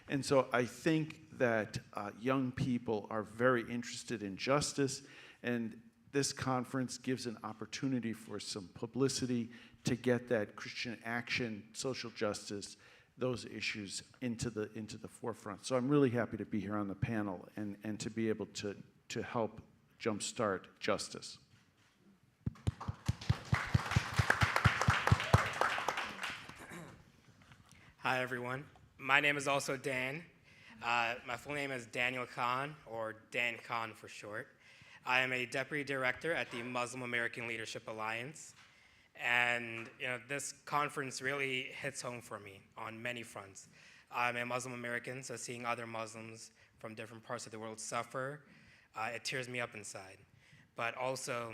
And so I think that young people are very interested in justice, and this conference gives an opportunity for some publicity to get that Christian action, social justice, those issues into the forefront. So I'm really happy to be here on the panel and to be able to help jumpstart justice. Hi, everyone. My name is also Dan. My full name is Daniel Khan, or Dan Khan for short. I am a deputy director at the Muslim American Leadership Alliance. And this conference really hits home for me on many fronts. I'm a Muslim American, so seeing other Muslims from different parts of the world suffer, it tears me up inside. But also,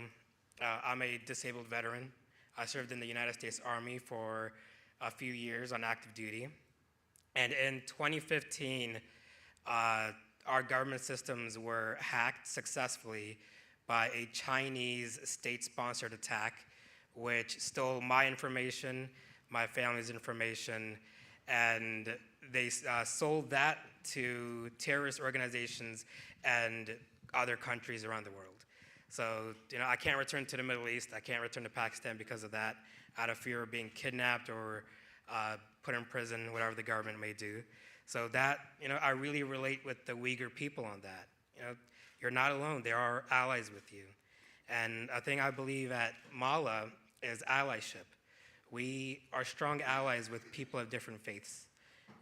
I'm a disabled veteran. I served in the United States Army for a few years on active duty. And in 2015, our government systems were hacked successfully by a Chinese state-sponsored attack, which stole my information, my family's information, and they sold that to terrorist organizations and other countries around the world. So, I can't return to the Middle East, I can't return to Pakistan because of that, out of fear of being kidnapped or put in prison, whatever the government may do. So that, I really relate with the Uyghur people on that. You're not alone. There are allies with you. And a thing I believe at Mala is allyship. We are strong allies with people of different faiths,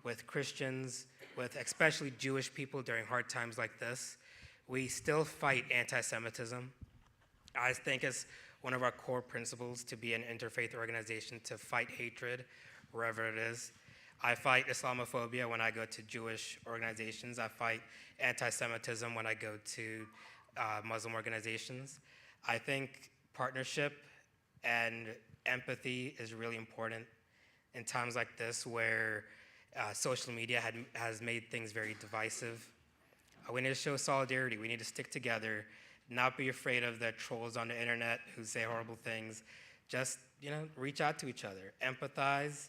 with Christians, with especially Jewish people during hard times like this. We still fight anti-Semitism. I think it's one of our core principles to be an interfaith organization, to fight hatred wherever it is. I fight Islamophobia when I go to Jewish organizations. I fight anti-Semitism when I go to Muslim organizations. I think partnership and empathy is really important in times like this where social media has made things very divisive. We need to show solidarity. We need to stick together, not be afraid of the trolls on the internet who say horrible things. Just, reach out to each other, empathize,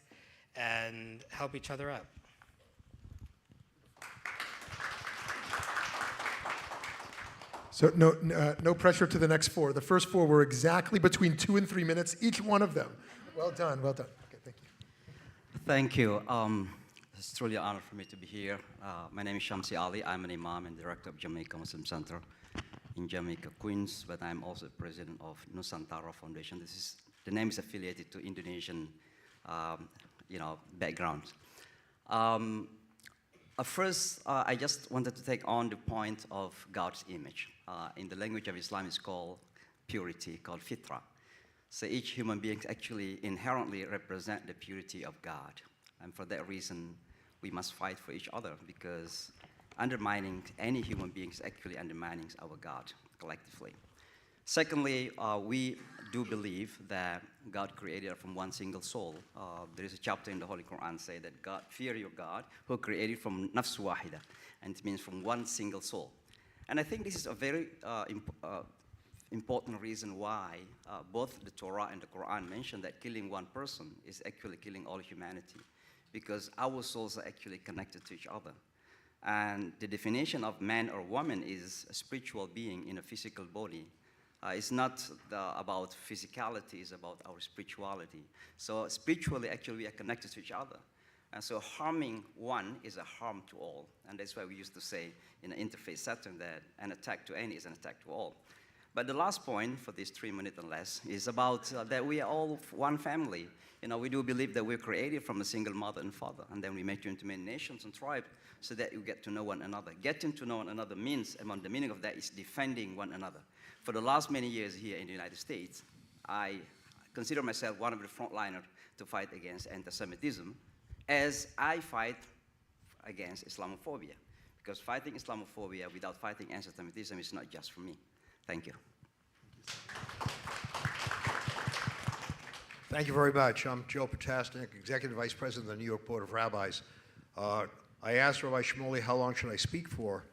and help each other out. So no pressure to the next four. The first four were exactly between 2 and 3 minutes, each one of them. Well done, well done. Okay, thank you. Thank you. It's truly an honor for me to be here. My name is Shamsi Ali. I'm an imam and director of Jamaica Muslim Center in Jamaica, Queens, but I'm also president of Nusantara Foundation. The name is affiliated to Indonesian, background. First, I just wanted to take on the point of God's image. In the language of Islam, it's called purity, called fitra. So each human being actually inherently represent the purity of God. And for that reason, we must fight for each other, because undermining any human being is actually undermining our God collectively. Secondly, we do believe that God created from one single soul. There is a chapter in the Holy Quran say that God, fear your God, who created from nafs wahida, and it means from one single soul. And I think this is a very important reason why both the Torah and the Quran mention that killing one person is actually killing all humanity, because our souls are actually connected to each other. And the definition of man or woman is a spiritual being in a physical body. It's not about physicality, it's about our spirituality. So spiritually, actually, we are connected to each other. And so harming one is a harm to all. And that's why we used to say in an interfaith setting that an attack to any is an attack to all. But the last point for these 3 minutes and less is about that we are all one family. We do believe that we're created from a single mother and father, and then we make you into many nations and tribes so that you get to know one another. Getting to know one another means, among the meaning of that is defending one another. For the last many years here in the United States, I consider myself one of the frontliners to fight against anti-Semitism, as I fight against Islamophobia. Because fighting Islamophobia without fighting anti-Semitism is not just for me. Thank you. Thank you very much. I'm Joe Potasnik, Executive Vice President of the New York Board of Rabbis. I asked Rabbi Shmuley, how long should I speak for?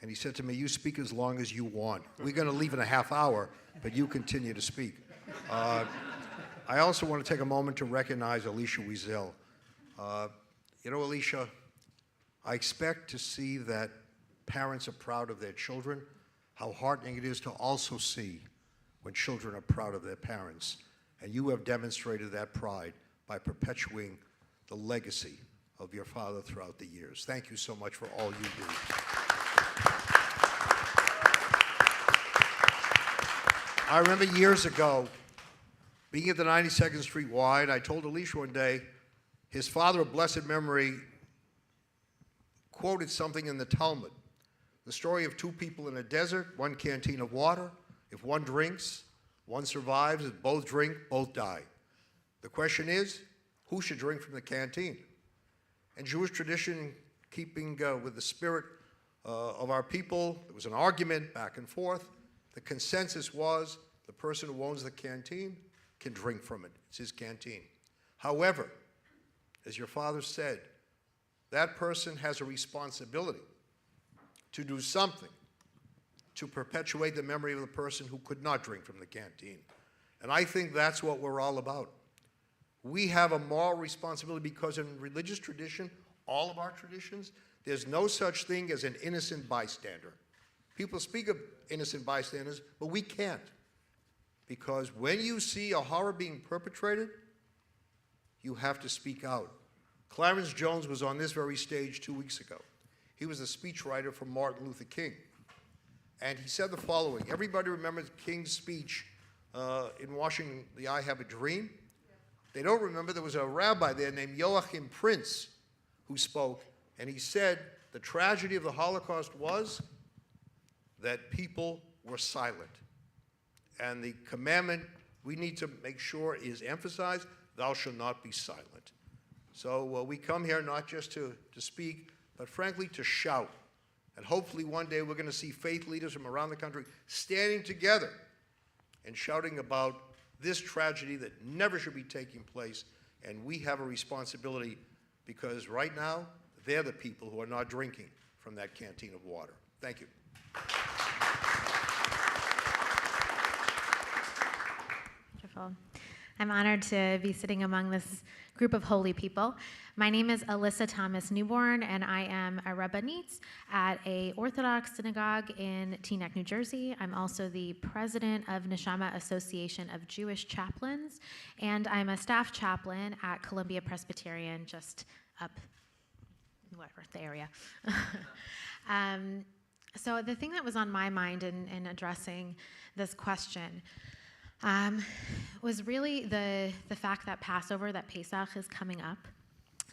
And he said to me, you speak as long as you want. We're going to leave in a half hour, but you continue to speak. I also want to take a moment to recognize Alicia Wiesel. Alicia, I expect to see that parents are proud of their children, how heartening it is to also see when children are proud of their parents. And you have demonstrated that pride by perpetuating the legacy of your father throughout the years. Thank you so much for all you do. I remember years ago, being at the 92nd Street Y, I told Alicia one day, his father of blessed memory quoted something in the Talmud. The story of two people in a desert, one canteen of water. If one drinks, one survives. If both drink, both die. The question is, who should drink from the canteen? And Jewish tradition, keeping with the spirit of our people, there was an argument back and forth. The consensus was the person who owns the canteen can drink from it. It's his canteen. However, as your father said, that person has a responsibility to do something to perpetuate the memory of the person who could not drink from the canteen. And I think that's what we're all about. We have a moral responsibility because in religious tradition, all of our traditions, there's no such thing as an innocent bystander. People speak of innocent bystanders, but we can't. Because when you see a horror being perpetrated, you have to speak out. Clarence Jones was on this very stage 2 weeks ago. He was a speechwriter for Martin Luther King. And he said the following. Everybody remembers King's speech in Washington, the I Have a Dream? They don't remember there was a rabbi there named Joachim Prince who spoke, and he said the tragedy of the Holocaust was that people were silent. And the commandment we need to make sure is emphasized, thou shalt not be silent. So we come here not just to speak, but frankly to shout. And hopefully one day we're going to see faith leaders from around the country standing together and shouting about this tragedy that never should be taking place. And we have a responsibility because right now, they're the people who are not drinking from that canteen of water. Thank you. Wonderful. I'm honored to be sitting among this group of holy people. My name is Alyssa Thomas Newborn, and I am a rabbanit at an Orthodox synagogue in Teaneck, New Jersey. I'm also the president of Neshama Association of Jewish Chaplains, and I'm a staff chaplain at Columbia Presbyterian, just up, whatever, the area. So the thing that was on my mind in addressing this question was really the fact that Passover, that Pesach is coming up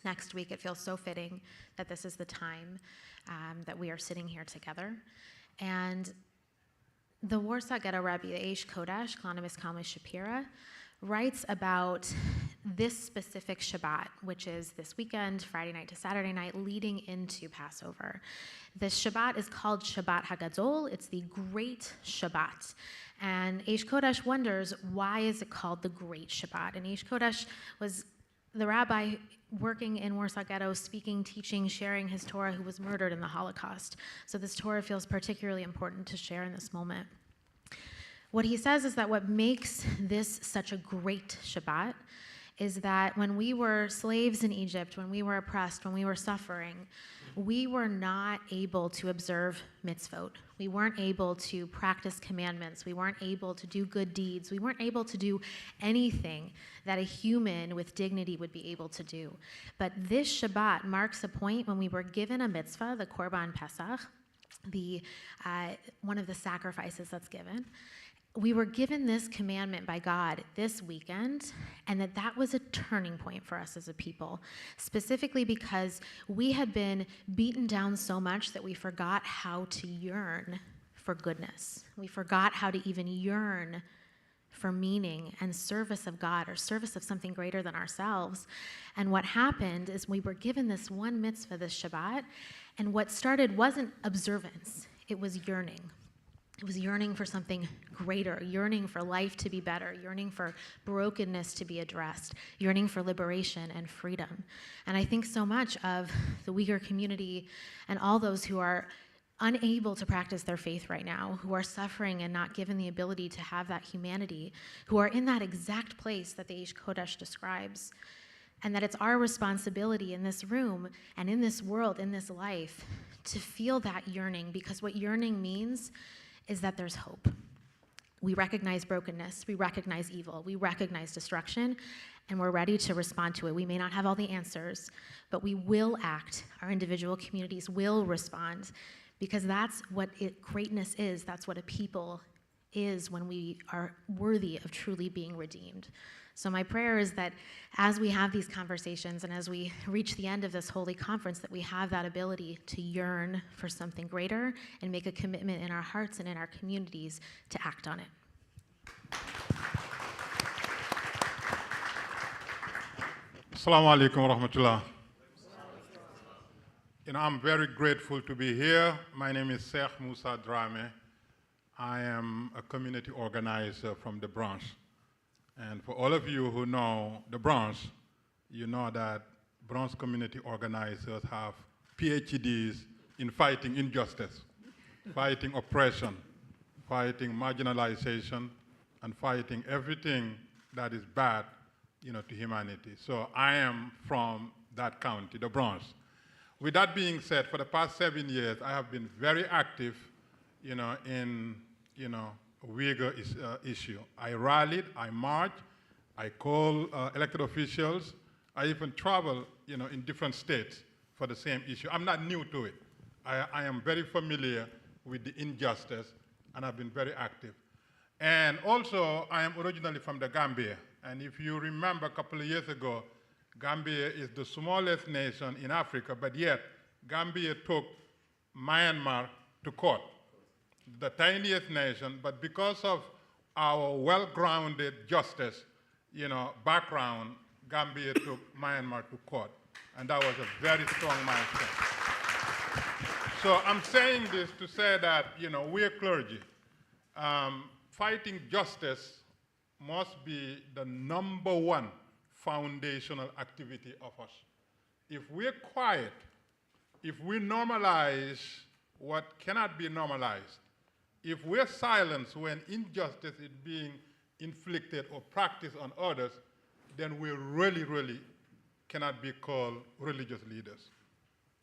next week. It feels so fitting that this is the time that we are sitting here together. And the Warsaw Ghetto Rebbe, the Eish Kodesh, Klonimus Kalmi Shapira, writes about this specific Shabbat, which is this weekend, Friday night to Saturday night, leading into Passover. This Shabbat is called Shabbat HaGadol. It's the Great Shabbat. And Eish Kodesh wonders, why is it called the Great Shabbat? And Eish Kodesh was the rabbi working in Warsaw Ghetto, speaking, teaching, sharing his Torah, who was murdered in the Holocaust. So this Torah feels particularly important to share in this moment. What he says is that what makes this such a great Shabbat is that when we were slaves in Egypt, when we were oppressed, when we were suffering, we were not able to observe mitzvot. We weren't able to practice commandments. We weren't able to do good deeds. We weren't able to do anything that a human with dignity would be able to do. But this Shabbat marks a point when we were given a mitzvah, the Korban Pesach, one of the sacrifices that's given. We were given this commandment by God this weekend, and that was a turning point for us as a people, specifically because we had been beaten down so much that we forgot how to yearn for goodness. We forgot how to even yearn for meaning and service of God or service of something greater than ourselves. And what happened is we were given this one mitzvah, this Shabbat, and what started wasn't observance, it was yearning. It was yearning for something greater, yearning for life to be better, yearning for brokenness to be addressed, yearning for liberation and freedom. And I think so much of the Uyghur community and all those who are unable to practice their faith right now, who are suffering and not given the ability to have that humanity, who are in that exact place that the Eish Kodesh describes, and that it's our responsibility in this room and in this world, in this life, to feel that yearning, because what yearning means is that there's hope. We recognize brokenness, we recognize evil, we recognize destruction, and we're ready to respond to it. We may not have all the answers, but we will act. Our individual communities will respond, because that's what greatness is. That's what a people is when we are worthy of truly being redeemed. So my prayer is that as we have these conversations and as we reach the end of this holy conference, that we have that ability to yearn for something greater and make a commitment in our hearts and in our communities to act on it. Assalamu alaikum wa rahmatullah. I'm very grateful to be here. My name is Sheikh Musa Drame. I am a community organizer from the Bronx. And for all of you who know the Bronx, you know that Bronx community organizers have PhDs in fighting injustice, fighting oppression, fighting marginalization, and fighting everything that is bad, to humanity. So I am from that county, the Bronx. With that being said, for the past 7 years, I have been very active, in, Uyghur issue. I rallied, I marched, I called elected officials. I even travel, in different states for the same issue. I'm not new to it. I am very familiar with the injustice, and I've been very active. And also, I am originally from the Gambia, And if you remember a couple of years ago, Gambia is the smallest nation in Africa, but yet Gambia took Myanmar to court, the tiniest nation, but because of our well-grounded justice, background, Gambia took Myanmar to court, and that was a very strong milestone. So I'm saying this to say that, we're clergy. Fighting justice must be the number one foundational activity of us. If we're quiet, if we normalize what cannot be normalized, if we're silenced when injustice is being inflicted or practiced on others, then we really, really cannot be called religious leaders.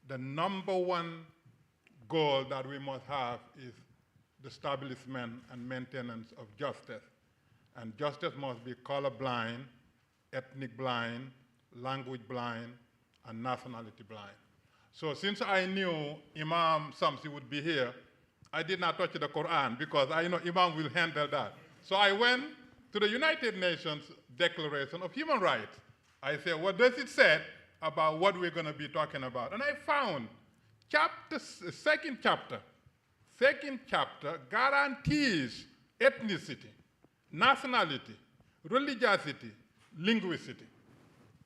The number one goal that we must have is the establishment and maintenance of justice. And justice must be color blind, ethnic blind, language blind, and nationality blind. So since I knew Imam Samsi would be here, I did not touch the Quran because I know Imam will handle that. So I went to the United Nations Declaration of Human Rights. I said, what does it say about what we're going to be talking about? And I found second chapter guarantees ethnicity, nationality, religiosity, linguicity.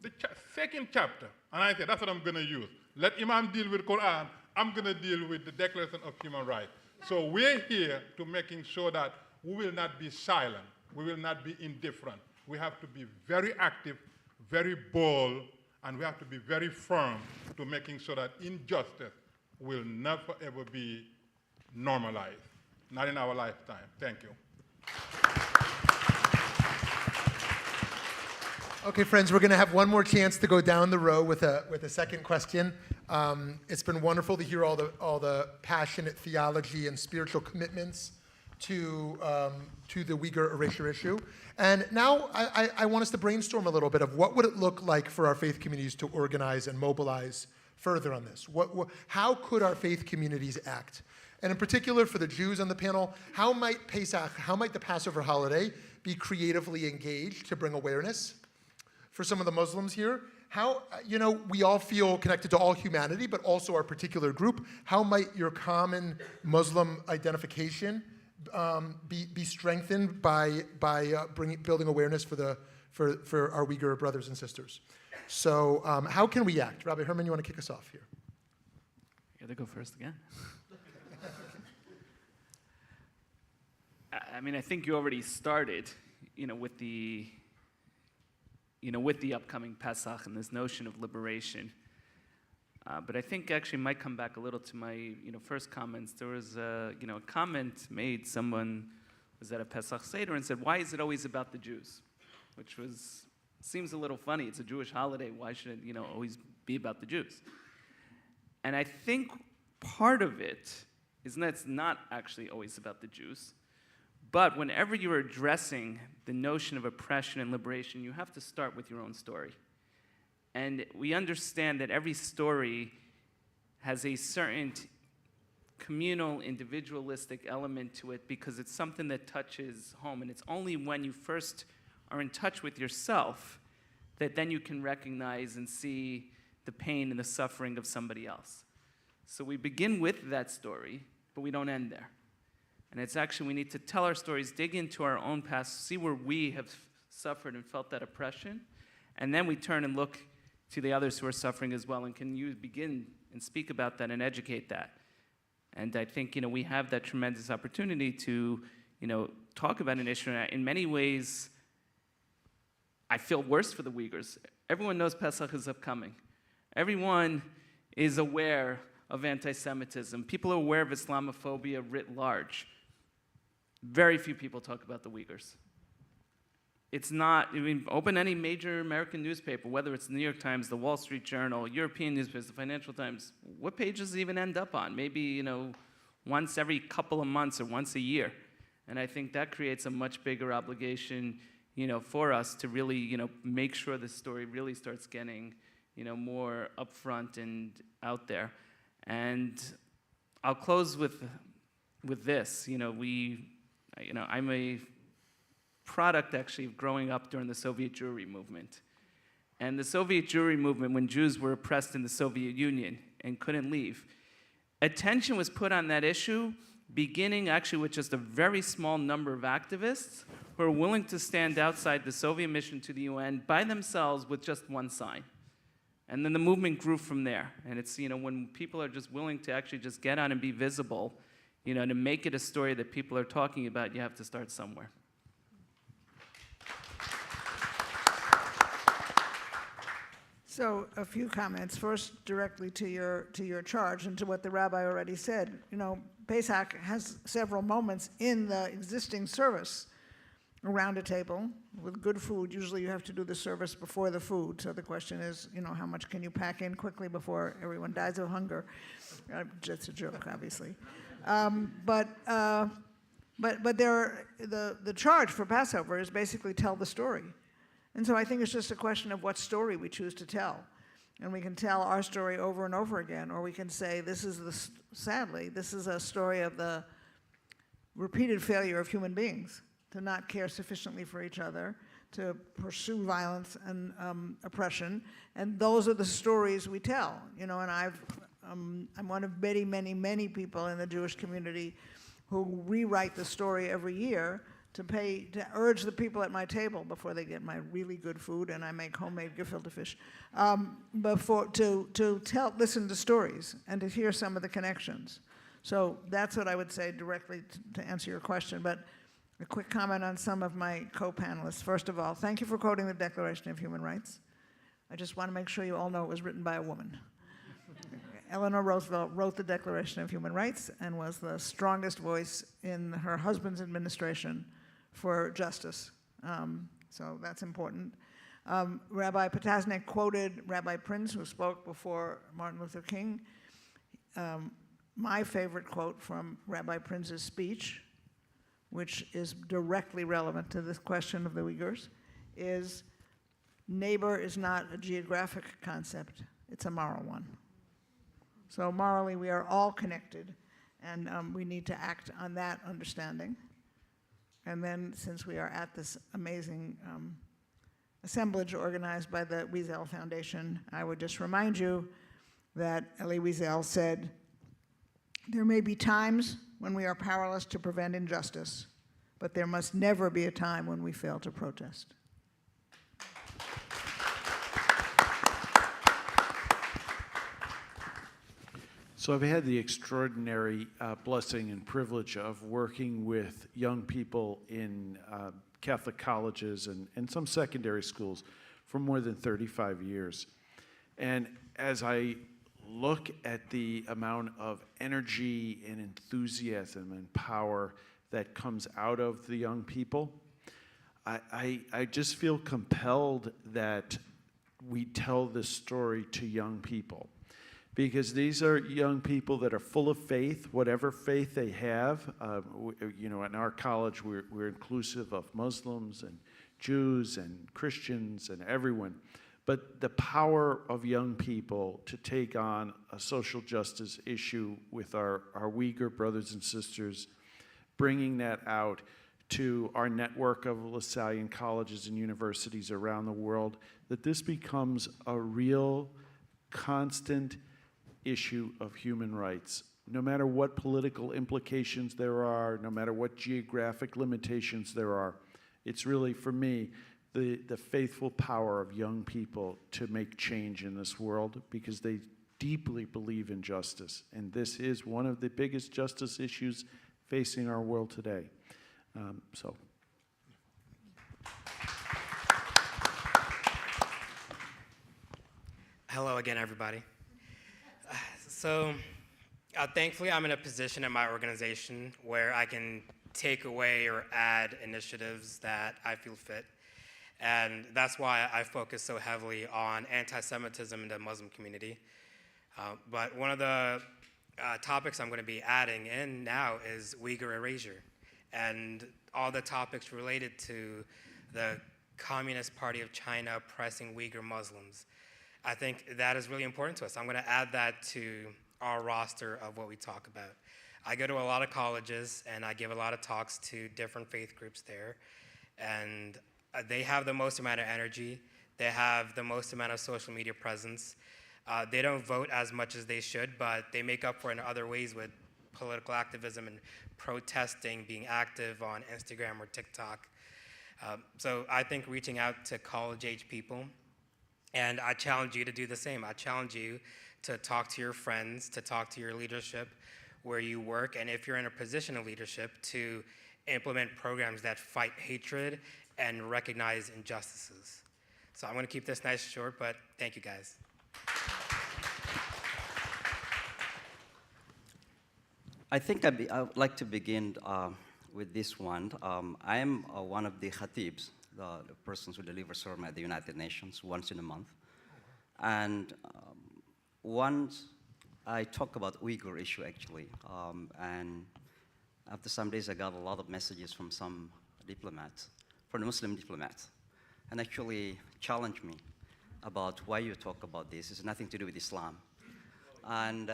The second chapter. And I said, that's what I'm going to use. Let Imam deal with Quran. I'm going to deal with the Declaration of Human Rights. So we're here to making sure that we will not be silent. We will not be indifferent. We have to be very active, very bold, and we have to be very firm to making sure that injustice will never, ever be normalized. Not in our lifetime. Thank you. Okay, friends, we're going to have one more chance to go down the row with a second question. It's been wonderful to hear all the passionate theology and spiritual commitments to the Uyghur erasure issue. And now I want us to brainstorm a little bit of what would it look like for our faith communities to organize and mobilize further on this. How could our faith communities act? And in particular, for the Jews on the panel, how might Pesach, how might the Passover holiday be creatively engaged to bring awareness? For some of the Muslims here, how, we all feel connected to all humanity, but also our particular group. How might your common Muslim identification be strengthened by building awareness for our Uyghur brothers and sisters? So how can we act? Rabbi Herman, you want to kick us off here? I gotta go first again. I mean, I think you already started, with the upcoming Pesach and this notion of liberation. But I think actually might come back a little to my, first comments. There was a comment made. Someone was at a Pesach Seder and said, "Why is it always about the Jews?" Which seems a little funny. It's a Jewish holiday. Why should it, always be about the Jews? And I think part of it is that it's not actually always about the Jews. But whenever you're addressing the notion of oppression and liberation, you have to start with your own story. And we understand that every story has a certain communal, individualistic element to it because it's something that touches home. And it's only when you first are in touch with yourself that then you can recognize and see the pain and the suffering of somebody else. So we begin with that story, but we don't end there. And it's actually, we need to tell our stories, dig into our own past, see where we have suffered and felt that oppression, and then we turn and look to the others who are suffering as well, and can you begin and speak about that and educate that. And I think, we have that tremendous opportunity to, talk about an issue. In many ways, I feel worse for the Uyghurs. Everyone knows Pesach is upcoming. Everyone is aware of anti-Semitism. People are aware of Islamophobia writ large. Very few people talk about the Uyghurs. It's not, open any major American newspaper, whether it's the New York Times, the Wall Street Journal, European newspapers, the Financial Times, what page does it even end up on? Maybe, once every couple of months or once a year. And I think that creates a much bigger obligation, for us to really, make sure the story really starts getting, more upfront and out there. And I'll close with this. I'm a product actually of growing up during the Soviet Jewry movement. And the Soviet Jewry movement, when Jews were oppressed in the Soviet Union and couldn't leave, attention was put on that issue, beginning actually with just a very small number of activists who are willing to stand outside the Soviet mission to the UN by themselves with just one sign. And then the movement grew from there. And it's, when people are just willing to actually just get on and be visible, to make it a story that people are talking about, you have to start somewhere. So a few comments. First, directly to your charge and to what the rabbi already said. Pesach has several moments in the existing service around a table with good food. Usually you have to do the service before the food. So the question is, how much can you pack in quickly before everyone dies of hunger? Just a joke, obviously. But the charge for Passover is basically tell the story. And so I think it's just a question of what story we choose to tell. And we can tell our story over and over again, or we can say sadly, this is a story of the repeated failure of human beings to not care sufficiently for each other, to pursue violence and oppression. And those are the stories we tell. And I'm one of many, many, many people in the Jewish community who rewrite the story every year to urge the people at my table before they get my really good food, and I make homemade gefilte fish, listen to stories and to hear some of the connections. So that's what I would say directly to answer your question. But a quick comment on some of my co-panelists. First of all, thank you for quoting the Declaration of Human Rights. I just want to make sure you all know it was written by a woman. Eleanor Roosevelt wrote the Declaration of Human Rights and was the strongest voice in her husband's administration for justice. So that's important. Rabbi Potasnik quoted Rabbi Prince, who spoke before Martin Luther King. My favorite quote from Rabbi Prince's speech, which is directly relevant to this question of the Uyghurs, is neighbor is not a geographic concept, it's a moral one. So morally, we are all connected, and we need to act on that understanding. And then, since we are at this amazing assemblage organized by the Wiesel Foundation, I would just remind you that Elie Wiesel said, "There may be times when we are powerless to prevent injustice, but there must never be a time when we fail to protest." So I've had the extraordinary blessing and privilege of working with young people in Catholic colleges and some secondary schools for more than 35 years. And as I look at the amount of energy and enthusiasm and power that comes out of the young people, I just feel compelled that we tell this story to young people. Because these are young people that are full of faith, whatever faith they have. In our college, we're inclusive of Muslims and Jews and Christians and everyone. But the power of young people to take on a social justice issue with our Uyghur brothers and sisters, bringing that out to our network of Lasallian colleges and universities around the world, that this becomes a real, constant issue of human rights. No matter what political implications there are, no matter what geographic limitations there are, it's really, for me, the faithful power of young people to make change in this world because they deeply believe in justice. And this is one of the biggest justice issues facing our world today. Hello again, everybody. So thankfully, I'm in a position in my organization where I can take away or add initiatives that I feel fit. And that's why I focus so heavily on anti-Semitism in the Muslim community. But one of the topics I'm going to be adding in now is Uyghur erasure and all the topics related to the Communist Party of China oppressing Uyghur Muslims. I think that is really important to us. I'm going to add that to our roster of what we talk about. I go to a lot of colleges, and I give a lot of talks to different faith groups there. And they have the most amount of energy. They have the most amount of social media presence. They don't vote as much as they should, but they make up for it in other ways with political activism and protesting, being active on Instagram or TikTok. So I think reaching out to college-age people, and I challenge you to do the same. I challenge you to talk to your friends, to talk to your leadership where you work, and if you're in a position of leadership, to implement programs that fight hatred and recognize injustices. So I'm going to keep this nice and short, but thank you guys. I think I would like to begin with this one. I am one of the khatibs, the persons who deliver sermon at the United Nations once in a month. And once I talk about Uyghur issue, actually. And after some days, I got a lot of messages from some diplomats, from the Muslim diplomats, and actually challenged me about why you talk about this. It's nothing to do with Islam. And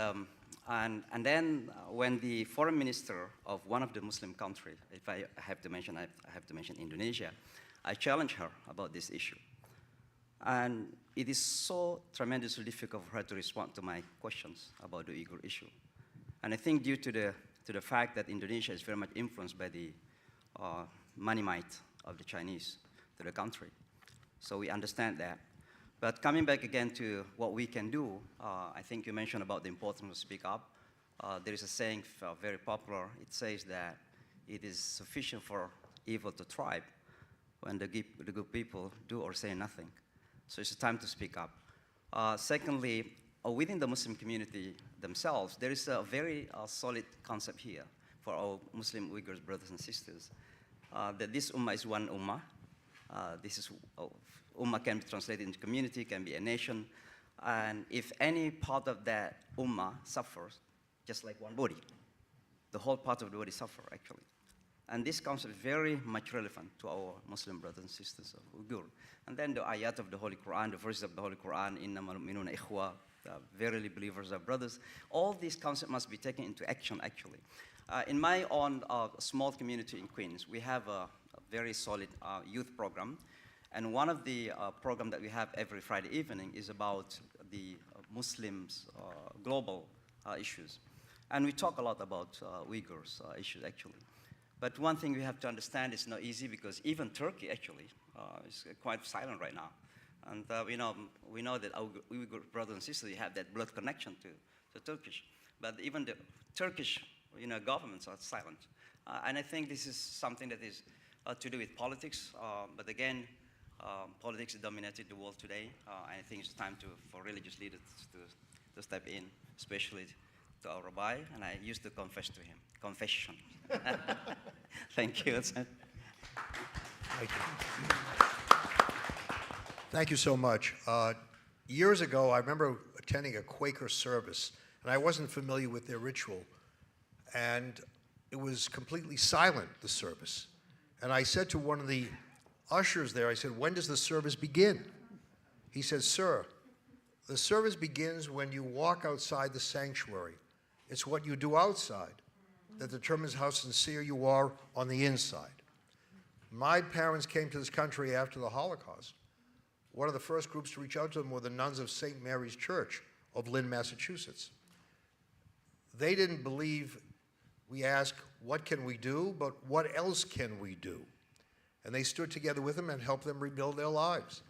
then when the foreign minister of one of the Muslim countries, if I have to mention, I have to mention Indonesia, I challenged her about this issue. And it is so tremendously difficult for her to respond to my questions about the Uyghur issue. And I think due to the fact that Indonesia is very much influenced by the money might of the Chinese to the country. So we understand that. But coming back again to what we can do, I think you mentioned about the importance to speak up. There is a saying very popular. It says that it is sufficient for evil to thrive when the good people do or say nothing. So it's time to speak up. Secondly, within the Muslim community themselves, there is a very solid concept here for our Muslim Uyghurs brothers and sisters, that this ummah is one ummah. This is ummah can be translated into community, can be a nation, and if any part of that ummah suffers, just like one body, the whole part of the body suffer actually. And this concept is very much relevant to our Muslim brothers and sisters of Uyghur. And then the ayat of the Holy Quran, the verses of the Holy Quran, innamal mu'minuna ikhwa, verily believers are brothers. All these concepts must be taken into action actually. In my own small community in Queens, we have a very solid youth program. And one of the programs that we have every Friday evening is about the Muslims' global issues. And we talk a lot about Uyghurs issues actually. But one thing we have to understand is not easy because even Turkey actually is quite silent right now. And we know that our Uyghur brothers and sisters have that blood connection to Turkish. But even the Turkish governments are silent. And I think this is something that is to do with politics. But again, politics dominated the world today. And I think it's time for religious leaders to step in, especially to our rabbi. And I used to confess to him. Confession. Thank you. Thank you. Thank you so much. Years ago, I remember attending a Quaker service, and I wasn't familiar with their ritual. And it was completely silent, the service. And I said to one of the ushers there, I said, when does the service begin? He said, sir, the service begins when you walk outside the sanctuary. It's what you do outside that determines how sincere you are on the inside. My parents came to this country after the Holocaust. One of the first groups to reach out to them were the nuns of St. Mary's Church of Lynn, Massachusetts. They didn't believe we asked, what can we do, but what else can we do? And they stood together with them and helped them rebuild their lives.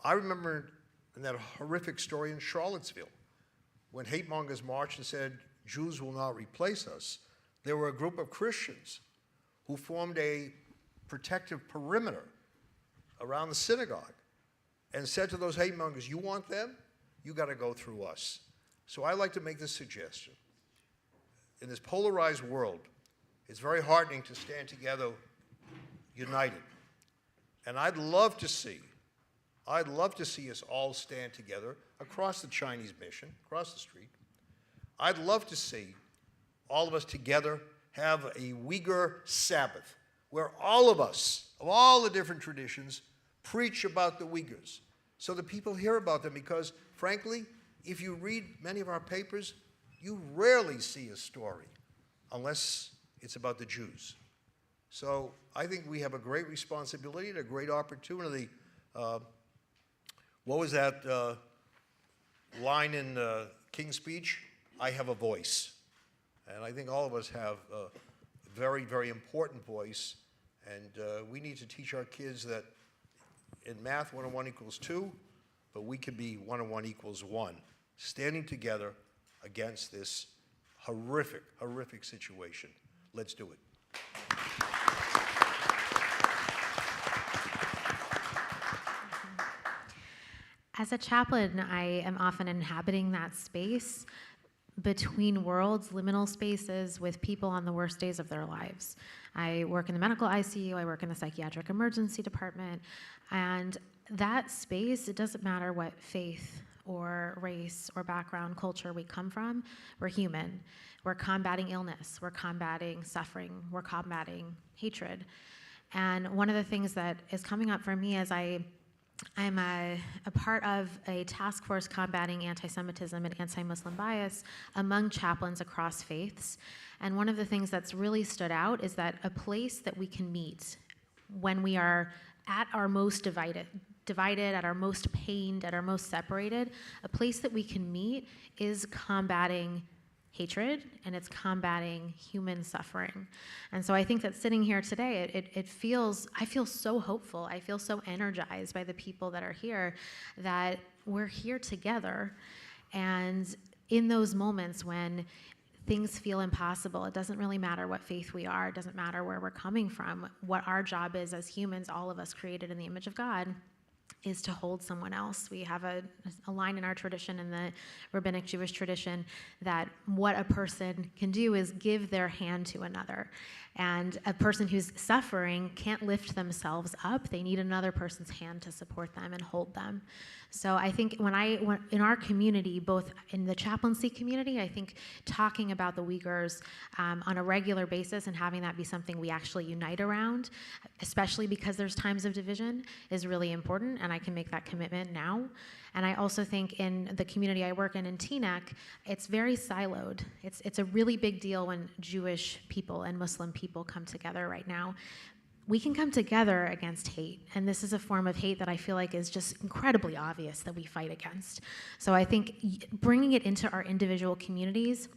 I remember in that horrific story in Charlottesville, when hate mongers marched and said, Jews will not replace us, there were a group of Christians who formed a protective perimeter around the synagogue and said to those hate mongers, you want them? You got to go through us. So I like to make this suggestion. In this polarized world, it's very heartening to stand together united. And I'd love to see us all stand together across the Chinese mission, across the street. I'd love to see all of us together have a Uyghur Sabbath where all of us, of all the different traditions, preach about the Uyghurs so that people hear about them because, frankly, if you read many of our papers, you rarely see a story unless it's about the Jews. So I think we have a great responsibility and a great opportunity. What was that line in King's Speech? I have a voice. And I think all of us have a very, very important voice. And we need to teach our kids that in math, 1 and 1 equals 2, but we can be 1 and 1 equals 1, standing together against this horrific, horrific situation. Let's do it. As a chaplain, I am often inhabiting that space between worlds, liminal spaces with people on the worst days of their lives. I work in the medical ICU, I work in the psychiatric emergency department, and that space, it doesn't matter what faith or race or background, culture we come from, we're human. We're combating illness, we're combating suffering, we're combating hatred. And one of the things that is coming up for me as I'm a part of a task force combating anti-Semitism and anti-Muslim bias among chaplains across faiths. And one of the things that's really stood out is that a place that we can meet when we are at our most divided, at our most pained, at our most separated, a place that we can meet is combating hatred, and it's combating human suffering. And so I think that sitting here today, I feel so hopeful, I feel so energized by the people that are here, that we're here together. And in those moments when things feel impossible, it doesn't really matter what faith we are, it doesn't matter where we're coming from. What our job is as humans, all of us created in the image of God, is to hold someone else. We have a line in our tradition, in the rabbinic Jewish tradition, that what a person can do is give their hand to another. And a person who's suffering can't lift themselves up. They need another person's hand to support them and hold them. So I think when in our community, both in the chaplaincy community, I think talking about the Uyghurs on a regular basis and having that be something we actually unite around, especially because there's times of division, is really important, and I can make that commitment now. And I also think in the community I work in Teaneck, it's very siloed. It's a really big deal when Jewish people and Muslim people come together right now. We can come together against hate, and this is a form of hate that I feel like is just incredibly obvious that we fight against. So I think bringing it into our individual communities,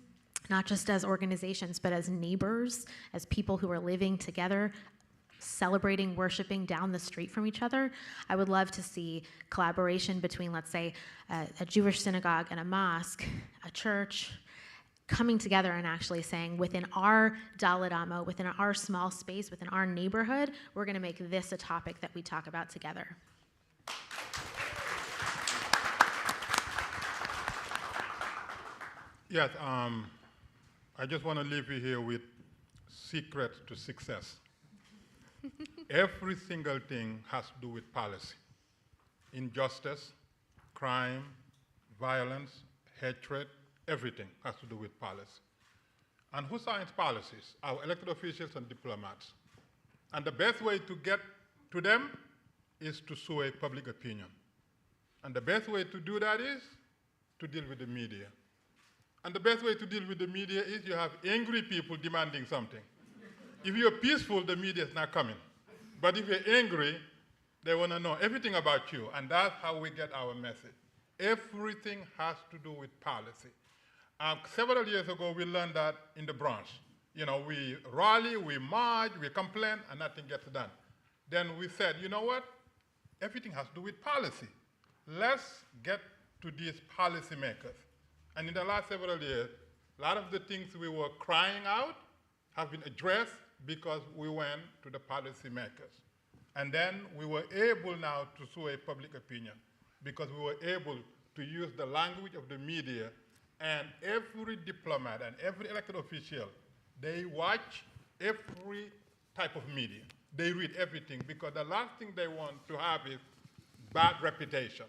not just as organizations, but as neighbors, as people who are living together, celebrating, worshiping down the street from each other. I would love to see collaboration between, let's say, a Jewish synagogue and a mosque, a church, coming together and actually saying, within our Dalit Amo, within our small space, within our neighborhood, we're going to make this a topic that we talk about together. Yes, I just want to leave you here with secret to success. Every single thing has to do with policy. Injustice, crime, violence, hatred, everything has to do with policy. And who signs policies? Our elected officials and diplomats. And the best way to get to them is to sway public opinion. And the best way to do that is to deal with the media. And the best way to deal with the media is you have angry people demanding something. If you're peaceful, the media is not coming. But if you're angry, they want to know everything about you, and that's how we get our message. Everything has to do with policy. Several years ago, we learned that in the Bronx. You know, we rally, we march, we complain, and nothing gets done. Then we said, you know what? Everything has to do with policy. Let's get to these policymakers. And in the last several years, a lot of the things we were crying out have been addressed because we went to the policymakers. And then we were able now to sway public opinion because we were able to use the language of the media, and every diplomat and every elected official, they watch every type of media. They read everything because the last thing they want to have is bad reputation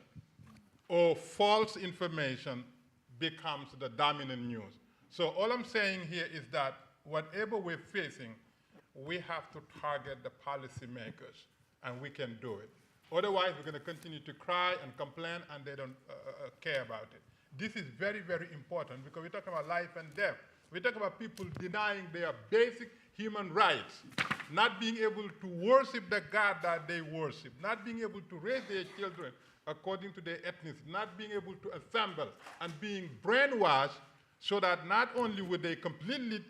or false information becomes the dominant news. So all I'm saying here is that whatever we're facing, we have to target the policymakers, and we can do it. Otherwise, we're going to continue to cry and complain, and they don't care about it. This is very, very important because we're talking about life and death. We're talking about people denying their basic human rights, not being able to worship the God that they worship, not being able to raise their children according to their ethnicity, not being able to assemble, and being brainwashed so that not only would they completely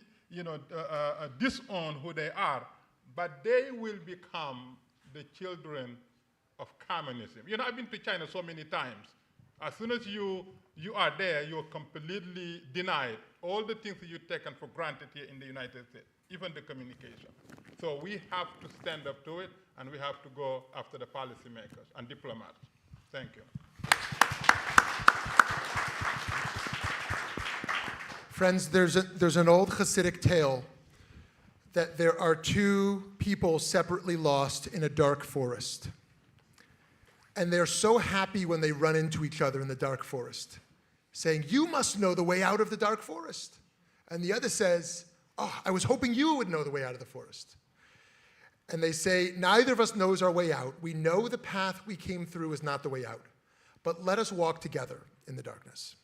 disown who they are, but they will become the children of communism. I've been to China so many times. As soon as you are there, you're completely denied all the things that you've taken for granted here in the United States, even the communication. So we have to stand up to it, and we have to go after the policymakers and diplomats. Thank you. Friends, there's an old Hasidic tale that there are two people separately lost in a dark forest. And they're so happy when they run into each other in the dark forest, saying, "You must know the way out of the dark forest." And the other says, "Oh, I was hoping you would know the way out of the forest." And they say, "Neither of us knows our way out. We know the path we came through is not the way out. But let us walk together in the darkness."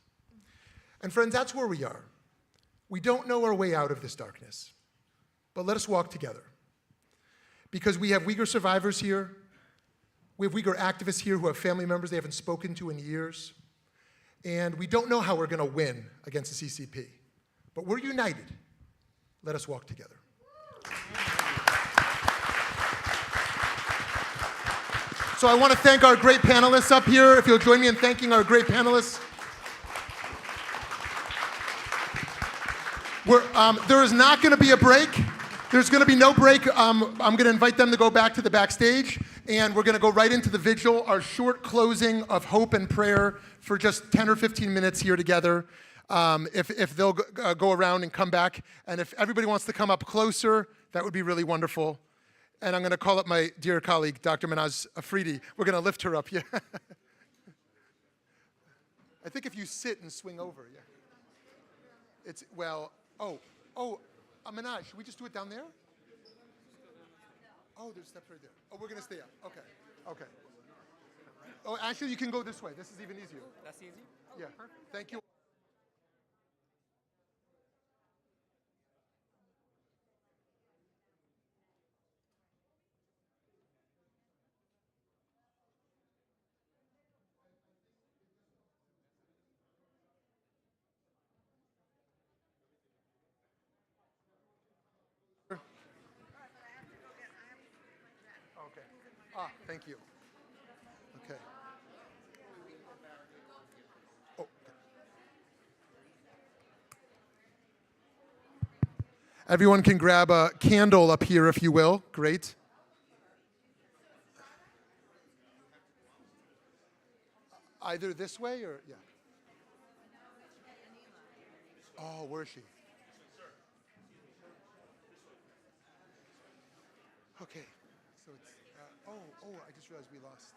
And friends, that's where we are. We don't know our way out of this darkness, but let us walk together. Because we have Uyghur survivors here, we have Uyghur activists here who have family members they haven't spoken to in years, and we don't know how we're going to win against the CCP, but we're united. Let us walk together. So I want to thank our great panelists up here. If you'll join me in thanking our great panelists. There is not going to be a break. There's going to be no break. I'm going to invite them to go back to the backstage, and we're going to go right into the vigil, our short closing of hope and prayer for just 10 or 15 minutes here together. If they'll go around and come back, and if everybody wants to come up closer, that would be really wonderful. And I'm going to call up my dear colleague, Dr. Manaz Afridi. We're going to lift her up. Yeah. I think if you sit and swing over, yeah. It's, well, Manaj, should we just do it down there? Oh, there's steps right there. Oh, we're going to stay up. Okay. Oh, actually, you can go this way. This is even easier. That's easy? Yeah. Perfect. Thank you. Okay. Thank you. Okay. Oh, okay. Everyone can grab a candle up here if you will. Great. Either this way or, yeah. Oh, where is she? Okay, so it's, I just realized we lost.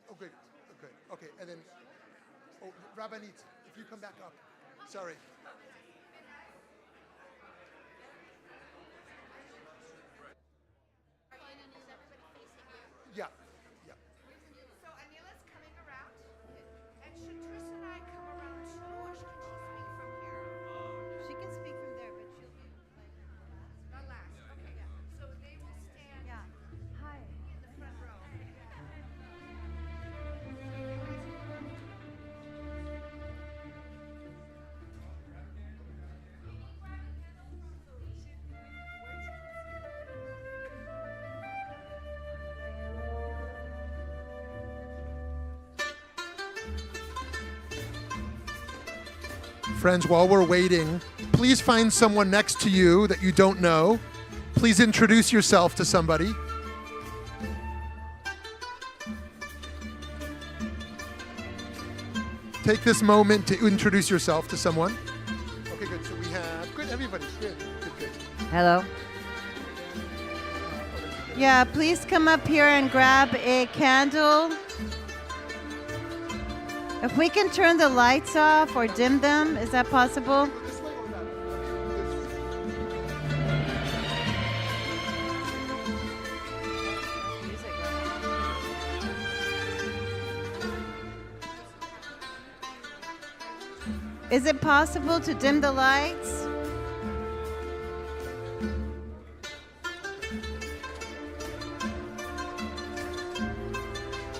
Oh, good, okay, and then, Rabbanit, if you come back up, sorry. Yeah. So Anila's coming around, and should Tris and I come around too, or should she speak from here? She can speak from there, but she'll be like not last. Okay, yeah. So they will stand. Yeah. Hi. In the front row. Friends, while we're waiting, please find someone next to you that you don't know. Please introduce yourself to somebody. Take this moment to introduce yourself to someone. Okay, good. So we have, good, everybody. Good. Hello. Yeah, please come up here and grab a candle. If we can turn the lights off or dim them, is that possible? Is it possible to dim the lights?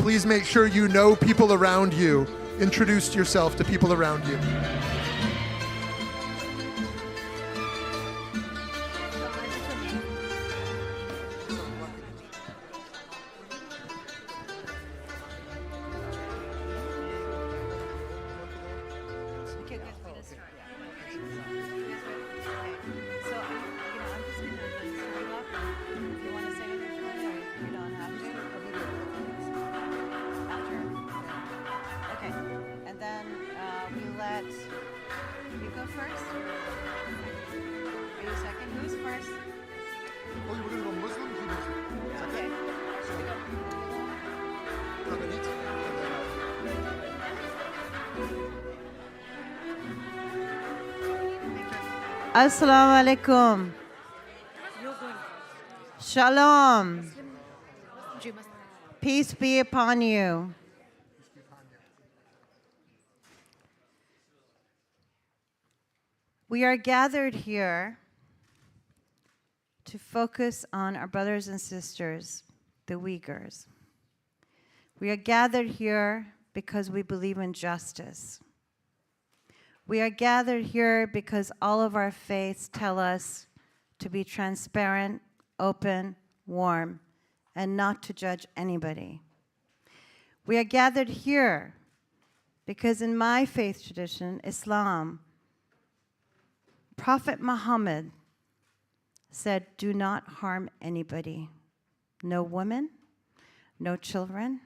please make sure you know people around you. Introduce yourself to people around you. Assalamu alaikum. Shalom. Peace be upon you. We are gathered here to focus on our brothers and sisters, the Uyghurs. We are gathered here because we believe in justice. We are gathered here because all of our faiths tell us to be transparent, open, warm, and not to judge anybody. We are gathered here because in my faith tradition, Islam, Prophet Muhammad said, do not harm anybody. No women, no children.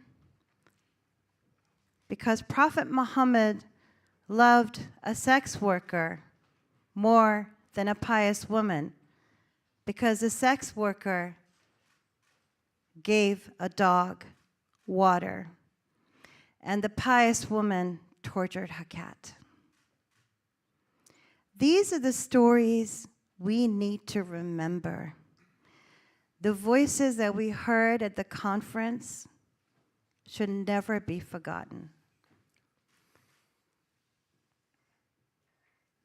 Because Prophet Muhammad loved a sex worker more than a pious woman, because the sex worker gave a dog water, and the pious woman tortured her cat. These are the stories we need to remember. The voices that we heard at the conference should never be forgotten.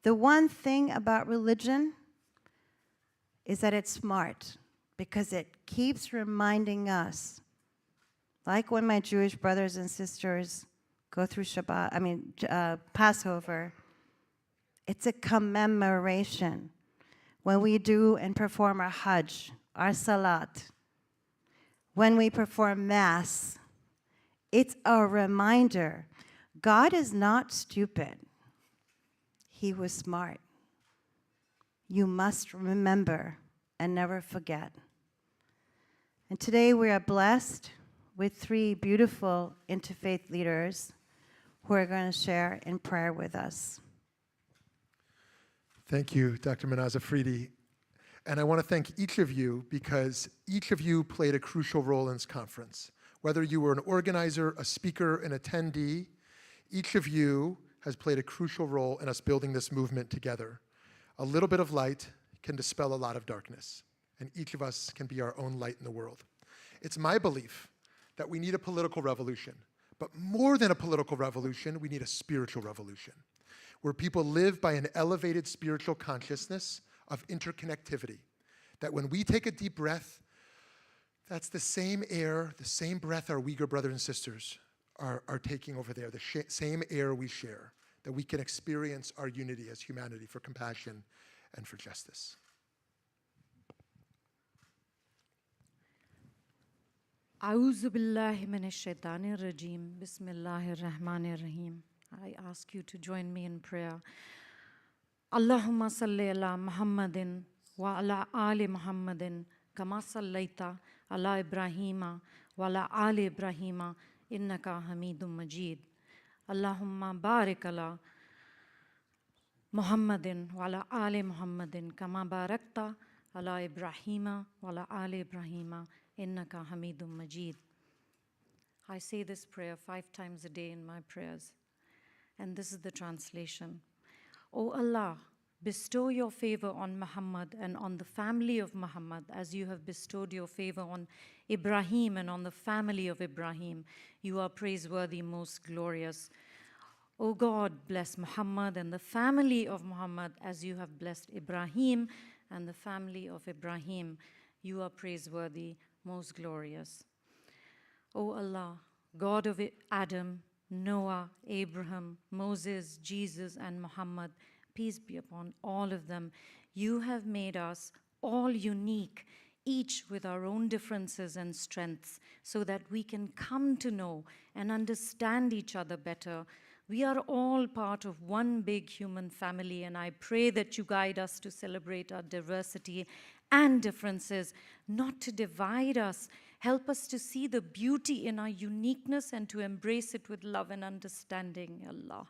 The one thing about religion is that it's smart, because it keeps reminding us, like when my Jewish brothers and sisters go through Passover, it's a commemoration. When we do and perform our Hajj, our Salat, when we perform Mass, it's a reminder. God is not stupid. He was smart. You must remember and never forget. And today we are blessed with 3 beautiful interfaith leaders who are going to share in prayer with us. Thank you, Dr. Manaza Fridi. And I want to thank each of you, because each of you played a crucial role in this conference. Whether you were an organizer, a speaker, an attendee, each of you has played a crucial role in us building this movement together. A little bit of light can dispel a lot of darkness, and each of us can be our own light in the world. It's my belief that we need a political revolution, but more than a political revolution, we need a spiritual revolution, where people live by an elevated spiritual consciousness of interconnectivity, that when we take a deep breath, that's the same air, the same breath our Uyghur brothers and sisters are taking over there, the same air we share, that we can experience our unity as humanity for compassion and for justice. A'udhu billahi minash shaitanir rajim. Bismillahir rahmanir rahim. I ask you to join me in prayer. Allahumma salli ala Muhammadin wa ala ali Muhammadin kama sallaita ala Ibrahima wa ala ali Ibrahima innaka Hamidum Majid. Allahumma barik ala Muhammadin wa ala ali Muhammadin kama barakta ala Ibrahima wa ala ali Ibrahima innaka Hamidum Majid. I say this prayer 5 times a day in my prayers. And this is the translation. O Allah, bestow your favor on Muhammad and on the family of Muhammad as you have bestowed your favor on Ibrahim and on the family of Ibrahim. You are praiseworthy, most glorious. O God, bless Muhammad and the family of Muhammad as you have blessed Ibrahim and the family of Ibrahim. You are praiseworthy, most glorious. O Allah, God of Adam, Noah, Abraham, Moses, Jesus, and Muhammad, peace be upon all of them, you have made us all unique, each with our own differences and strengths, so that we can come to know and understand each other better. We are all part of one big human family, and I pray that you guide us to celebrate our diversity and differences, not to divide us. Help us to see the beauty in our uniqueness and to embrace it with love and understanding, Allah.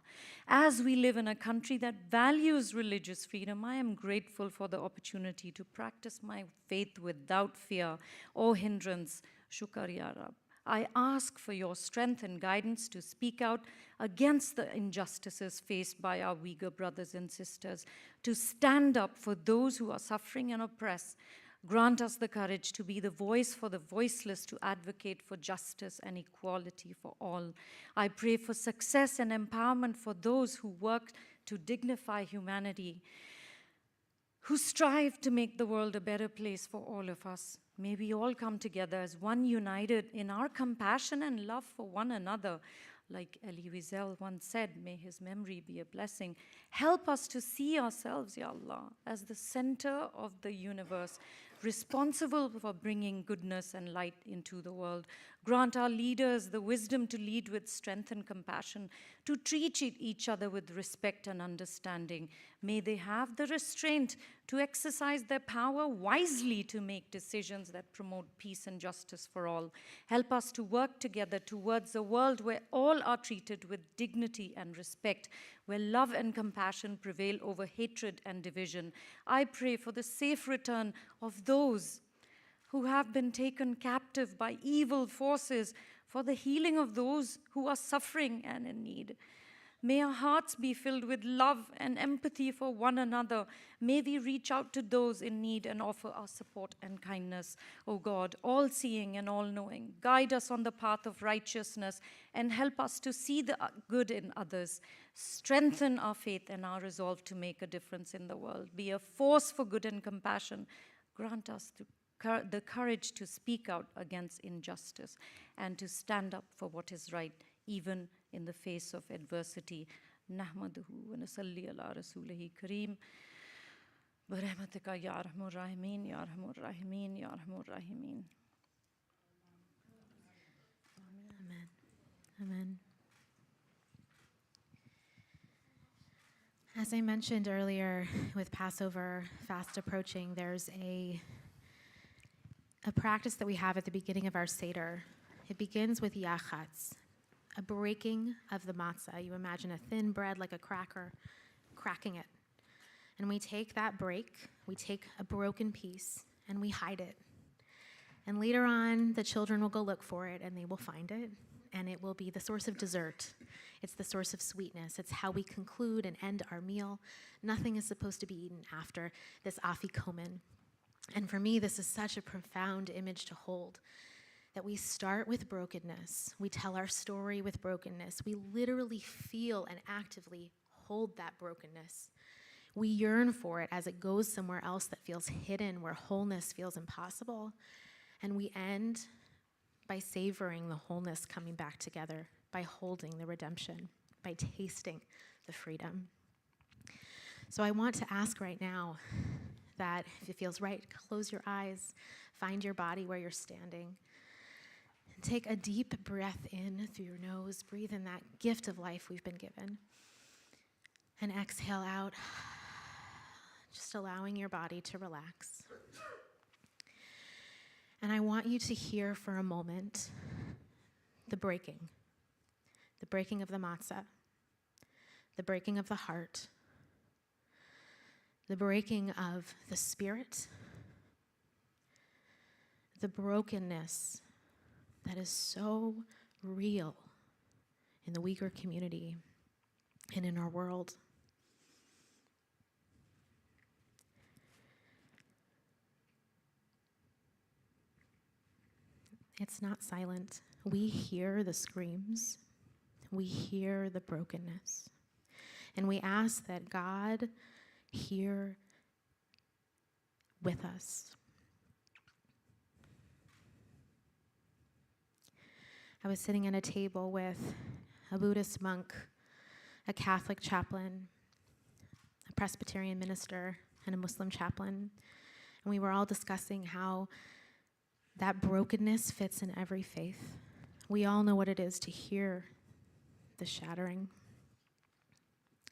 As we live in a country that values religious freedom, I am grateful for the opportunity to practice my faith without fear or hindrance. Shukar ya Rab. I ask for your strength and guidance to speak out against the injustices faced by our Uyghur brothers and sisters, to stand up for those who are suffering and oppressed. Grant us the courage to be the voice for the voiceless, to advocate for justice and equality for all. I pray for success and empowerment for those who work to dignify humanity, who strive to make the world a better place for all of us. May we all come together as one, united in our compassion and love for one another. Like Elie Wiesel once said, may his memory be a blessing. Help us to see ourselves, Ya Allah, as the center of the universe, responsible for bringing goodness and light into the world. Grant our leaders the wisdom to lead with strength and compassion, to treat each other with respect and understanding. May they have the restraint to exercise their power wisely to make decisions that promote peace and justice for all. Help us to work together towards a world where all are treated with dignity and respect, where love and compassion prevail over hatred and division. I pray for the safe return of those who have been taken captive by evil forces, for the healing of those who are suffering and in need. May our hearts be filled with love and empathy for one another. May we reach out to those in need and offer our support and kindness. O God, all-seeing and all-knowing, guide us on the path of righteousness and help us to see the good in others. Strengthen our faith and our resolve to make a difference in the world. Be a force for good and compassion. Grant us the courage to speak out against injustice and to stand up for what is right, even in the face of adversity. Nahmaduhu wa nasalli ala rasulihi kareem. Barahmatika ya arhamur rahimin, ya arhamur rahimin, ya arhamur rahimin. Amen. Amen. As I mentioned earlier, with Passover fast approaching, there's a practice that we have at the beginning of our Seder. It begins with yachatz, a breaking of the matzah. You imagine a thin bread like a cracker, cracking it. And we take that break, we take a broken piece, and we hide it. And later on, the children will go look for it, and they will find it, and it will be the source of dessert. It's the source of sweetness. It's how we conclude and end our meal. Nothing is supposed to be eaten after this afikomen. And for me, this is such a profound image to hold, that we start with brokenness. We tell our story with brokenness. We literally feel and actively hold that brokenness. We yearn for it as it goes somewhere else that feels hidden, where wholeness feels impossible. And we end by savoring the wholeness coming back together, by holding the redemption, by tasting the freedom. So I want to ask right now that if it feels right, close your eyes, find your body where you're standing, and take a deep breath in through your nose. Breathe in that gift of life we've been given. And exhale out, just allowing your body to relax. And I want you to hear for a moment the breaking of the matzah, the breaking of the heart, the breaking of the spirit, the brokenness that is so real in the Uyghur community and in our world. It's not silent. We hear the screams. We hear the brokenness. And we ask that God hear with us. I was sitting at a table with a Buddhist monk, a Catholic chaplain, a Presbyterian minister, and a Muslim chaplain. And we were all discussing how that brokenness fits in every faith. We all know what it is to hear the shattering.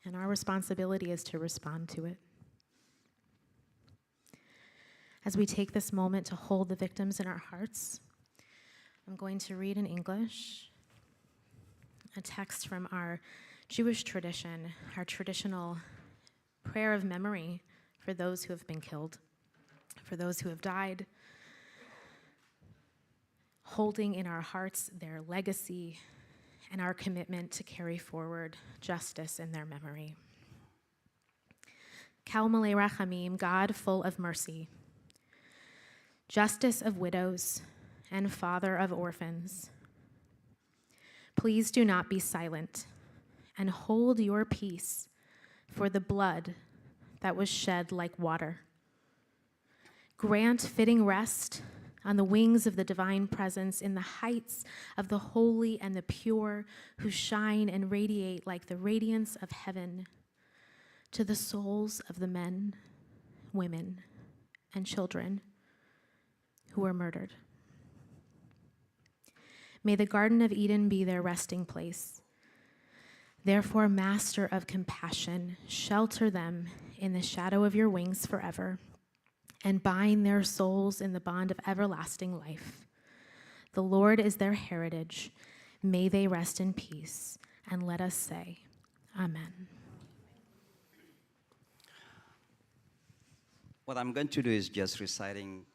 And our responsibility is to respond to it. As we take this moment to hold the victims in our hearts, I'm going to read in English a text from our Jewish tradition, our traditional prayer of memory for those who have been killed, for those who have died, holding in our hearts their legacy and our commitment to carry forward justice in their memory. Kal Malei Rachamim, God full of mercy, justice of widows and father of orphans, please do not be silent and hold your peace for the blood that was shed like water. Grant fitting rest on the wings of the divine presence in the heights of the holy and the pure, who shine and radiate like the radiance of heaven, to the souls of the men, women, and children who were murdered. May the Garden of Eden be their resting place. Therefore, Master of compassion, shelter them in the shadow of your wings forever, and bind their souls in the bond of everlasting life. The Lord is their heritage. May they rest in peace. And let us say, Amen. What I'm going to do is just reciting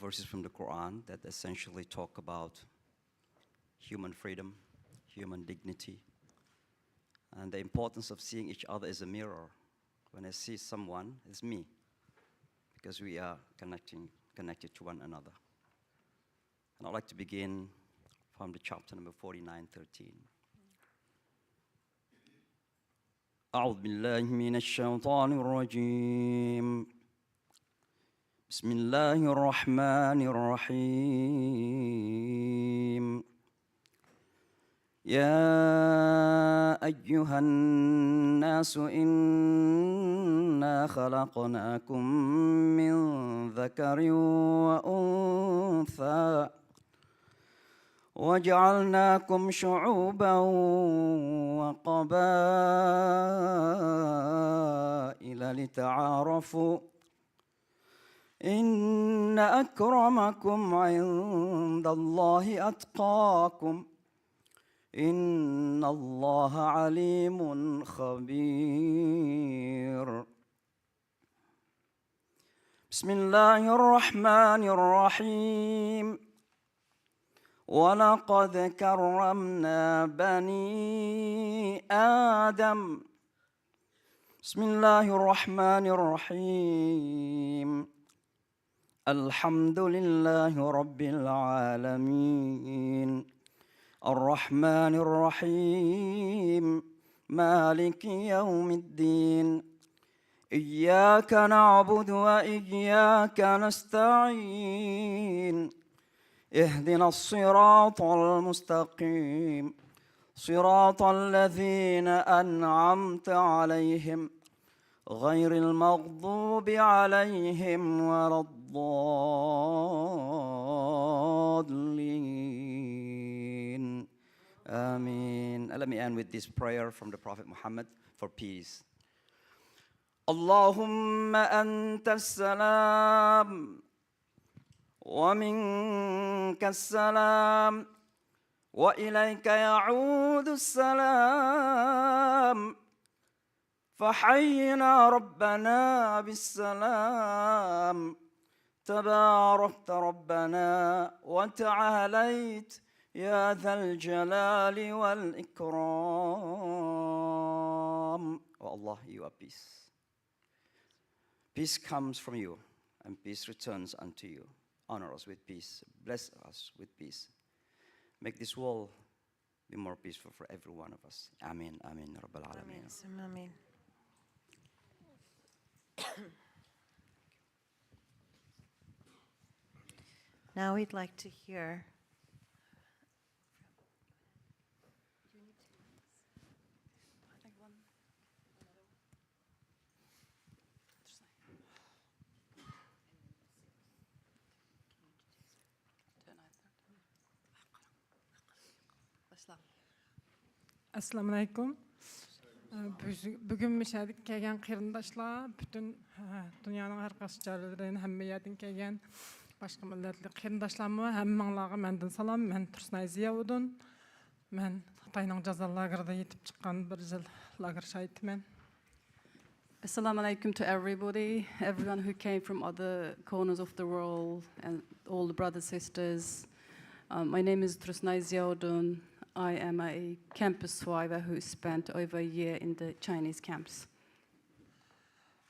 verses from the Quran that essentially talk about human freedom, human dignity, and the importance of seeing each other as a mirror. When I see someone, it's me, because we are connected to one another. And I'd like to begin from the chapter number 49:13. أعوذ بالله من الشيطان الرجيم. بسم الله الرحمن الرحيم. يا أيها الناس إنا خلقناكم من ذكر وأنثى وجعلناكم شعوبا وقبائل لتعارفوا إن أكرمكم عند الله أتقاكم إن الله عليم خبير. بسم الله الرحمن الرحيم. ولقد كرمنا بني آدم. بسم الله الرحمن الرحيم. الحمد لله رب العالمين الرحمن الرحيم مالك يوم الدين إياك نعبد وإياك نستعين اهدنا الصراط المستقيم صراط الذين أنعمت عليهم غير المغضوب عليهم ولا الضالين. Amen. Let me end with this prayer from the Prophet Muhammad for peace. اللهم أنت السلام ومنك السلام وإليك يعود السلام فحينا ربنا بالسلام تباركت ربنا وتعاليت يا ذا الجلال والإكرام. Oh Allah, you are peace. Peace comes from you, and peace returns unto you. Honor us with peace. Bless us with peace. Make this world be more peaceful for every one of us. Amen. Amen. Rabbal Alameen. Amen. Now we'd like to hear Başla. Assalamu alaikum. Bugün müşahede kelgen kırındaşlar, bütün dünyanın her kasıçlarından hem yerden kelgen başka milletli kırındaşlarımı hem manlağı menden salam, men Tursnay Ziyavudun, men Xitayning Jaza lagerida yetip çıkan bir yıl lager şahitmen. Assalamu alaikum to everybody, everyone who came from other corners of the world, and all the brothers, sisters. My name is Tursnay Ziyavudun. I am a campus survivor who spent over a year in the Chinese camps.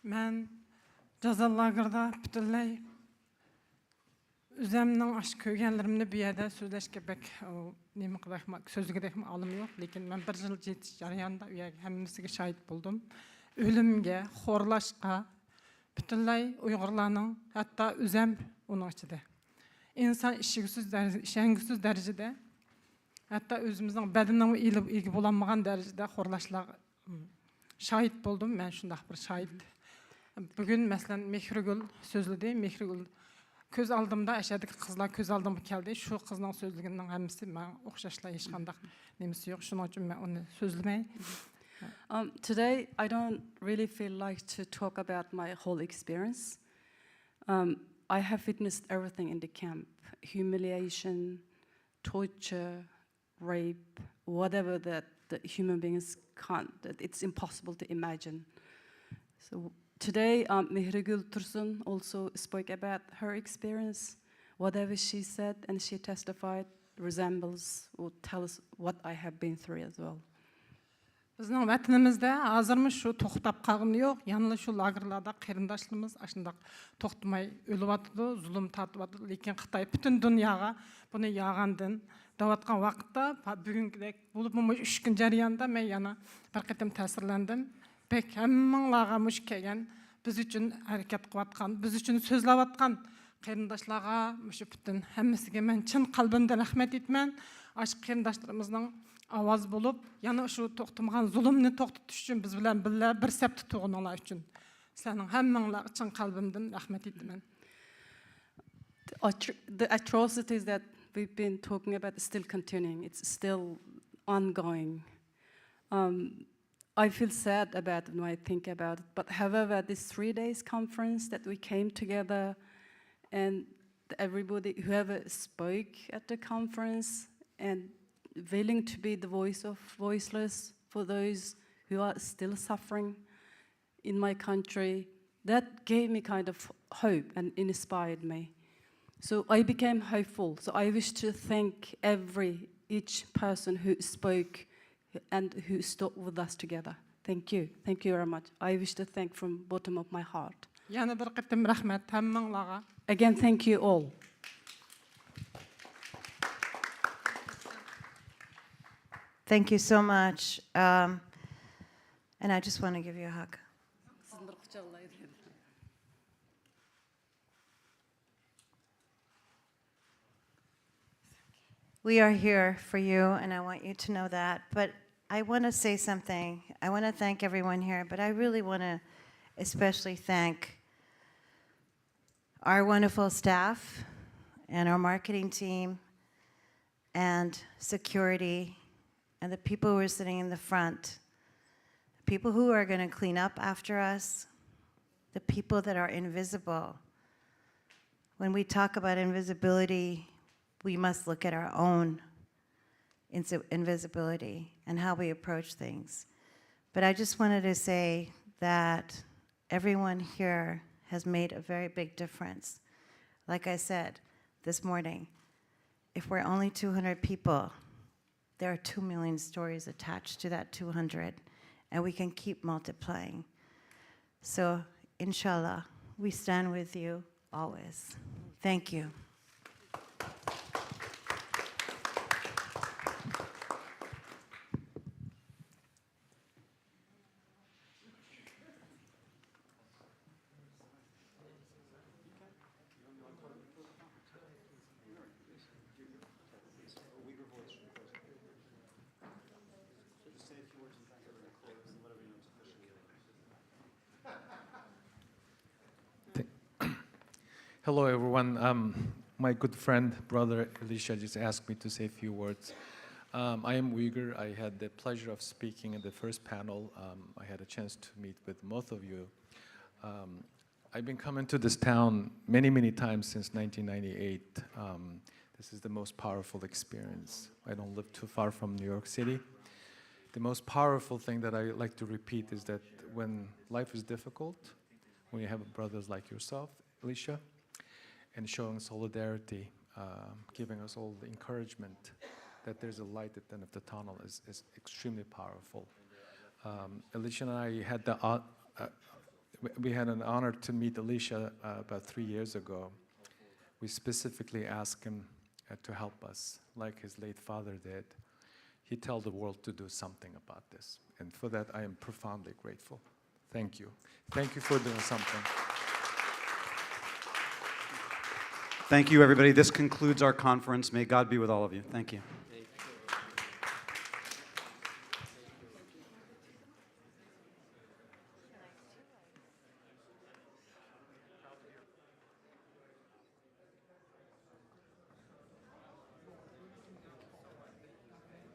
Men Jaza lagerida bütünley üzemning aş kögenlerimni bir yerde sözleşke bek nemi qıdaqma sözlügedekmi alım yok, lekin men bir yıl jetiş jarayanda hemmisiga şahit buldum. Ölümge, xorlaşqa, bütünley Uyg'urlarning hatta üzem onun içinde. İnsan işengüsüz derecede, hatta özümüzün bedenine ilgi bulanmagan derecede xorlaşlar şahit buldum. Ben şundaq bir şahit. Bugün mesela Mehrigül sözledi. Mehrigül köz aldımda aşağıdaki kızlar köz aldımı geldi. Şu kızın sözlüğünün hemisi ben oxşaşla hiç qandaq nemisi yok. Şunun için ben onu sözlemey. Today, I don't really feel like to talk about my whole experience. I have witnessed everything in the camp: humiliation, torture, rape, whatever that the human beings can't, that it's impossible to imagine. So today, Mihrigül Tursun also spoke about her experience. Whatever she said and she testified resembles or tells what I have been through as well. Bizning vatanimizda hozirmi shu to'xtab qolgani yo'q. Ya'ni shu lagerlarda qarindoshlarimiz ashundaq to'xtamay o'lyapti, zulm tortyapti. Lekin Xitoy butun dunyoga buni yog'andan davotgan vaqtda bugünkidek bo'lib 3 kun jarayonida men yana bir qatam ta'sirlandim. Bek hammanglarga mush kelgan, biz uchun harakat qilayotgan, biz uchun so'zlayotgan qarindoshlarga shu butun hammasiga men chin qalbimdan rahmat aytaman. Ash qarindoshlarimizning ovoz bo'lib, yana shu to'xtamagan zulmni to'xtatish uchun biz bilan birga bir sap tutganlar uchun sizlarning hammanglar uchun qalbimdan rahmat aytaman. The atrocities that we've been talking about is still continuing. It's still ongoing. I feel sad about it when I think about it. But however, this 3 days conference that we came together and everybody, whoever spoke at the conference and willing to be the voice of voiceless for those who are still suffering in my country, that gave me kind of hope and inspired me. So I became hopeful. So I wish to thank each person who spoke and who stood with us together. Thank you. Thank you very much. I wish to thank from bottom of my heart. Yana bir qatam rahmat hammanglarga. Again, thank you all. Thank you so much. And I just want to give you a hug. We are here for you, and I want you to know that. But I want to say something. I want to thank everyone here, but I really want to especially thank our wonderful staff and our marketing team and security and the people who are sitting in the front, the people who are going to clean up after us, the people that are invisible. When we talk about invisibility, we must look at our own invisibility and how we approach things. But I just wanted to say that everyone here has made a very big difference. Like I said this morning, if we're only 200 people, there are 2 million stories attached to that 200, and we can keep multiplying. So, inshallah, we stand with you always. Thank you. Hello, everyone. My good friend, brother Elisha, just asked me to say a few words. I am Uyghur. I had the pleasure of speaking in the first panel. I had a chance to meet with both of you. I've been coming to this town many, many times since 1998. This is the most powerful experience. I don't live too far from New York City. The most powerful thing that I like to repeat is that when life is difficult, when you have brothers like yourself, Alicia, and showing solidarity, giving us all the encouragement that there's a light at the end of the tunnel is extremely powerful. Alicia and I had we had an honor to meet Alicia about 3 years ago. We specifically asked him to help us, like his late father did. He told the world to do something about this. And for that, I am profoundly grateful. Thank you. Thank you for doing something. Thank you, everybody. This concludes our conference. May God be with all of you. Thank you.